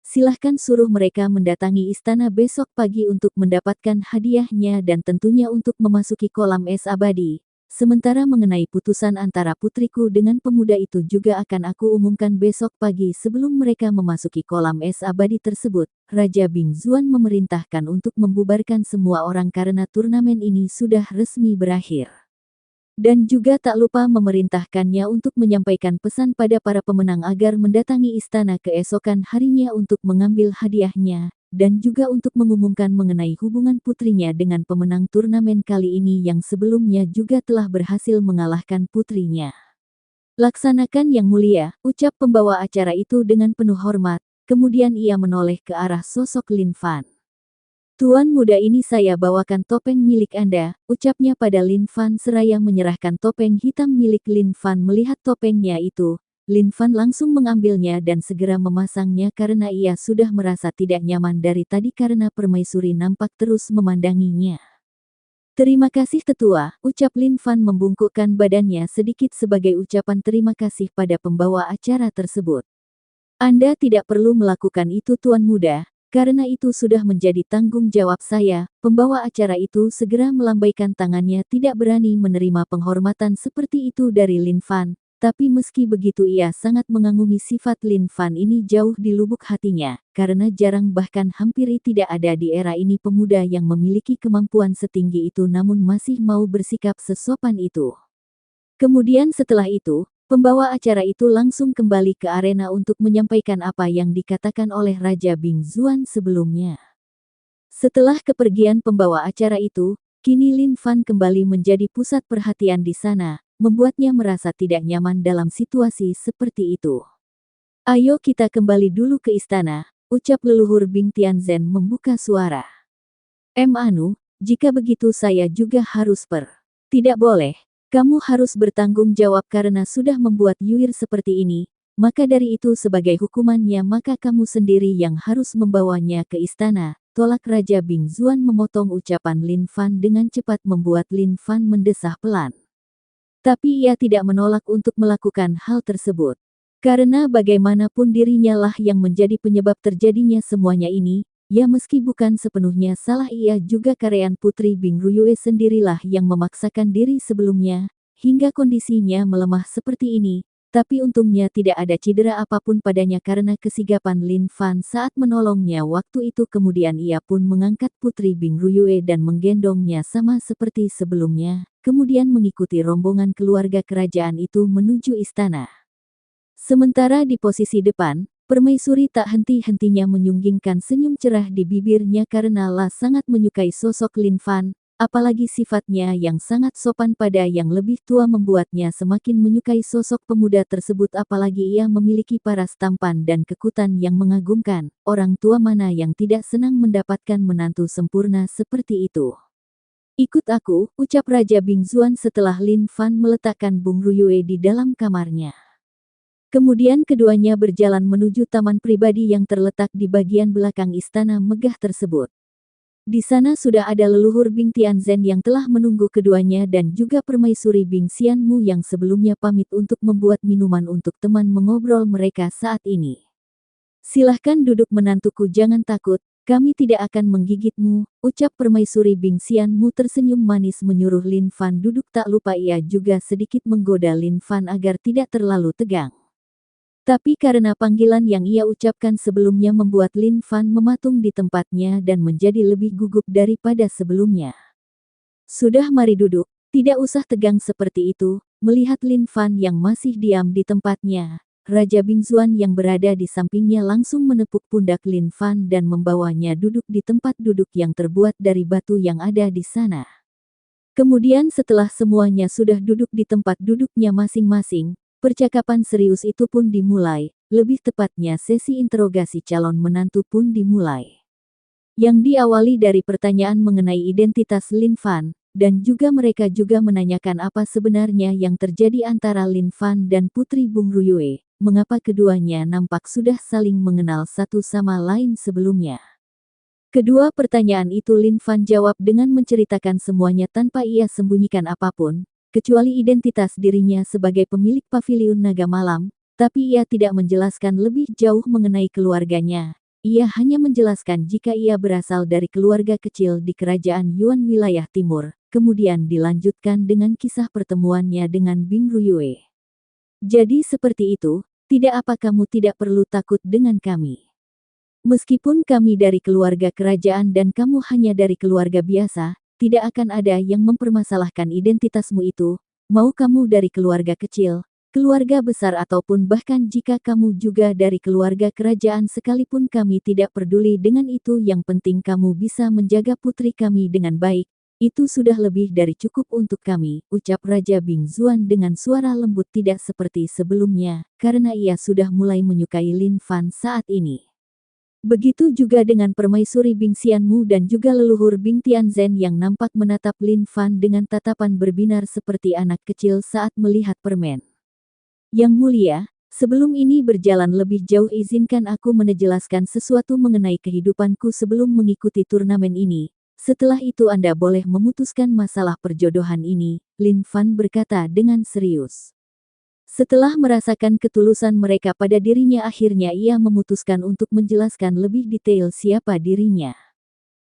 silahkan suruh mereka mendatangi istana besok pagi untuk mendapatkan hadiahnya dan tentunya untuk memasuki kolam es abadi. Sementara mengenai putusan antara putriku dengan pemuda itu juga akan aku umumkan besok pagi sebelum mereka memasuki kolam es abadi tersebut. Raja Bing Zuan memerintahkan untuk membubarkan semua orang karena turnamen ini sudah resmi berakhir. Dan juga tak lupa memerintahkannya untuk menyampaikan pesan pada para pemenang agar mendatangi istana keesokan harinya untuk mengambil hadiahnya, dan juga untuk mengumumkan mengenai hubungan putrinya dengan pemenang turnamen kali ini yang sebelumnya juga telah berhasil mengalahkan putrinya. Laksanakan yang mulia, ucap pembawa acara itu dengan penuh hormat, kemudian ia menoleh ke arah sosok Lin Fan. Tuan muda ini saya bawakan topeng milik Anda, ucapnya pada Lin Fan seraya menyerahkan topeng hitam milik Lin Fan. Melihat topengnya itu, Lin Fan langsung mengambilnya dan segera memasangnya karena ia sudah merasa tidak nyaman dari tadi karena permaisuri nampak terus memandanginya. Terima kasih tetua, ucap Lin Fan membungkukkan badannya sedikit sebagai ucapan terima kasih pada pembawa acara tersebut. Anda tidak perlu melakukan itu Tuan Muda. Karena itu sudah menjadi tanggung jawab saya, pembawa acara itu segera melambaikan tangannya tidak berani menerima penghormatan seperti itu dari Lin Fan, tapi meski begitu ia sangat mengagumi sifat Lin Fan ini jauh di lubuk hatinya, karena jarang bahkan hampir tidak ada di era ini pemuda yang memiliki kemampuan setinggi itu namun masih mau bersikap sesopan itu. Kemudian setelah itu, pembawa acara itu langsung kembali ke arena untuk menyampaikan apa yang dikatakan oleh Raja Bing Zuan sebelumnya. Setelah kepergian pembawa acara itu, kini Lin Fan kembali menjadi pusat perhatian di sana, membuatnya merasa tidak nyaman dalam situasi seperti itu. Ayo kita kembali dulu ke istana, ucap leluhur Bing Tianzhen membuka suara. Anu, jika begitu saya juga harus Tidak boleh. Kamu harus bertanggung jawab karena sudah membuat Yuir seperti ini, maka dari itu sebagai hukumannya maka kamu sendiri yang harus membawanya ke istana, tolak Raja Bing Zuan memotong ucapan Lin Fan dengan cepat membuat Lin Fan mendesah pelan. Tapi ia tidak menolak untuk melakukan hal tersebut. Karena bagaimanapun dirinya lah yang menjadi penyebab terjadinya semuanya ini, ya meski bukan sepenuhnya salah ia juga karyan Putri Bing Ruyue sendirilah yang memaksakan diri sebelumnya, hingga kondisinya melemah seperti ini, tapi untungnya tidak ada cedera apapun padanya karena kesigapan Lin Fan saat menolongnya waktu itu kemudian ia pun mengangkat Putri Bing Ruyue dan menggendongnya sama seperti sebelumnya, kemudian mengikuti rombongan keluarga kerajaan itu menuju istana. Sementara di posisi depan, permaisuri tak henti-hentinya menyunggingkan senyum cerah di bibirnya karena lah sangat menyukai sosok Lin Fan, apalagi sifatnya yang sangat sopan pada yang lebih tua membuatnya semakin menyukai sosok pemuda tersebut apalagi ia memiliki paras tampan dan kekuatan yang mengagumkan, orang tua mana yang tidak senang mendapatkan menantu sempurna seperti itu. Ikut aku, ucap Raja Bing Zuan setelah Lin Fan meletakkan Bung Ruyue di dalam kamarnya. Kemudian keduanya berjalan menuju taman pribadi yang terletak di bagian belakang istana megah tersebut. Di sana sudah ada leluhur Bing Tianzhen yang telah menunggu keduanya dan juga permaisuri Bing Xianmu yang sebelumnya pamit untuk membuat minuman untuk teman mengobrol mereka saat ini. Silahkan duduk menantuku, jangan takut, kami tidak akan menggigitmu, ucap permaisuri Bing Xianmu tersenyum manis menyuruh Lin Fan duduk, tak lupa ia juga sedikit menggoda Lin Fan agar tidak terlalu tegang. Tapi karena panggilan yang ia ucapkan sebelumnya membuat Lin Fan mematung di tempatnya dan menjadi lebih gugup daripada sebelumnya. Sudah, mari duduk, tidak usah tegang seperti itu. Melihat Lin Fan yang masih diam di tempatnya, Raja Bingzuan yang berada di sampingnya langsung menepuk pundak Lin Fan dan membawanya duduk di tempat duduk yang terbuat dari batu yang ada di sana. Kemudian setelah semuanya sudah duduk di tempat duduknya masing-masing, percakapan serius itu pun dimulai, lebih tepatnya sesi interogasi calon menantu pun dimulai. Yang diawali dari pertanyaan mengenai identitas Lin Fan, dan juga mereka juga menanyakan apa sebenarnya yang terjadi antara Lin Fan dan Putri Bung Ruyue, mengapa keduanya nampak sudah saling mengenal satu sama lain sebelumnya. Kedua pertanyaan itu Lin Fan jawab dengan menceritakan semuanya tanpa ia sembunyikan apapun, kecuali identitas dirinya sebagai pemilik paviliun naga malam, tapi ia tidak menjelaskan lebih jauh mengenai keluarganya. Ia hanya menjelaskan jika ia berasal dari keluarga kecil di kerajaan Yuan wilayah timur, kemudian dilanjutkan dengan kisah pertemuannya dengan Bing Ruyue. Jadi seperti itu, tidak apa kamu tidak perlu takut dengan kami. Meskipun kami dari keluarga kerajaan dan kamu hanya dari keluarga biasa, tidak akan ada yang mempermasalahkan identitasmu itu, mau kamu dari keluarga kecil, keluarga besar ataupun bahkan jika kamu juga dari keluarga kerajaan sekalipun kami tidak peduli dengan itu, yang penting kamu bisa menjaga putri kami dengan baik, itu sudah lebih dari cukup untuk kami, ucap Raja Bingzuan dengan suara lembut tidak seperti sebelumnya, karena ia sudah mulai menyukai Lin Fan saat ini. Begitu juga dengan permaisuri Bing Xianmu dan juga leluhur Bing Tianzhen yang nampak menatap Lin Fan dengan tatapan berbinar seperti anak kecil saat melihat permen. Yang mulia, sebelum ini berjalan lebih jauh izinkan aku menjelaskan sesuatu mengenai kehidupanku sebelum mengikuti turnamen ini. Setelah itu Anda boleh memutuskan masalah perjodohan ini, Lin Fan berkata dengan serius. Setelah merasakan ketulusan mereka pada dirinya, akhirnya ia memutuskan untuk menjelaskan lebih detail siapa dirinya.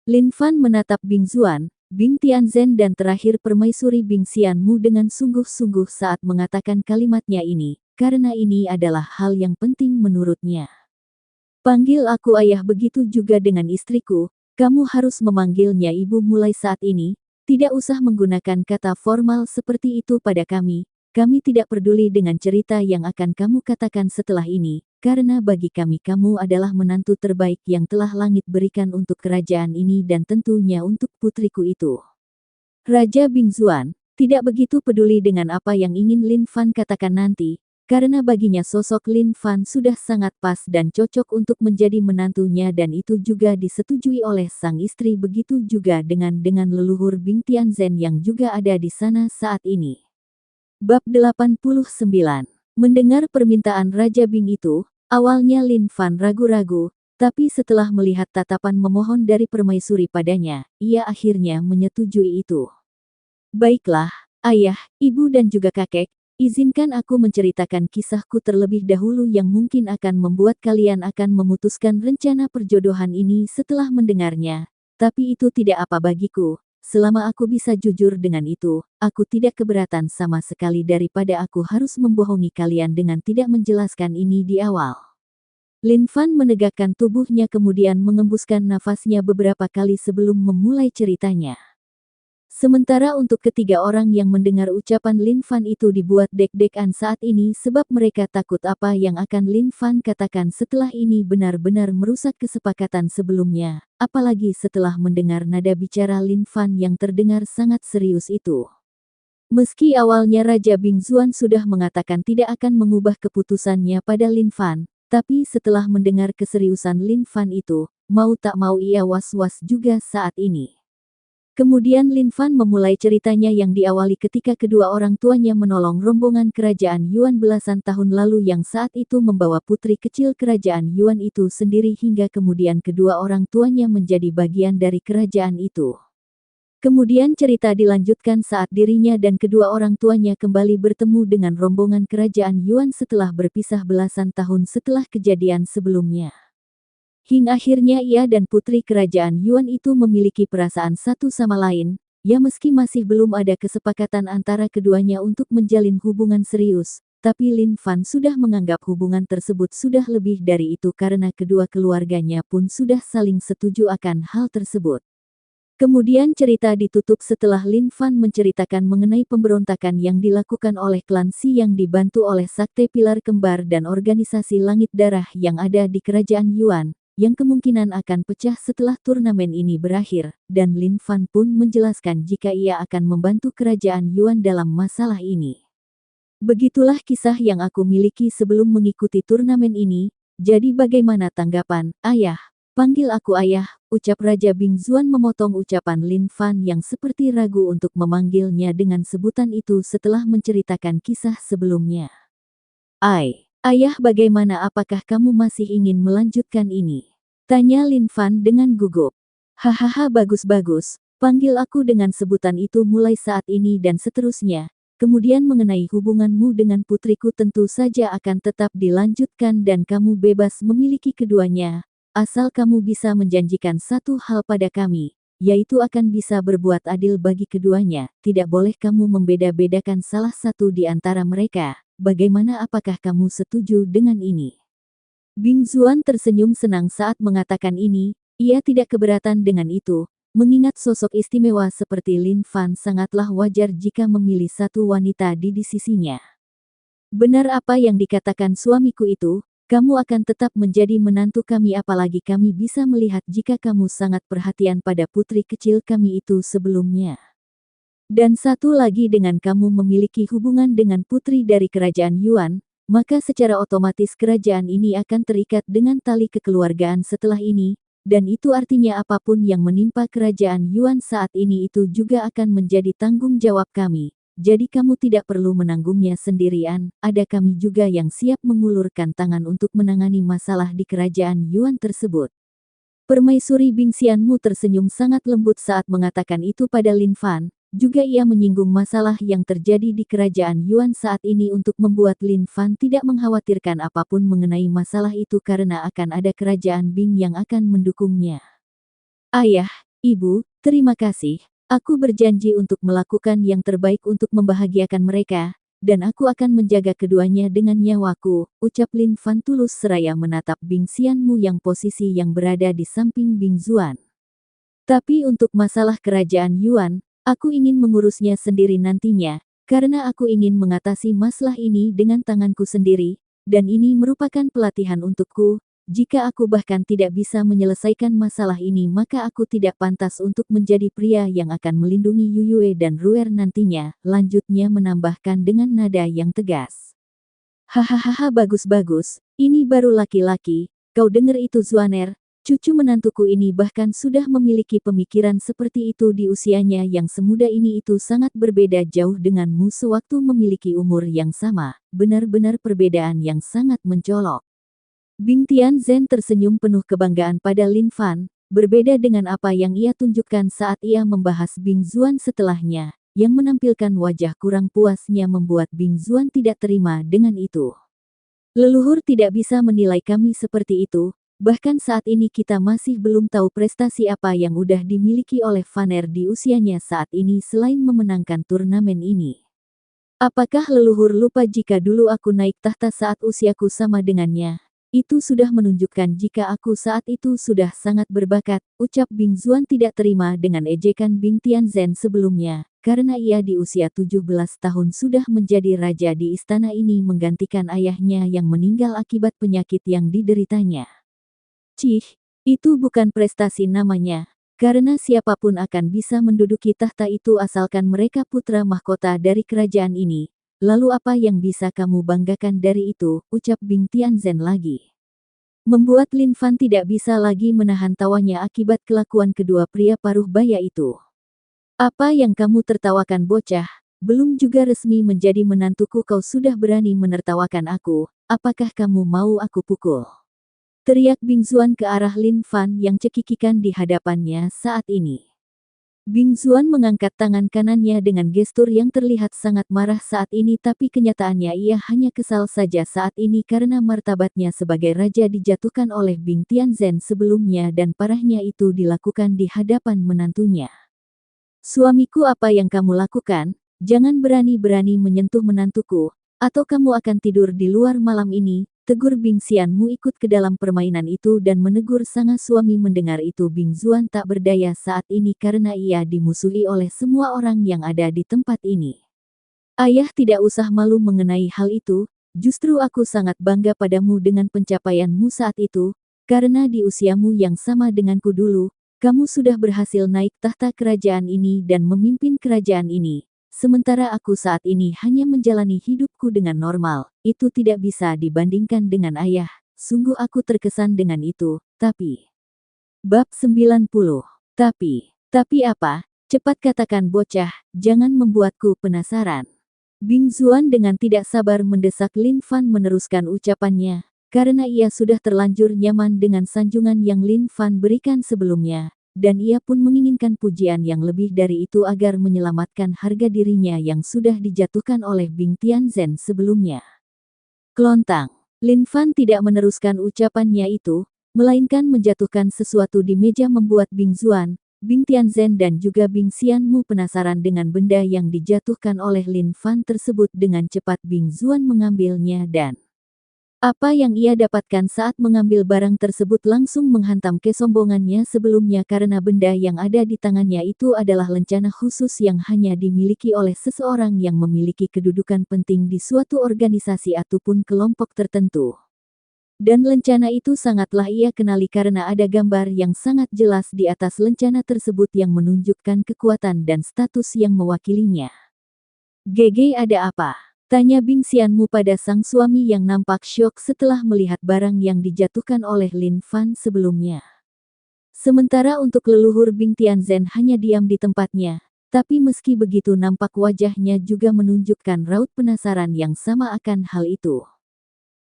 Lin Fan menatap Bingzuan, Bing Tianzhen dan terakhir permaisuri Bing Xianmu dengan sungguh-sungguh saat mengatakan kalimatnya ini, karena ini adalah hal yang penting menurutnya. Panggil aku ayah, begitu juga dengan istriku, kamu harus memanggilnya ibu mulai saat ini, tidak usah menggunakan kata formal seperti itu pada kami. Kami tidak peduli dengan cerita yang akan kamu katakan setelah ini, karena bagi kami kamu adalah menantu terbaik yang telah langit berikan untuk kerajaan ini dan tentunya untuk putriku itu. Raja Bingzuan tidak begitu peduli dengan apa yang ingin Lin Fan katakan nanti, karena baginya sosok Lin Fan sudah sangat pas dan cocok untuk menjadi menantunya dan itu juga disetujui oleh sang istri, begitu juga dengan leluhur Bing Tianzhen yang juga ada di sana saat ini. Bab 89. Mendengar permintaan Raja Bing itu, awalnya Lin Fan ragu-ragu, tapi setelah melihat tatapan memohon dari permaisuri padanya, ia akhirnya menyetujui itu. Baiklah, ayah, ibu dan juga kakek, izinkan aku menceritakan kisahku terlebih dahulu yang mungkin akan membuat kalian akan memutuskan rencana perjodohan ini setelah mendengarnya, tapi itu tidak apa bagiku. Selama aku bisa jujur dengan itu, aku tidak keberatan sama sekali daripada aku harus membohongi kalian dengan tidak menjelaskan ini di awal. Lin Fan menegakkan tubuhnya kemudian mengembuskan nafasnya beberapa kali sebelum memulai ceritanya. Sementara untuk ketiga orang yang mendengar ucapan Lin Fan itu dibuat deg-degan saat ini sebab mereka takut apa yang akan Lin Fan katakan setelah ini benar-benar merusak kesepakatan sebelumnya, apalagi setelah mendengar nada bicara Lin Fan yang terdengar sangat serius itu. Meski awalnya Raja Bingzuan sudah mengatakan tidak akan mengubah keputusannya pada Lin Fan, tapi setelah mendengar keseriusan Lin Fan itu, mau tak mau ia was-was juga saat ini. Kemudian Lin Fan memulai ceritanya yang diawali ketika kedua orang tuanya menolong rombongan kerajaan Yuan belasan tahun lalu yang saat itu membawa putri kecil kerajaan Yuan itu sendiri hingga kemudian kedua orang tuanya menjadi bagian dari kerajaan itu. Kemudian cerita dilanjutkan saat dirinya dan kedua orang tuanya kembali bertemu dengan rombongan kerajaan Yuan setelah berpisah belasan tahun setelah kejadian sebelumnya. Hingga akhirnya ia dan putri kerajaan Yuan itu memiliki perasaan satu sama lain, ya meski masih belum ada kesepakatan antara keduanya untuk menjalin hubungan serius, tapi Lin Fan sudah menganggap hubungan tersebut sudah lebih dari itu karena kedua keluarganya pun sudah saling setuju akan hal tersebut. Kemudian cerita ditutup setelah Lin Fan menceritakan mengenai pemberontakan yang dilakukan oleh klan Si yang dibantu oleh Sakte Pilar Kembar dan organisasi Langit Darah yang ada di kerajaan Yuan, yang kemungkinan akan pecah setelah turnamen ini berakhir, dan Lin Fan pun menjelaskan jika ia akan membantu kerajaan Yuan dalam masalah ini. Begitulah kisah yang aku miliki sebelum mengikuti turnamen ini, jadi bagaimana tanggapan, Ayah? Panggil aku ayah, ucap Raja Bingzuan memotong ucapan Lin Fan yang seperti ragu untuk memanggilnya dengan sebutan itu setelah menceritakan kisah sebelumnya. Ayah bagaimana, apakah kamu masih ingin melanjutkan ini? Tanya Lin Fan dengan gugup. Hahaha, bagus-bagus, panggil aku dengan sebutan itu mulai saat ini dan seterusnya. Kemudian mengenai hubunganmu dengan putriku tentu saja akan tetap dilanjutkan dan kamu bebas memiliki keduanya. Asal kamu bisa menjanjikan satu hal pada kami, yaitu akan bisa berbuat adil bagi keduanya, tidak boleh kamu membeda-bedakan salah satu di antara mereka. Bagaimana, apakah kamu setuju dengan ini? Bingzuan tersenyum senang saat mengatakan ini, ia tidak keberatan dengan itu, mengingat sosok istimewa seperti Lin Fan sangatlah wajar jika memilih satu wanita di sisinya. Benar apa yang dikatakan suamiku itu. Kamu akan tetap menjadi menantu kami apalagi kami bisa melihat jika kamu sangat perhatian pada putri kecil kami itu sebelumnya. Dan satu lagi, dengan kamu memiliki hubungan dengan putri dari kerajaan Yuan, maka secara otomatis kerajaan ini akan terikat dengan tali kekeluargaan setelah ini, dan itu artinya apapun yang menimpa kerajaan Yuan saat ini itu juga akan menjadi tanggung jawab kami. Jadi kamu tidak perlu menanggungnya sendirian, ada kami juga yang siap mengulurkan tangan untuk menangani masalah di kerajaan Yuan tersebut. Permaisuri Bingxianmu tersenyum sangat lembut saat mengatakan itu pada Lin Fan, juga ia menyinggung masalah yang terjadi di kerajaan Yuan saat ini untuk membuat Lin Fan tidak mengkhawatirkan apapun mengenai masalah itu karena akan ada kerajaan Bing yang akan mendukungnya. Ayah, Ibu, terima kasih. Aku berjanji untuk melakukan yang terbaik untuk membahagiakan mereka, dan aku akan menjaga keduanya dengan nyawaku, ucap Lin Fan tulus seraya menatap Bingxianmu yang posisi yang berada di samping Bingzuan. Tapi untuk masalah kerajaan Yuan, aku ingin mengurusnya sendiri nantinya, karena aku ingin mengatasi masalah ini dengan tanganku sendiri, dan ini merupakan pelatihan untukku. Jika aku bahkan tidak bisa menyelesaikan masalah ini maka aku tidak pantas untuk menjadi pria yang akan melindungi Yuyue dan Ruer nantinya, lanjutnya menambahkan dengan nada yang tegas. Hahaha, bagus-bagus, ini baru laki-laki, kau dengar itu Zuaner, cucu menantuku ini bahkan sudah memiliki pemikiran seperti itu di usianya yang semuda ini, itu sangat berbeda jauh denganmu sewaktu memiliki umur yang sama, benar-benar perbedaan yang sangat mencolok. Bing Tianzhen tersenyum penuh kebanggaan pada Lin Fan, berbeda dengan apa yang ia tunjukkan saat ia membahas Bingzuan setelahnya, yang menampilkan wajah kurang puasnya membuat Bingzuan tidak terima dengan itu. Leluhur tidak bisa menilai kami seperti itu, bahkan saat ini kita masih belum tahu prestasi apa yang udah dimiliki oleh Vaner di usianya saat ini selain memenangkan turnamen ini. Apakah leluhur lupa jika dulu aku naik tahta saat usiaku sama dengannya? Itu sudah menunjukkan jika aku saat itu sudah sangat berbakat, ucap Bingzuan tidak terima dengan ejekan Bing Tianzhen sebelumnya, karena ia di usia 17 tahun sudah menjadi raja di istana ini menggantikan ayahnya yang meninggal akibat penyakit yang dideritanya. Cih, itu bukan prestasi namanya, karena siapapun akan bisa menduduki tahta itu asalkan mereka putra mahkota dari kerajaan ini. Lalu apa yang bisa kamu banggakan dari itu, ucap Bing Tianzhen lagi. Membuat Lin Fan tidak bisa lagi menahan tawanya akibat kelakuan kedua pria paruh baya itu. Apa yang kamu tertawakan bocah? Belum juga resmi menjadi menantuku kau sudah berani menertawakan aku, apakah kamu mau aku pukul? Teriak Bing Zuan ke arah Lin Fan yang cekikikan di hadapannya saat ini. Bing Zuan mengangkat tangan kanannya dengan gestur yang terlihat sangat marah saat ini, tapi kenyataannya ia hanya kesal saja saat ini karena martabatnya sebagai raja dijatuhkan oleh Bing Tianzhen sebelumnya dan parahnya itu dilakukan di hadapan menantunya. Suamiku, apa yang kamu lakukan? Jangan berani-berani menyentuh menantuku, atau kamu akan tidur di luar malam ini, tegur Bing Xianmu ikut ke dalam permainan itu dan menegur sang suami. Mendengar itu Bing Zuan tak berdaya saat ini karena ia dimusuhi oleh semua orang yang ada di tempat ini. Ayah, tidak usah malu mengenai hal itu, justru aku sangat bangga padamu dengan pencapaianmu saat itu, karena di usiamu yang sama denganku dulu, kamu sudah berhasil naik tahta kerajaan ini dan memimpin kerajaan ini. Sementara aku saat ini hanya menjalani hidupku dengan normal, itu tidak bisa dibandingkan dengan ayah. Sungguh aku terkesan dengan itu, tapi... Bab 90. Tapi apa? Cepat katakan bocah, jangan membuatku penasaran. Bing Zuan dengan tidak sabar mendesak Lin Fan meneruskan ucapannya, karena ia sudah terlanjur nyaman dengan sanjungan yang Lin Fan berikan sebelumnya. Dan ia pun menginginkan pujian yang lebih dari itu agar menyelamatkan harga dirinya yang sudah dijatuhkan oleh Bing Tianzhen sebelumnya. Kelontang. Lin Fan tidak meneruskan ucapannya itu, melainkan menjatuhkan sesuatu di meja membuat Bing Zuan, Bing Tianzhen dan juga Bing Xianmu penasaran dengan benda yang dijatuhkan oleh Lin Fan tersebut. Dengan cepat Bing Zuan mengambilnya dan apa yang ia dapatkan saat mengambil barang tersebut langsung menghantam kesombongannya sebelumnya, karena benda yang ada di tangannya itu adalah lencana khusus yang hanya dimiliki oleh seseorang yang memiliki kedudukan penting di suatu organisasi ataupun kelompok tertentu. Dan lencana itu sangatlah ia kenali karena ada gambar yang sangat jelas di atas lencana tersebut yang menunjukkan kekuatan dan status yang mewakilinya. "Gege, ada apa?" tanya Bing Xianmu pada sang suami yang nampak syok setelah melihat barang yang dijatuhkan oleh Lin Fan sebelumnya. Sementara untuk leluhur Bing Tianzhen hanya diam di tempatnya, tapi meski begitu nampak wajahnya juga menunjukkan raut penasaran yang sama akan hal itu.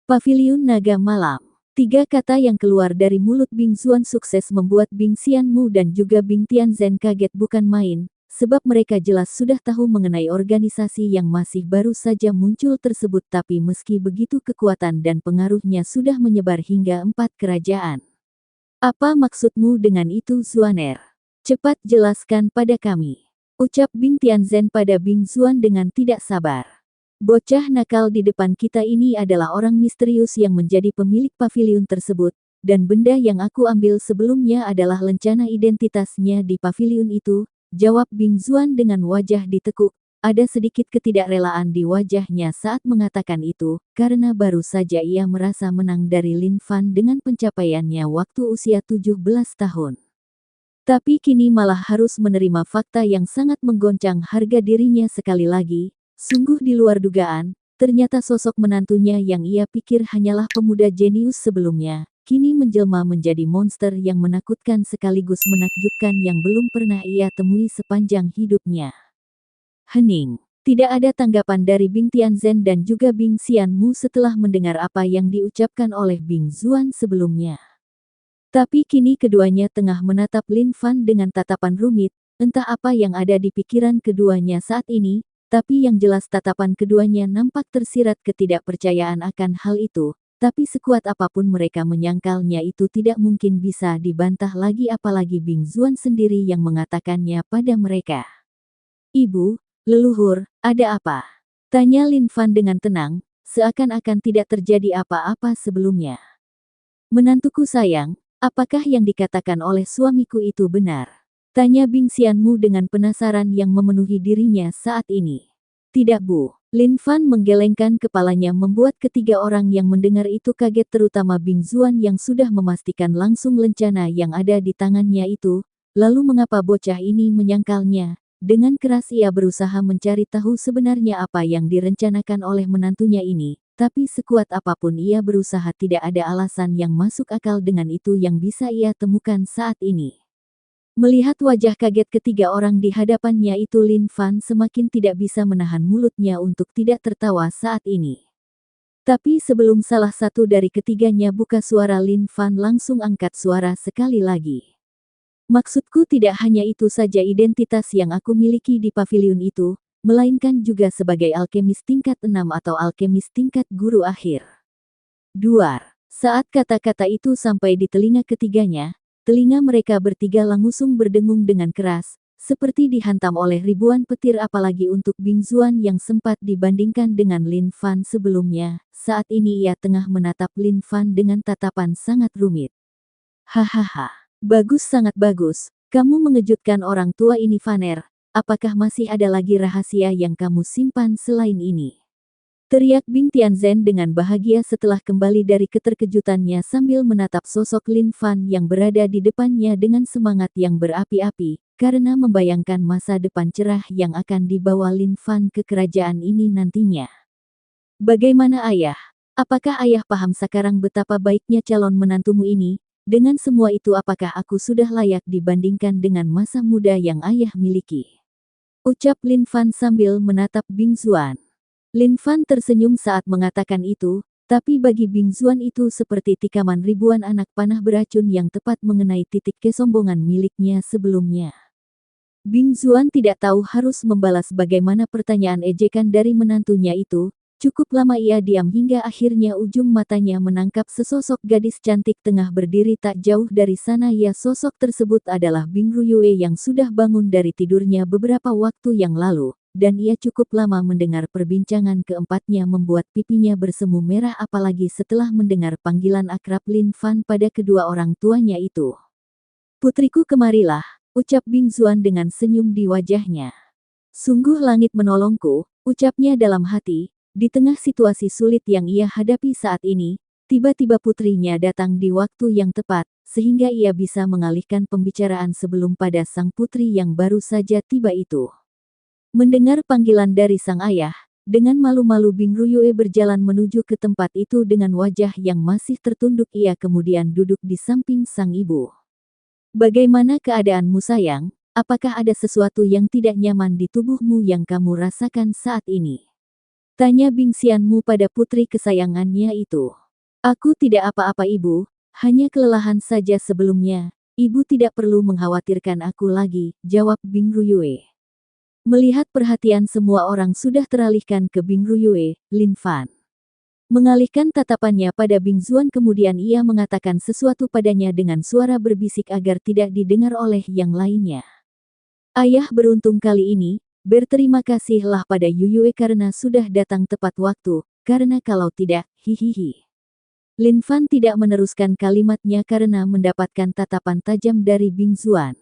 Paviliun Naga Malam. 3 kata yang keluar dari mulut Bing Zuan sukses membuat Bing Xianmu dan juga Bing Tianzhen kaget bukan main. Sebab mereka jelas sudah tahu mengenai organisasi yang masih baru saja muncul tersebut, tapi meski begitu kekuatan dan pengaruhnya sudah menyebar hingga 4 kerajaan. "Apa maksudmu dengan itu, Zuaner? Cepat jelaskan pada kami," ucap Bing Tianzhen pada Bing Zuan dengan tidak sabar. "Bocah nakal di depan kita ini adalah orang misterius yang menjadi pemilik paviliun tersebut, dan benda yang aku ambil sebelumnya adalah lencana identitasnya di paviliun itu," jawab Bing Zuan dengan wajah ditekuk. Ada sedikit ketidakrelaan di wajahnya saat mengatakan itu, karena baru saja ia merasa menang dari Lin Fan dengan pencapaiannya waktu usia 17 tahun. Tapi kini malah harus menerima fakta yang sangat menggoncang harga dirinya sekali lagi. Sungguh di luar dugaan, ternyata sosok menantunya yang ia pikir hanyalah pemuda jenius sebelumnya, kini menjelma menjadi monster yang menakutkan sekaligus menakjubkan yang belum pernah ia temui sepanjang hidupnya. Hening. Tidak ada tanggapan dari Bing Tianzhen dan juga Bing Xianmu setelah mendengar apa yang diucapkan oleh Bing Zuan sebelumnya. Tapi kini keduanya tengah menatap Lin Fan dengan tatapan rumit, entah apa yang ada di pikiran keduanya saat ini, tapi yang jelas tatapan keduanya nampak tersirat ketidakpercayaan akan hal itu. Tapi sekuat apapun mereka menyangkalnya itu tidak mungkin bisa dibantah lagi, apalagi Bing Zuan sendiri yang mengatakannya pada mereka. "Ibu, leluhur, ada apa?" tanya Lin Fan dengan tenang, seakan-akan tidak terjadi apa-apa sebelumnya. "Menantuku sayang, apakah yang dikatakan oleh suamiku itu benar?" tanya Bing Xianmu dengan penasaran yang memenuhi dirinya saat ini. "Tidak, Bu." Lin Fan menggelengkan kepalanya membuat ketiga orang yang mendengar itu kaget, terutama Bing Zuan yang sudah memastikan langsung lencana yang ada di tangannya itu. Lalu mengapa bocah ini menyangkalnya? Dengan keras ia berusaha mencari tahu sebenarnya apa yang direncanakan oleh menantunya ini, tapi sekuat apapun ia berusaha tidak ada alasan yang masuk akal dengan itu yang bisa ia temukan saat ini. Melihat wajah kaget ketiga orang di hadapannya itu, Lin Fan semakin tidak bisa menahan mulutnya untuk tidak tertawa saat ini. Tapi sebelum salah satu dari ketiganya buka suara, Lin Fan langsung angkat suara sekali lagi. Maksudku tidak hanya itu saja identitas yang aku miliki di pavilion itu, melainkan juga sebagai alkemis tingkat 6 atau alkemis tingkat guru akhir. Duar. Saat kata-kata itu sampai di telinga ketiganya, telinga mereka bertiga langsung berdengung dengan keras, seperti dihantam oleh ribuan petir, apalagi untuk Bing Zuan yang sempat dibandingkan dengan Lin Fan sebelumnya. Saat ini ia tengah menatap Lin Fan dengan tatapan sangat rumit. Hahaha. Bagus, sangat bagus. Kamu mengejutkan orang tua ini, Vaner. Apakah masih ada lagi rahasia yang kamu simpan selain ini? Teriak Bing Tianzhen dengan bahagia setelah kembali dari keterkejutannya sambil menatap sosok Lin Fan yang berada di depannya dengan semangat yang berapi-api, karena membayangkan masa depan cerah yang akan dibawa Lin Fan ke kerajaan ini nantinya. Bagaimana ayah? Apakah ayah paham sekarang betapa baiknya calon menantumu ini? Dengan semua itu, apakah aku sudah layak dibandingkan dengan masa muda yang ayah miliki? Ucap Lin Fan sambil menatap Bing Zuan. Lin Fan tersenyum saat mengatakan itu, tapi bagi Bing Zuan itu seperti tikaman ribuan anak panah beracun yang tepat mengenai titik kesombongan miliknya sebelumnya. Bing Zuan tidak tahu harus membalas bagaimana pertanyaan ejekan dari menantunya itu. Cukup lama ia diam hingga akhirnya ujung matanya menangkap sesosok gadis cantik tengah berdiri tak jauh dari sana. Ya, sosok tersebut adalah Bing Ruyue yang sudah bangun dari tidurnya beberapa waktu yang lalu. Dan ia cukup lama mendengar perbincangan keempatnya membuat pipinya bersemu merah, apalagi setelah mendengar panggilan akrab Lin Fan pada kedua orang tuanya itu. Putriku, kemarilah, ucap Bing Zuan dengan senyum di wajahnya. Sungguh langit menolongku, ucapnya dalam hati. Di tengah situasi sulit yang ia hadapi saat ini, tiba-tiba putrinya datang di waktu yang tepat, sehingga ia bisa mengalihkan pembicaraan sebelum pada sang putri yang baru saja tiba itu. Mendengar panggilan dari sang ayah, dengan malu-malu Bing Ruyue berjalan menuju ke tempat itu dengan wajah yang masih tertunduk. Ia kemudian duduk di samping sang ibu. Bagaimana keadaanmu, sayang? Apakah ada sesuatu yang tidak nyaman di tubuhmu yang kamu rasakan saat ini? Tanya Bing Xianmu pada putri kesayangannya itu. Aku tidak apa-apa, ibu, hanya kelelahan saja sebelumnya. Ibu tidak perlu mengkhawatirkan aku lagi, jawab Bing Ruyue. Melihat perhatian semua orang sudah teralihkan ke Bing Ruyue, Lin Fan mengalihkan tatapannya pada Bing Zuan, kemudian ia mengatakan sesuatu padanya dengan suara berbisik agar tidak didengar oleh yang lainnya. Ayah beruntung kali ini. Berterima kasihlah pada Yuyue karena sudah datang tepat waktu, karena kalau tidak, hihihi. Lin Fan tidak meneruskan kalimatnya karena mendapatkan tatapan tajam dari Bing Zuan.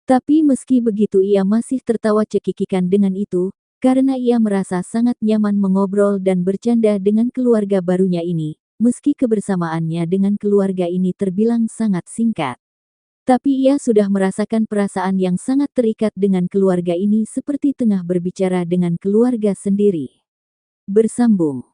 Tapi meski begitu ia masih tertawa cekikikan dengan itu, karena ia merasa sangat nyaman mengobrol dan bercanda dengan keluarga barunya ini, meski kebersamaannya dengan keluarga ini terbilang sangat singkat. Tapi ia sudah merasakan perasaan yang sangat terikat dengan keluarga ini seperti tengah berbicara dengan keluarga sendiri. Bersambung.